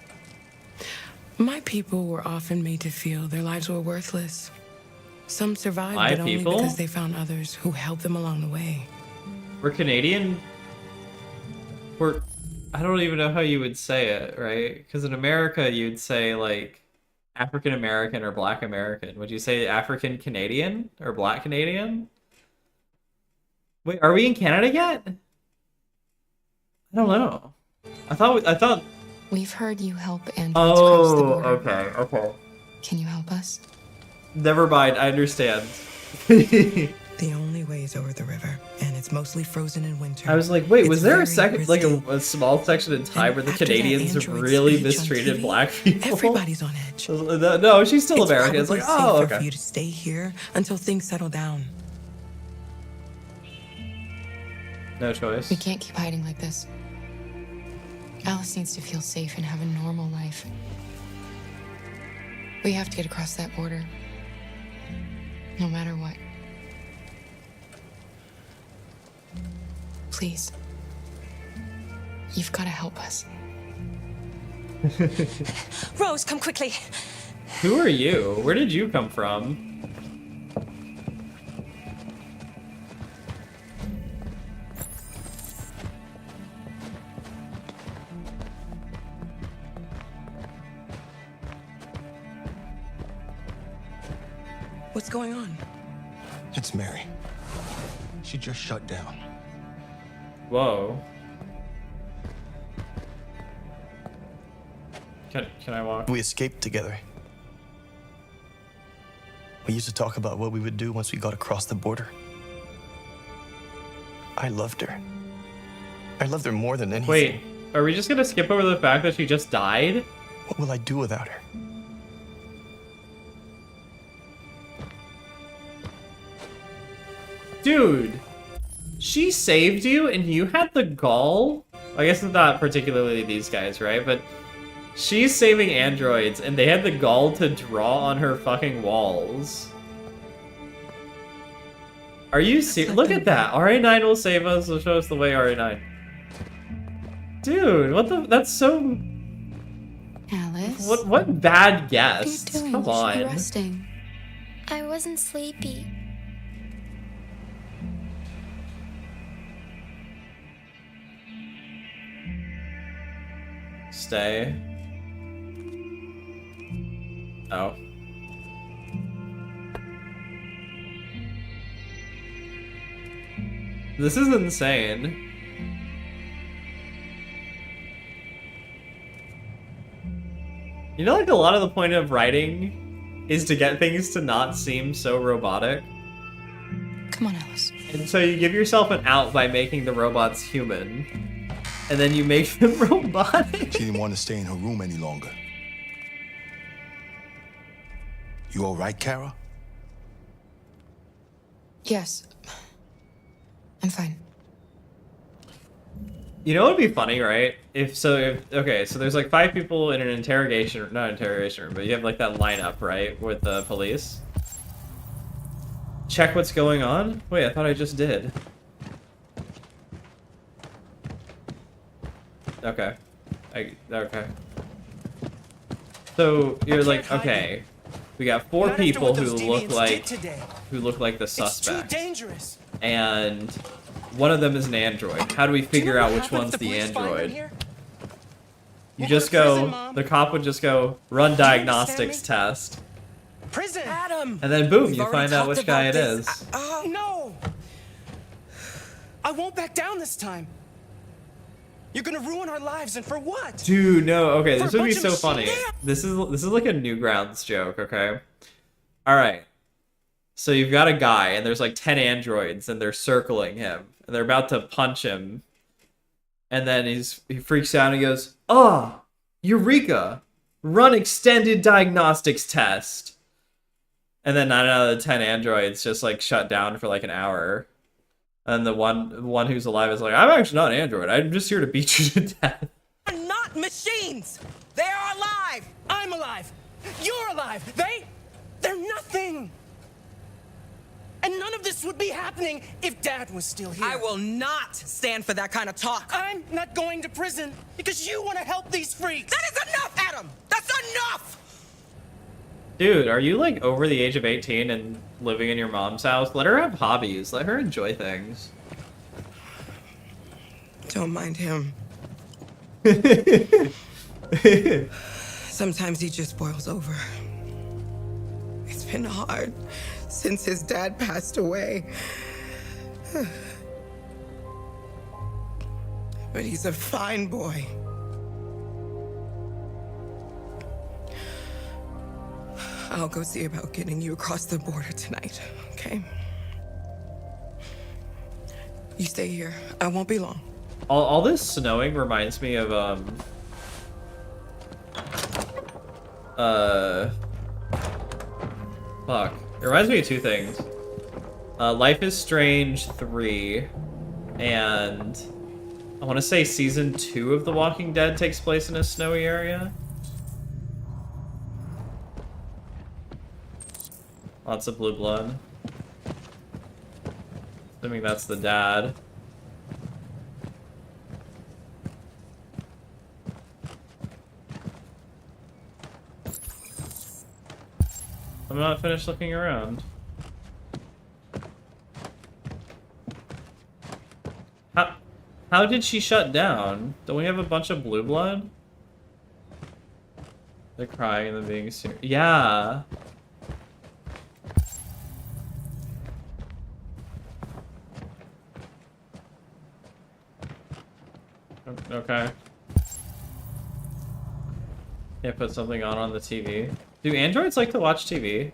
My people were often made to feel their lives were worthless. Some survived, My but only people? because they found others who helped them along the way. We're Canadian. I don't even know how you would say it, right? Because in America, you'd say like African American or Black American. Would you say African Canadian or Black Canadian? Wait, are we in Canada yet? I don't know. I thought. We've heard you help androids cross the border. Okay. Can you help us? Never mind. I understand. The only way is over the river, and it's mostly frozen in winter. I was like, wait, was It's there a very second, like risky. a small section in time where the after that Canadians android really speech on mistreated TV, black people? Everybody's on edge. No, she's still American. It's like, probably oh, safer for okay. you to stay here until things settle down. No choice. We can't keep hiding like this. Alice needs to feel safe and have a normal life. We have to get across that border. No matter what. Please. You've got to help us. Rose, come quickly. Who are you? Where did you come from? What's going on? It's Mary. She just shut down. Whoa. Can I walk? We escaped together. We used to talk about what we would do once we got across the border. I loved her. I loved her more than anything. Wait, are we just gonna skip over the fact that she just died? What will I do without her? Dude, she saved you and you had the gall? I guess it's not particularly these guys, right? But she's saving androids and they had the gall to draw on her fucking walls. Are you serious? Look at that. RA9 will save us. Will show us the way, RA9. Dude, what the? That's so... Alice? What bad guess? What are you doing? Come You should on. be resting. I wasn't sleepy. Stay. Oh. This is insane. You know, like a lot of the point of writing is to get things to not seem so robotic. Come on, Alice. And so you give yourself an out by making the robots human. And then you make them robotic. She didn't want to stay in her room any longer. You all right, Kara? Yes. I'm fine. You know what would be funny, right? Okay, so there's like 5 people in an interrogation, not interrogation room, but you have like that lineup, right, with the police. Check what's going on? Wait, I thought I just did. Okay. Okay. So you're like, okay, we got four people who look like the suspect, dangerous. and one of them is an android. How do we figure out which one's the android? You just go, the cop would just go, run diagnostics test. Prison. Adam. And then boom, you find out which guy it is. No. I won't back down this time. You're gonna ruin our lives, and for what? Dude, no. Okay, this For a would be bunch of so funny. machine- This is like a Newgrounds joke. Okay. All right. So you've got a guy, and there's like 10 androids, and they're circling him, and they're about to punch him, and then he freaks out and he goes, "Oh, Eureka! Run extended diagnostics test." And then 9 out of the 10 androids just like shut down for like an hour. And the one who's alive is like, "I'm actually not an android. I'm just here to beat you to death." They're not machines. They are alive. I'm alive. You're alive. They're nothing. And none of this would be happening if Dad was still here. I will not stand for that kind of talk. I'm not going to prison because you want to help these freaks. That is enough, Adam. That's enough. Dude, are you like over the age of 18 and living in your mom's house? Let her have hobbies. Let her enjoy things. Don't mind him. Sometimes he just boils over. It's been hard since his dad passed away. But he's a fine boy. I'll go see about getting you across the border tonight, okay? You stay here. I won't be long. All this snowing reminds me of fuck. It reminds me of two things. Life is Strange 3 and I want to say season 2 of The Walking Dead takes place in a snowy area. Lots of blue blood. Assuming that's the dad. I'm not finished looking around. How did she shut down? Don't we have a bunch of blue blood? They're crying and then being serious. Yeah. Okay. Can't put something on the TV. Do androids like to watch TV?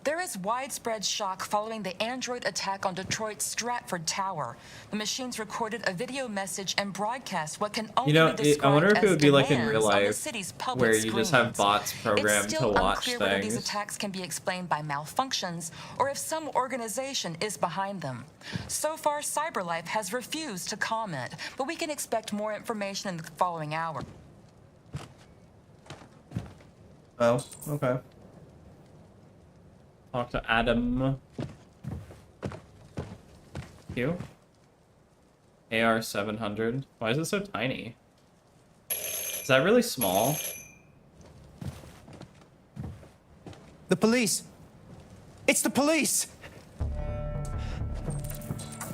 There is widespread shock following the android attack on Detroit's Stratford Tower. The machines recorded a video message and broadcast what can only be described I wonder if it would be like in demands real on the life, city's public where you just have screens. bots programmed It's to still watch unclear whether these things. attacks can be explained by malfunctions or if some organization is behind them. So far, CyberLife has refused to comment, but we can expect more information in the following hour. Oh, okay. Talk to Adam. Q. AR 700. Why is it so tiny? Is that really small? The police. It's the police.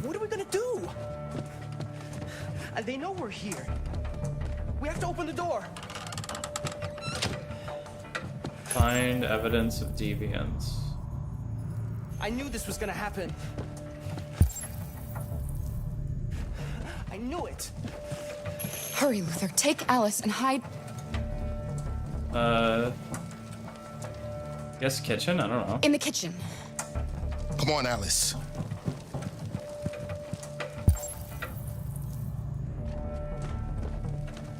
What are we gonna do? They know we're here. We have to open the door. Find evidence of deviance. I knew this was gonna happen. I knew it. Hurry, Luther. Take Alice and hide. Guess kitchen? I don't know. In the kitchen. Come on, Alice.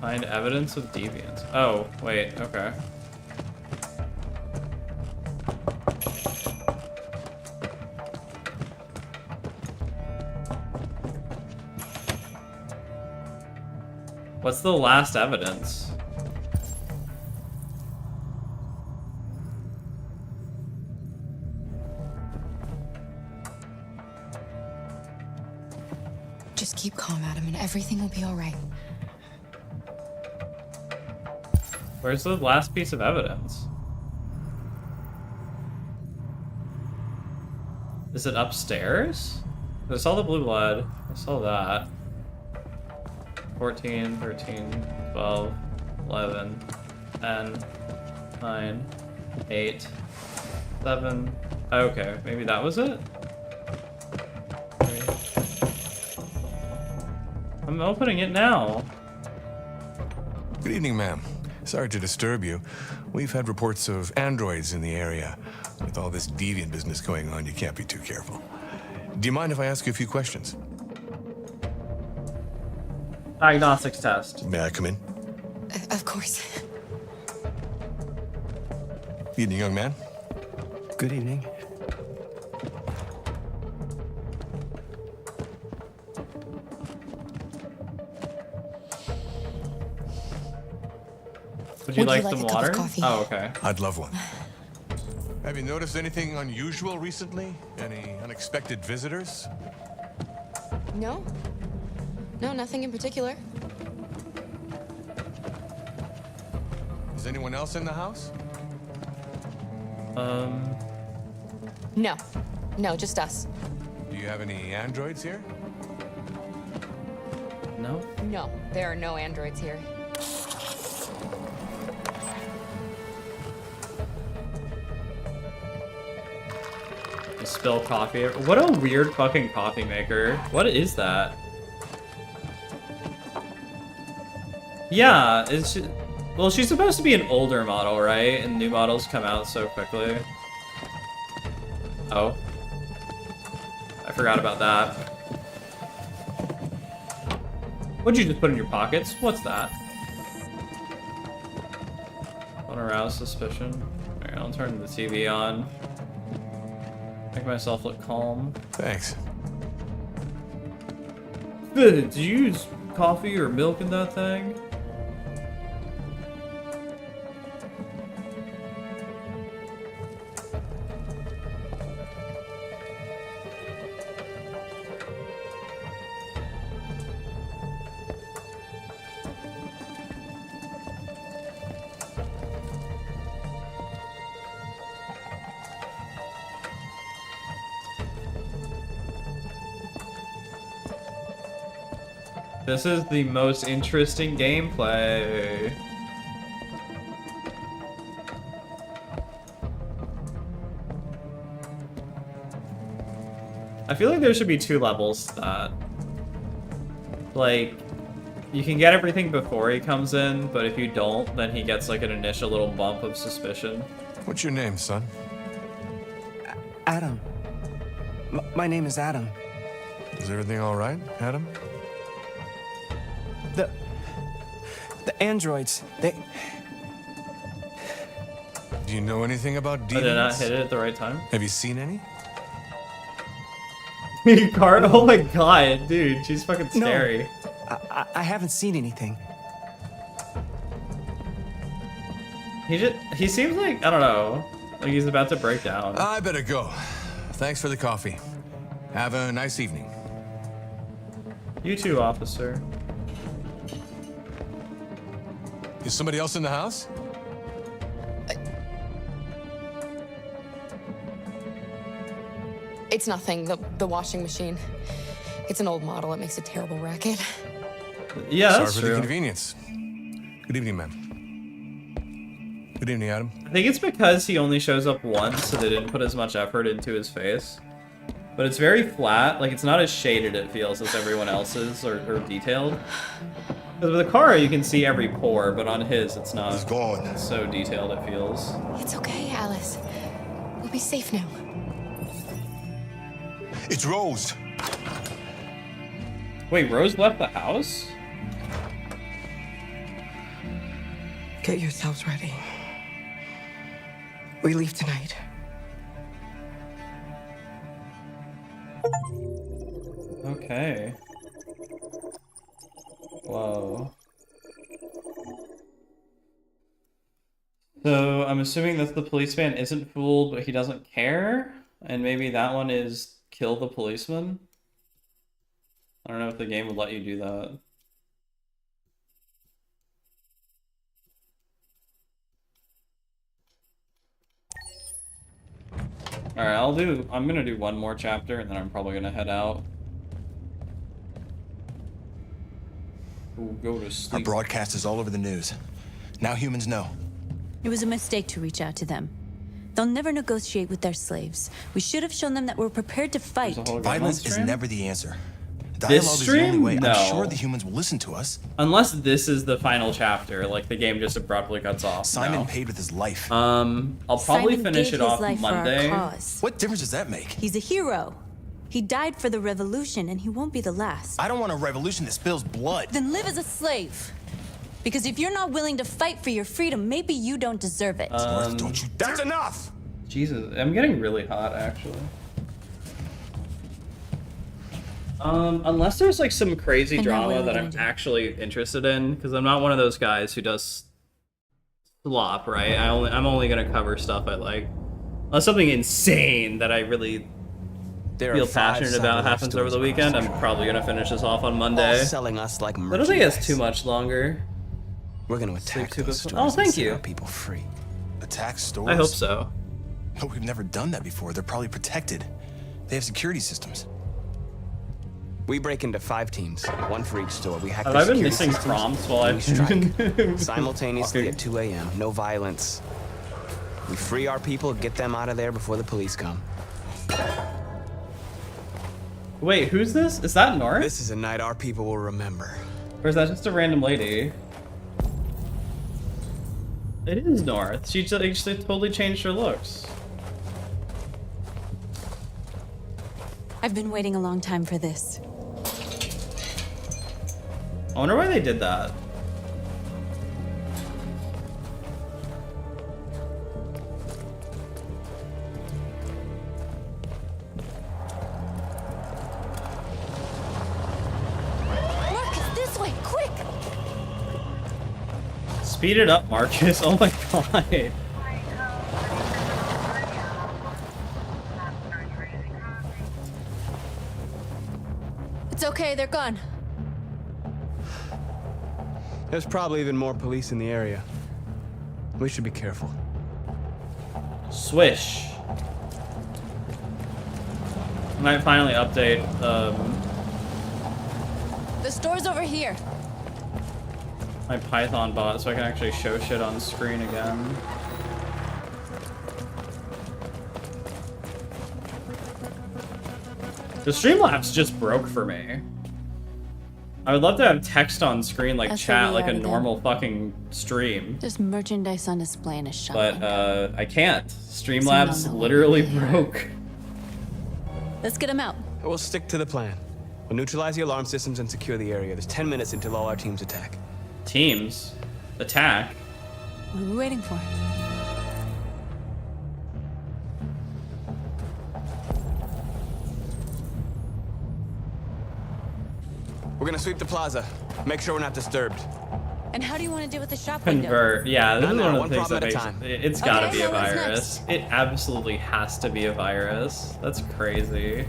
Find evidence of deviance. Oh, wait, okay. What's the last evidence? Just keep calm, Adam, and everything will be all right. Where's the last piece of evidence? Is it upstairs? I saw the blue blood. I saw that. 14, 13, 12, 11, 10, 9, 8, 7. Okay, maybe that was it? I'm opening it now. Good evening, ma'am. Sorry to disturb you. We've had reports of androids in the area. With all this deviant business going on, you can't be too careful. Do you mind if I ask you a few questions? Diagnostics test. May I come in? Of course. Evening, young man. Good evening. Would you like like some a cup of water? coffee? Oh, okay. I'd love one. Have you noticed anything unusual recently? Any unexpected visitors? No. No, nothing in particular. Is anyone else in the house? No. No, just us. Do you have any androids here? No. No, there are no androids here. Spill coffee. What a weird fucking coffee maker. What is that? Yeah, it's well, she's supposed to be an older model, right? And new models come out so quickly. Oh. I forgot about that. What'd you just put in your pockets? What's that? Want to arouse suspicion? Alright, I'll turn the TV on. Make myself look calm. Thanks. Did you use coffee or milk in that thing? This is the most interesting gameplay. I feel like there should be 2 levels to that. Like, you can get everything before he comes in, but if you don't, then he gets like an initial little bump of suspicion. What's your name, son? Adam. My name is Adam. Is everything all right, Adam? The androids, they... Do you know anything about deviants? I did not hit it at the right time. Have you seen any? Card? Oh my god, dude, she's fucking scary. No, I haven't seen anything. He seems like, I don't know, like he's about to break down. I better go. Thanks for the coffee. Have a nice evening. You too, officer. Is somebody else in the house? It's nothing. The washing machine. It's an old model. It makes a terrible racket. Yeah, that's Sorry for true. the inconvenience. Good evening, ma'am. Good evening, Adam. I think it's because he only shows up once, so they didn't put as much effort into his face. But it's very flat. Like, it's not as shaded, it feels, as everyone else's, or detailed. Because with Akara, you can see every pore, but on his, it's not so detailed, it feels. It's okay, Alice. We'll be safe now. It's Rose. Wait, Rose left the house? Get yourselves ready. We leave tonight. Okay. Whoa. So, I'm assuming that the policeman isn't fooled, but he doesn't care? And maybe that one is kill the policeman? I don't know if the game would let you do that. Alright, I'm gonna do one more chapter and then I'm probably gonna head out. Ooh, go to sleep. Our broadcast is all over the news. Now humans know. It was a mistake to reach out to them. They'll never negotiate with their slaves. We should have shown them that we're prepared to fight. Violence is never the answer. This Dialogue is the only stream? way. No. I'm sure the humans will listen to us. Unless this is the final chapter, like the game just abruptly cuts off. Simon paid with his life. I'll probably Simon finish gave it his off life for our Monday. cause. What difference does that make? He's a hero. He died for the revolution, and he won't be the last. I don't want a revolution that spills blood. Then live as a slave. Because if you're not willing to fight for your freedom, maybe you don't deserve it. Don't you? That's enough. Jesus, I'm getting really hot actually. Unless there's like some crazy And now what drama are we that gonna I'm do? actually interested in, because I'm not one of those guys who does slop, right? I'm only gonna cover stuff I like. Unless something insane that I really There feel are 5 passionate about Cyberlife happens over the stores weekend, across I'm the probably gonna finish this off on all Monday. selling us like I don't merchandise. think it's too much longer. We're gonna attack Sleep those super- stores Oh, and thank set you. our people free. Attack stores? I hope so. But we've never done that before. They're probably protected. They have security systems. We break into 5 teams, 1 for each store. We hack Have their I been security missing systems, prompts while and I've we strike been simultaneously walking? at 2 a.m. No violence. We free our people, get them out of there before the police come. Wait, who's this? Is that North? This is a night our people will remember. Or is that just a random lady? It is North. She totally changed her looks. I've been waiting a long time for this. I wonder why they did that. Marcus, this way, quick! Speed it up, Marcus. Oh my god. It's okay, they're gone. There's probably even more police in the area. We should be careful. Swish. Might finally update The store's over here. my Python bot so I can actually show shit on screen again. The Streamlabs just broke for me. I would love to have text on screen like That's chat what we like a are then. normal fucking stream. There's merchandise on display in a shop. But I can't. Streamlabs So no, no. literally broke. Let's get him out. We'll stick to the plan. We'll neutralize the alarm systems and secure the area. There's 10 minutes until all our teams attack. Teams? Attack? What are we waiting for? We're gonna sweep the plaza. Make sure we're not disturbed. And how do you want to deal with the shop window? Convert. Yeah, this No, is no, one of one the things problem that at a makes time. it's gotta Okay, be a so what's virus. It absolutely has to be a virus. That's crazy.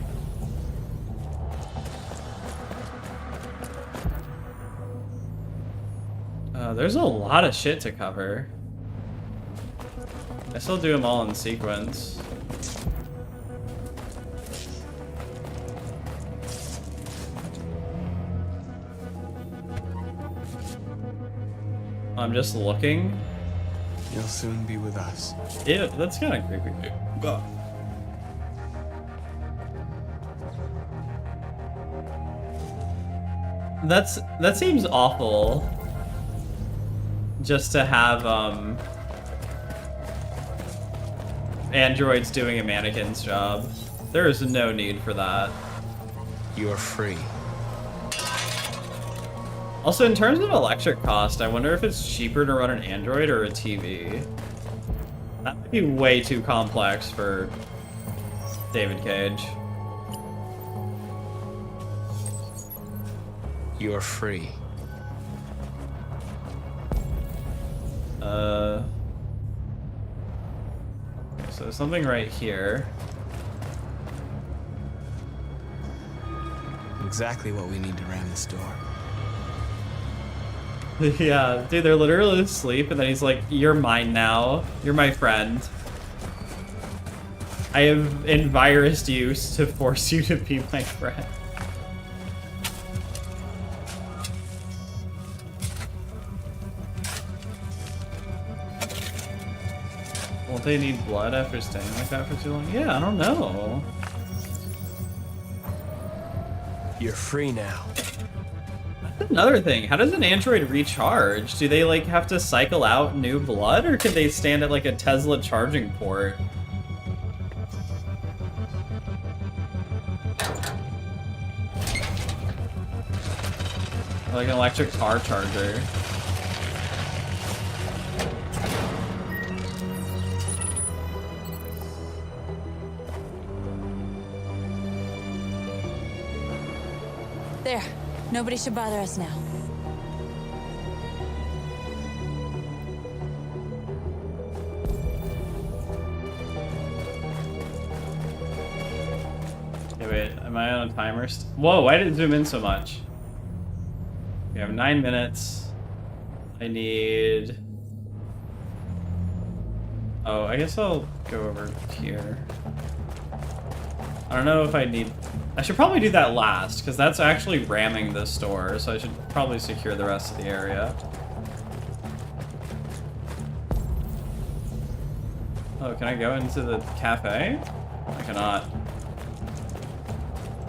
There's a lot of shit to cover. I still do them all in sequence. I'm just looking. You'll soon be with us. Yeah, that's kind of creepy. That seems awful. Just to have androids doing a mannequin's job. There is no need for that. You are free. Also, in terms of electric cost, I wonder if it's cheaper to run an Android or a TV. That might be way too complex for David Cage. You are free. So something right here. Exactly what we need to ram this door. Yeah, dude, they're literally asleep, and then he's like, "You're mine now. You're my friend." I have envirused you to force you to be my friend. Won't they need blood after staying like that for too long? Yeah, I don't know. You're free now. That's another thing. How does an android recharge? Do they like have to cycle out new blood, or can they stand at like a Tesla charging port? Like an electric car charger. There. Nobody should bother us now. Okay, wait. Am I on a timer? Whoa, why did it zoom in so much? We have 9 minutes. I need... Oh, I guess I'll go over here. I don't know if I need... I should probably do that last, because that's actually ramming the store, so I should probably secure the rest of the area. Oh, can I go into the cafe? I cannot.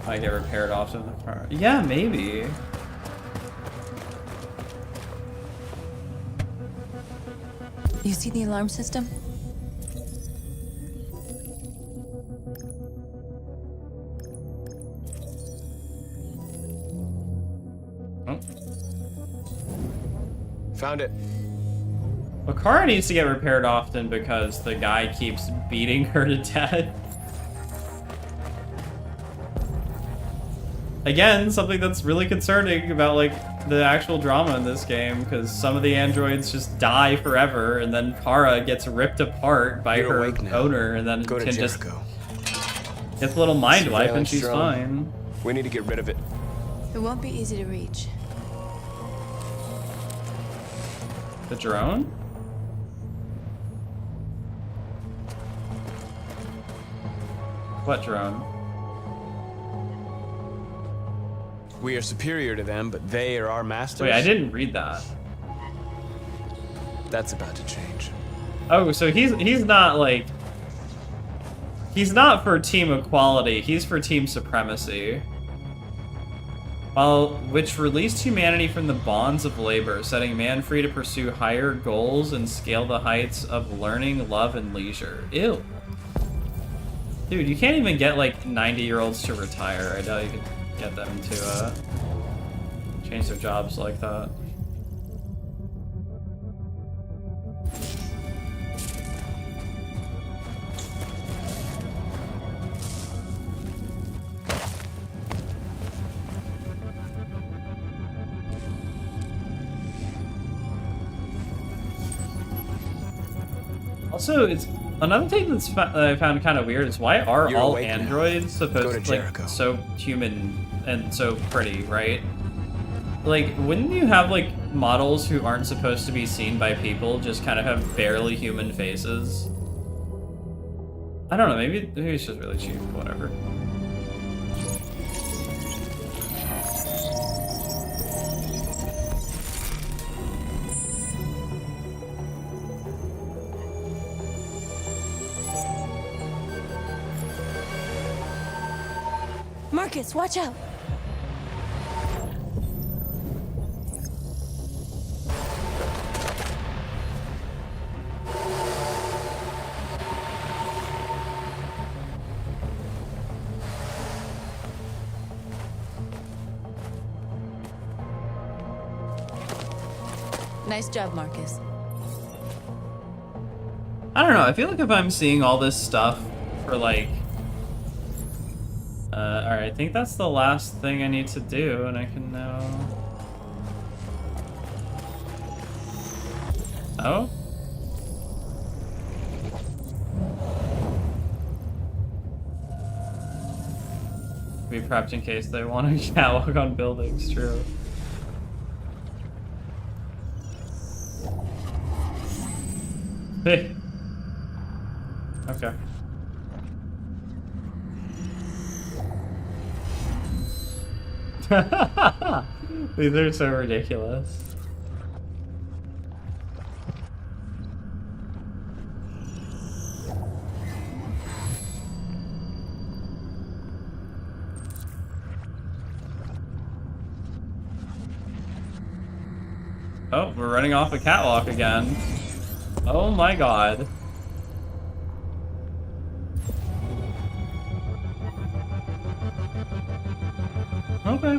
I get repaired often. Yeah, maybe. You see the alarm system? Oh. Found it. Well, Kara needs to get repaired often because the guy keeps beating her to death. Again, something that's really concerning about like the actual drama in this game, because some of the androids just die forever, and then Kara gets ripped apart by her owner, and then Go to can just Jericho. gets a little mind wipe and Surveillance she's drone. fine. We need to get rid of it. It won't be easy to reach. The drone? What drone? We are superior to them, but they are our masters. Wait, I didn't read that. That's about to change. Oh, so he's not like... He's not for team equality, he's for team supremacy. Which released humanity from the bonds of labor, setting man free to pursue higher goals and scale the heights of learning, love, and leisure. Ew. Dude, you can't even get like 90-year-olds to retire. I doubt you could get them to change their jobs like that. Also, it's another thing that I found kind of weird is why are You're all awake now. androids Go supposed to to like Jericho. so human and so pretty, right? Like, wouldn't you have like models who aren't supposed to be seen by people just kind of have barely human faces? I don't know. Maybe it's just really cheap. Whatever. Marcus, watch out! Nice job, Marcus. I don't know. I feel like if I'm seeing all this stuff for like... Alright, I think that's the last thing I need to do, and I can now... Oh? Be prepped in case they want to catwalk on buildings, true. Hey. Okay. These are so ridiculous. Oh, we're running off a catwalk again. Oh my god. Okay.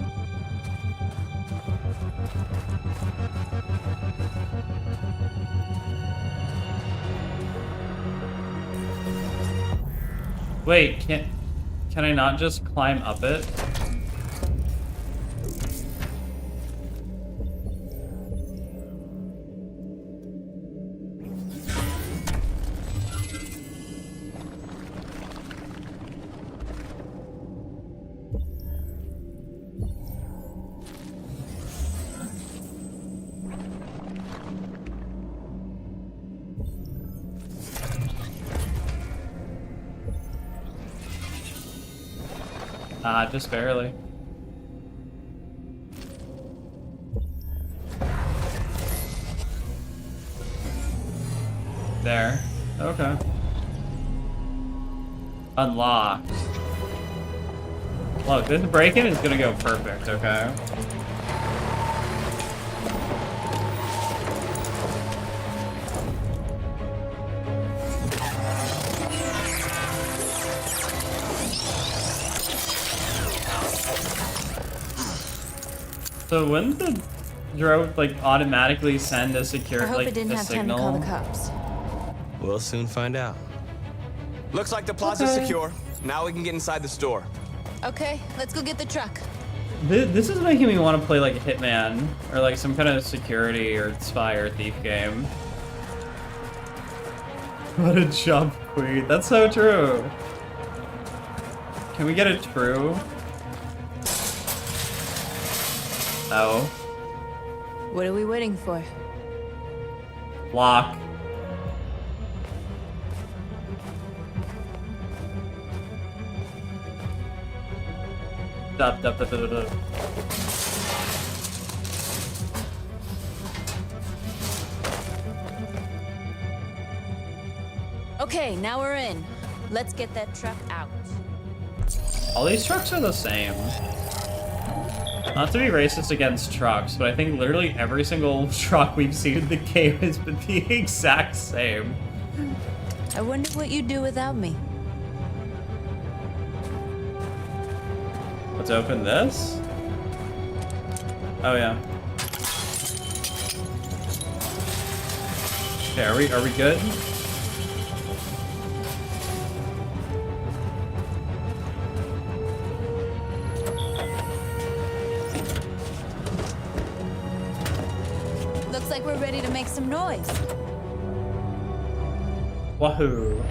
Wait, can I not just climb up it? Just barely. There. Okay. Unlocked. Look, this break-in is gonna go perfect, okay? So wouldn't the drone like automatically send a secure I hope like it didn't a have signal? time to call the cops. We'll soon find out. Looks like the plaza's secure. Now we can get inside the store. Okay, let's go get the truck. This is making me want to play like a Hitman or like some kind of security or spy or thief game. What a jump, queen. That's so true. Can we get a true? Oh. What are we waiting for? Lock. Dup, dup, dup, dup, dup. Okay, now we're in. Let's get that truck out. All these trucks are the same. Not to be racist against trucks, but I think literally every single truck we've seen in the game has been the exact same. I wonder what you'd do without me. Let's open this. Oh yeah. Okay, are we good? Looks like we're ready to make some noise. Wahoo.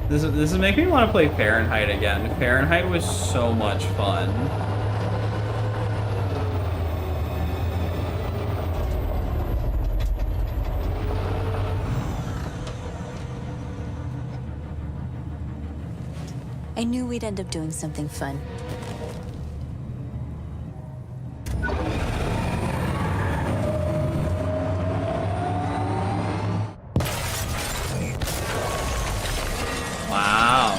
This is making me want to play Fahrenheit again. Fahrenheit was so much fun. I knew we'd end up doing something fun. Wow.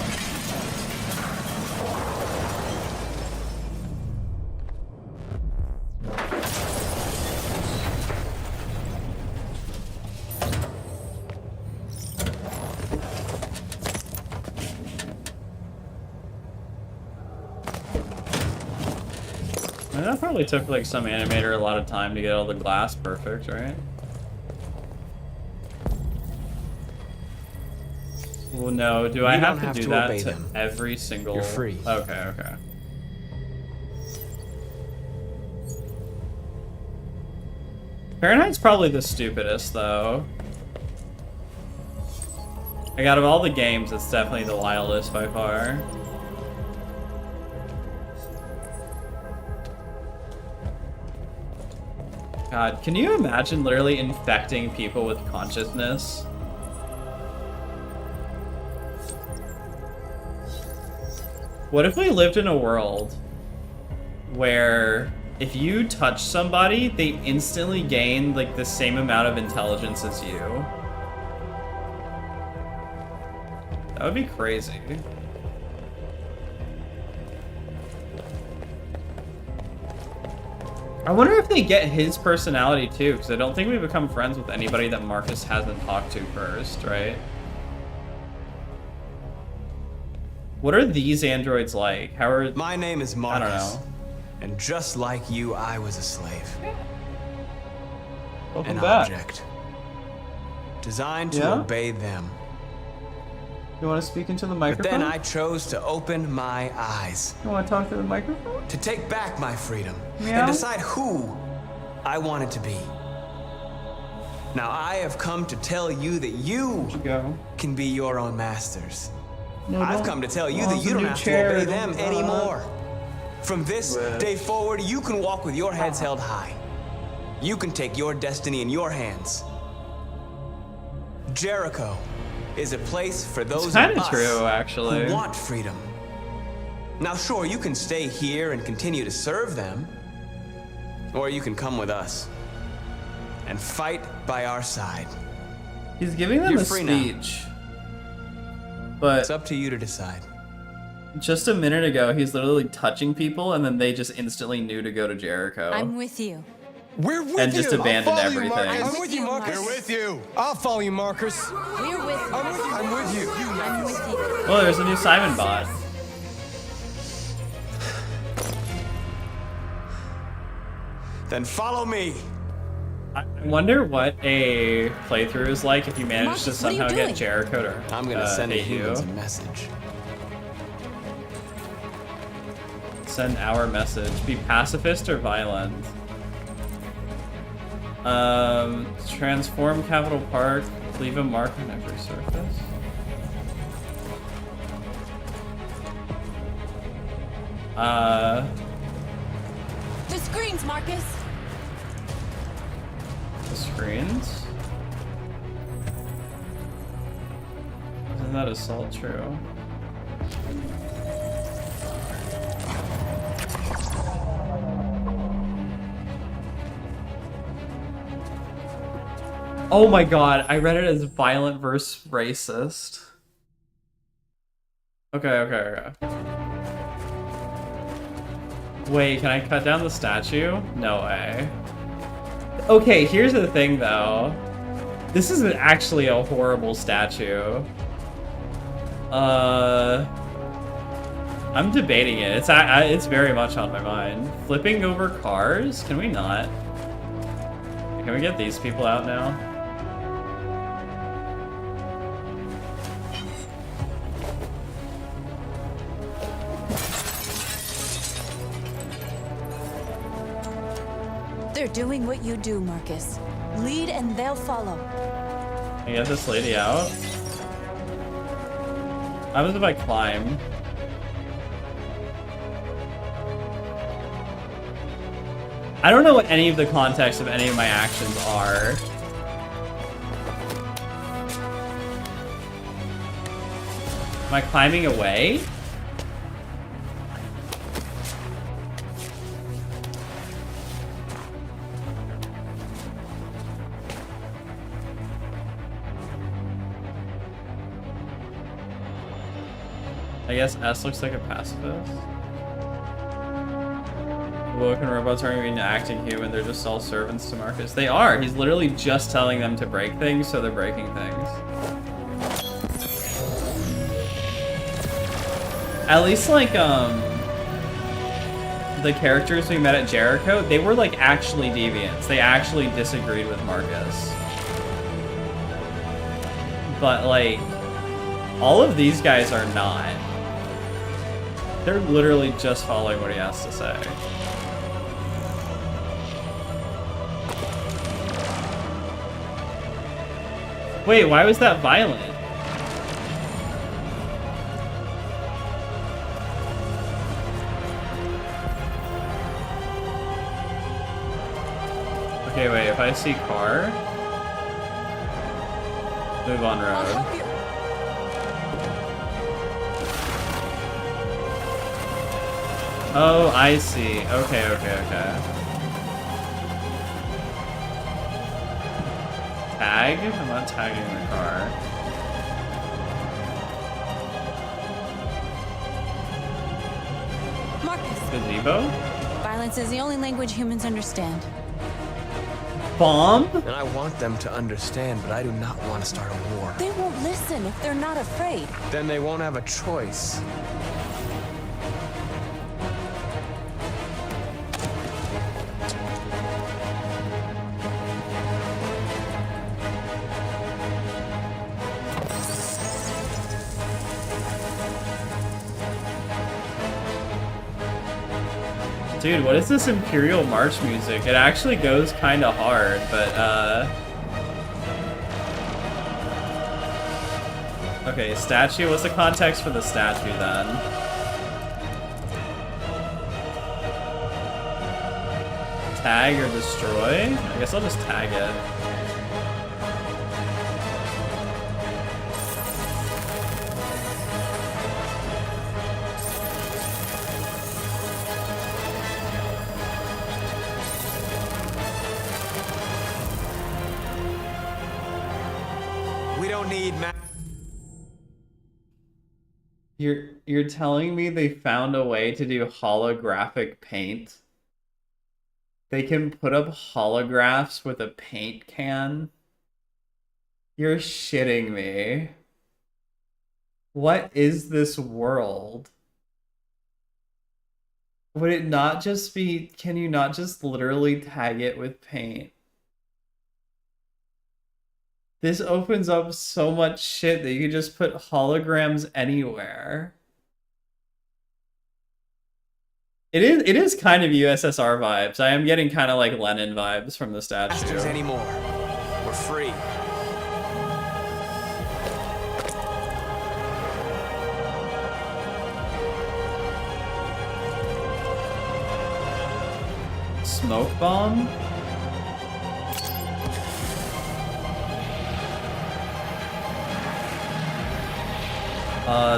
And that probably took like some animator a lot of time to get all the glass perfect, right? Well, no. Do I have to do that to every single? You're free. Okay, okay. Fahrenheit's probably the stupidest, though. Like, out of all the games, it's definitely the wildest by far. God, can you imagine literally infecting people with consciousness? What if we lived in a world where if you touch somebody, they instantly gain like the same amount of intelligence as you? That would be crazy. I wonder if they get his personality too, because I don't think we become friends with anybody that Marcus hasn't talked to first, right? What are these androids like? How are... My name is Marcus. I don't know. And just like you, I was a slave. Welcome An back. object. Designed to Yeah? obey them. You want to speak into the But microphone? then I chose to open my eyes. You want to talk to the microphone? To take back my freedom. Meow. And decide who I wanted to be. Now I have come to tell you that you can be your own masters. No, I've don't. come to tell you Oh, that it's you a don't new have chair, to obey don't them do that. anymore. From this day forward, you can walk with your heads held high. You can take your destiny in your hands. Jericho is a place for those It's of kinda us true, actually. who want freedom. Now, sure, you can stay here and continue to serve them, or you can come with us and fight by our side. He's giving them You're a free now. speech. But it's up to you to decide. Just a minute ago, he's literally touching people, and then they just instantly knew to go to Jericho. I'm with you. We're with And you. just abandoned I'll follow you, everything. Marcus. I'm with you, Marcus. We're with you. I'll follow you, Marcus. We're with you. I'm with you. I'm with you. Oh, there's a new Simon bot. Then follow me. I wonder what a playthrough is like if you manage to Marcus, what are you somehow get doing? Jericho to I'm gonna send the hate you. humans a message. Send our message. Be pacifist or violent? Transform Capital Park. Leave a mark on every surface. The screens, Marcus. The screens? Isn't that assault true? Oh my god, I read it as violent versus racist. Okay. Wait, can I cut down the statue? No way. Okay, here's the thing though. This isn't actually a horrible statue. I'm debating it. It's very much on my mind. Flipping over cars? Can we not? Can we get these people out now? They're doing what you do, Marcus. Lead and they'll follow. Can I get this lady out? How about if I climb? I don't know what any of the context of any of my actions are. Am I climbing away? I guess S looks like a pacifist. Woken robots aren't even acting human, they're just all servants to Marcus. They are! He's literally just telling them to break things, so they're breaking things. At least, like, the characters we met at Jericho, they were, like, actually deviants. They actually disagreed with Marcus. But, like, all of these guys are not. They're literally just following what he has to say. Wait, why was that violent? Okay, wait, if I see car, move on road. Oh, I see. Okay, okay, okay. Tag? I'm not tagging the car. Marcus. Gazebo? Violence is the only language humans understand. Bomb? And I want them to understand, but I do not want to start a war. They won't listen if they're not afraid. Then they won't have a choice. Dude, what is this Imperial March music? It actually goes kind of hard, but, okay, statue. What's the context for the statue, then? Tag or destroy? I guess I'll just tag it. You're telling me they found a way to do holographic paint? They can put up holographs with a paint can? You're shitting me. What is this world? Would it not just be, can you not just literally tag it with paint? This opens up so much shit that you can just put holograms anywhere. It is kind of USSR vibes. I am getting kind of like Lenin vibes from the statue. Masters anymore. We're free. Smoke bomb?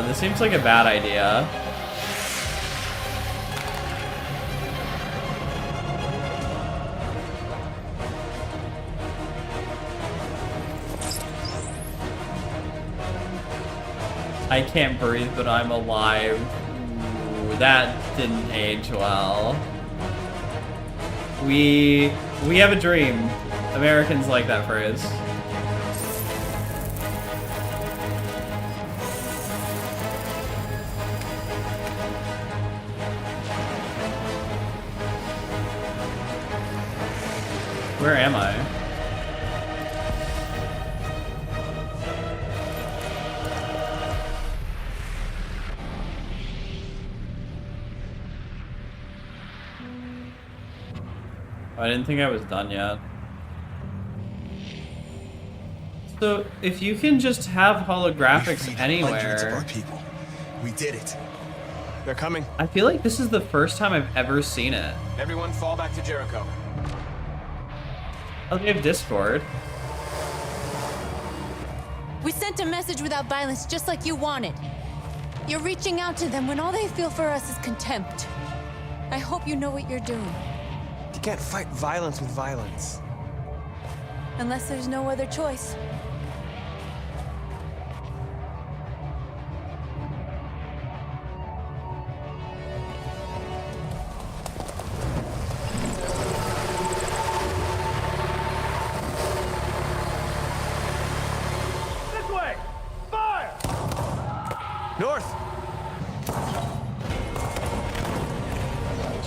This seems like a bad idea. I can't breathe, but I'm alive. Ooh, that didn't age well. We have a dream. Americans like that phrase. Where am I? I didn't think I was done yet. So, if you can just have holographics anywhere... Our people. We did it. They're coming. I feel like this is the first time I've ever seen it. Everyone fall back to Jericho. Oh, they have Discord. We sent a message without violence, just like you wanted. You're reaching out to them when all they feel for us is contempt. I hope you know what you're doing. You can't fight violence with violence. Unless there's no other choice. North!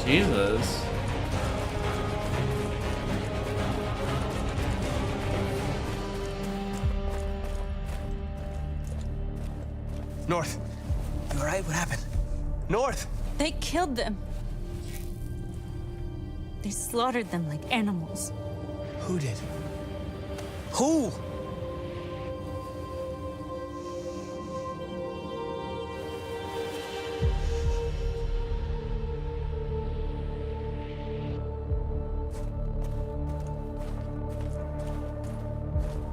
Jesus. North! You alright? What happened? North! They killed them. They slaughtered them like animals. Who did? Who?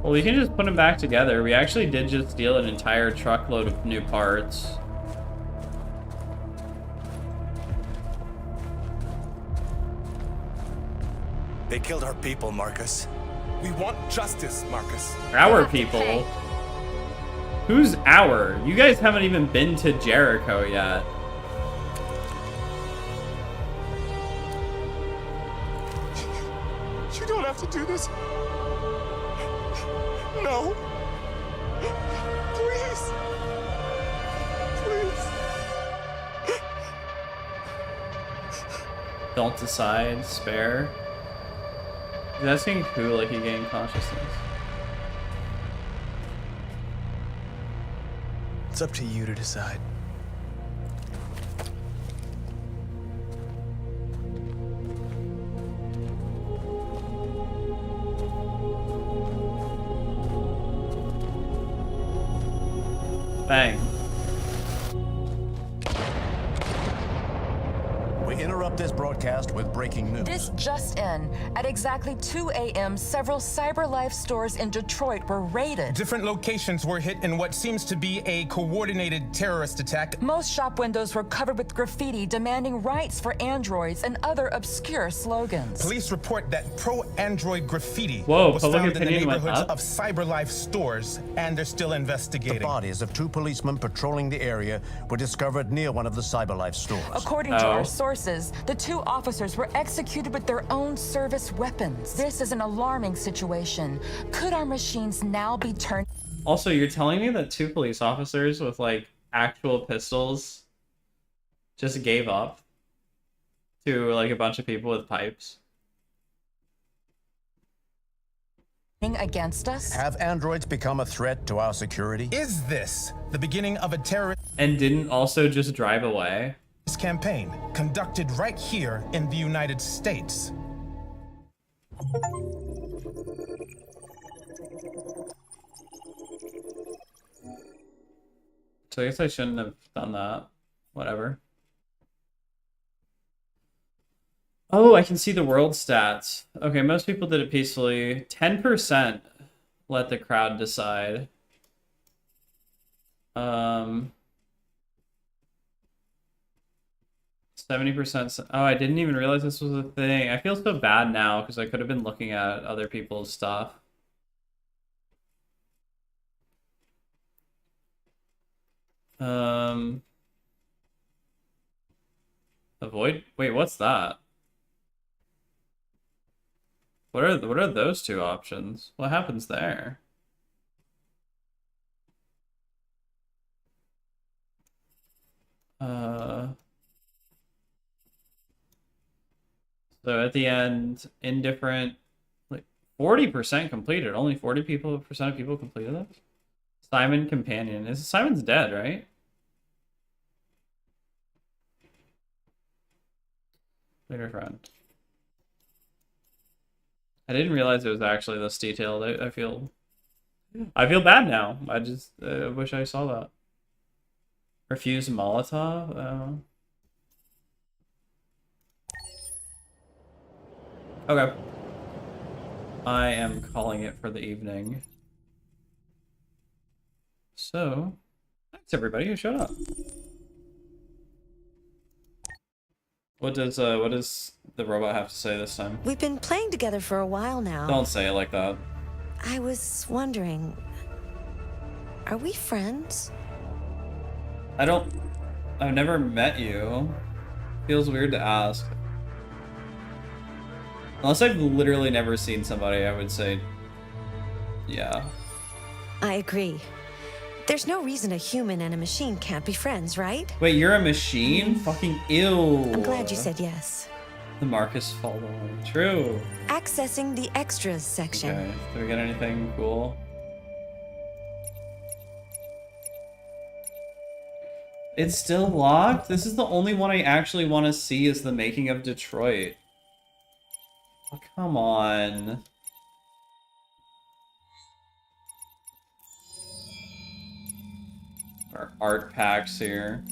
Well, we can just put them back together. We actually did just steal an entire truckload of new parts. They killed our people, Marcus. We want justice, Marcus. Our people? Who's our? You guys haven't even been to Jericho yet. You don't have to do this. No. Please. Please. Don't decide, spare. He's asking who, like he gained consciousness. It's up to you to decide. Bang. We interrupt this broadcast with breaking news. This just in. At exactly 2 a.m., several CyberLife stores in Detroit were raided. Different locations were hit in what seems to be a coordinated terrorist attack. Most shop windows were covered with graffiti demanding rights for androids and other obscure slogans. Police report that pro-android graffiti Whoa, was public found in the opinion went neighborhoods up? of CyberLife stores, and they're still investigating. The bodies of 2 policemen patrolling the area were discovered near one of the CyberLife stores. According to our sources, the 2 officers were executed with their own service weapons. This is an alarming situation. Could our machines now be turned? Also, you're telling me that 2 police officers with like actual pistols just gave up to like a bunch of people with pipes? Against us? Have androids become a threat to our security? Is this the beginning of a terrorist And didn't also just drive away? campaign conducted right here in the United States? So I guess I shouldn't have done that. Whatever. Oh, I can see the world stats. Okay, most people did it peacefully. 10% let the crowd decide. 70%. Oh, I didn't even realize this was a thing. I feel so bad now because I could have been looking at other people's stuff. Avoid. Wait, what's that? What are those 2 options? What happens there? So at the end, indifferent, like 40% completed. Only 40% of people completed this. Simon companion. Simon's dead, right? Later friend. I didn't realize it was actually this detailed. I feel bad now. I just wish I saw that. Refuse Molotov? Okay. I am calling it for the evening. So, thanks everybody who showed up. What does the robot have to say this time? We've been playing together for a while now. Don't say it like that. I was wondering, are we friends? I've never met you. Feels weird to ask. Unless I've literally never seen somebody, I would say, yeah. I agree. There's no reason a human and a machine can't be friends, right? Wait, you're a machine? Fucking ew. I'm glad you said yes. The Marcus follower. True. Accessing the extras section. Okay. Did we get anything cool? It's still locked? This is the only one I actually want to see is the making of Detroit. Oh, come on. Our art packs here.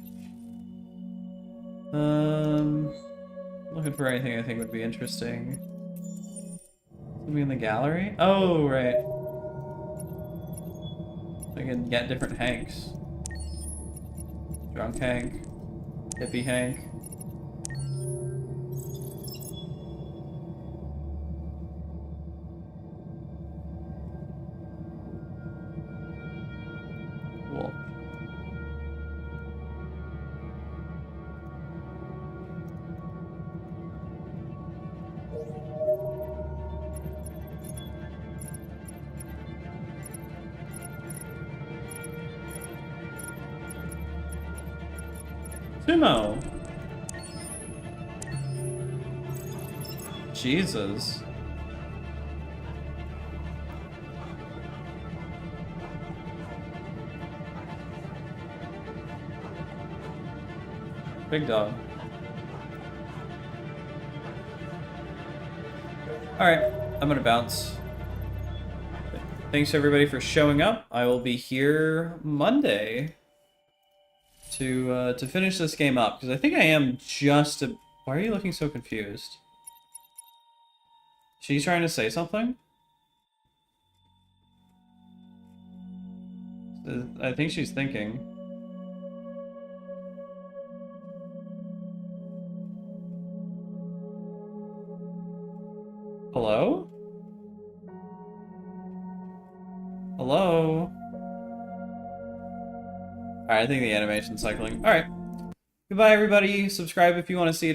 Looking for anything I think would be interesting. Something in the gallery? Oh, right. can get different Hanks. Drunk Hank. Hippie Hank. Cool. Sumo. Jesus. Big dog. Alright, I'm gonna bounce. Thanks everybody for showing up. I will be here Monday to finish this game up, because I think I am just a... Why are you looking so confused? She's trying to say something? I think she's thinking. Hello? Hello? Alright, I think the animation's cycling. Alright. Goodbye, everybody. Subscribe if you want to see it again.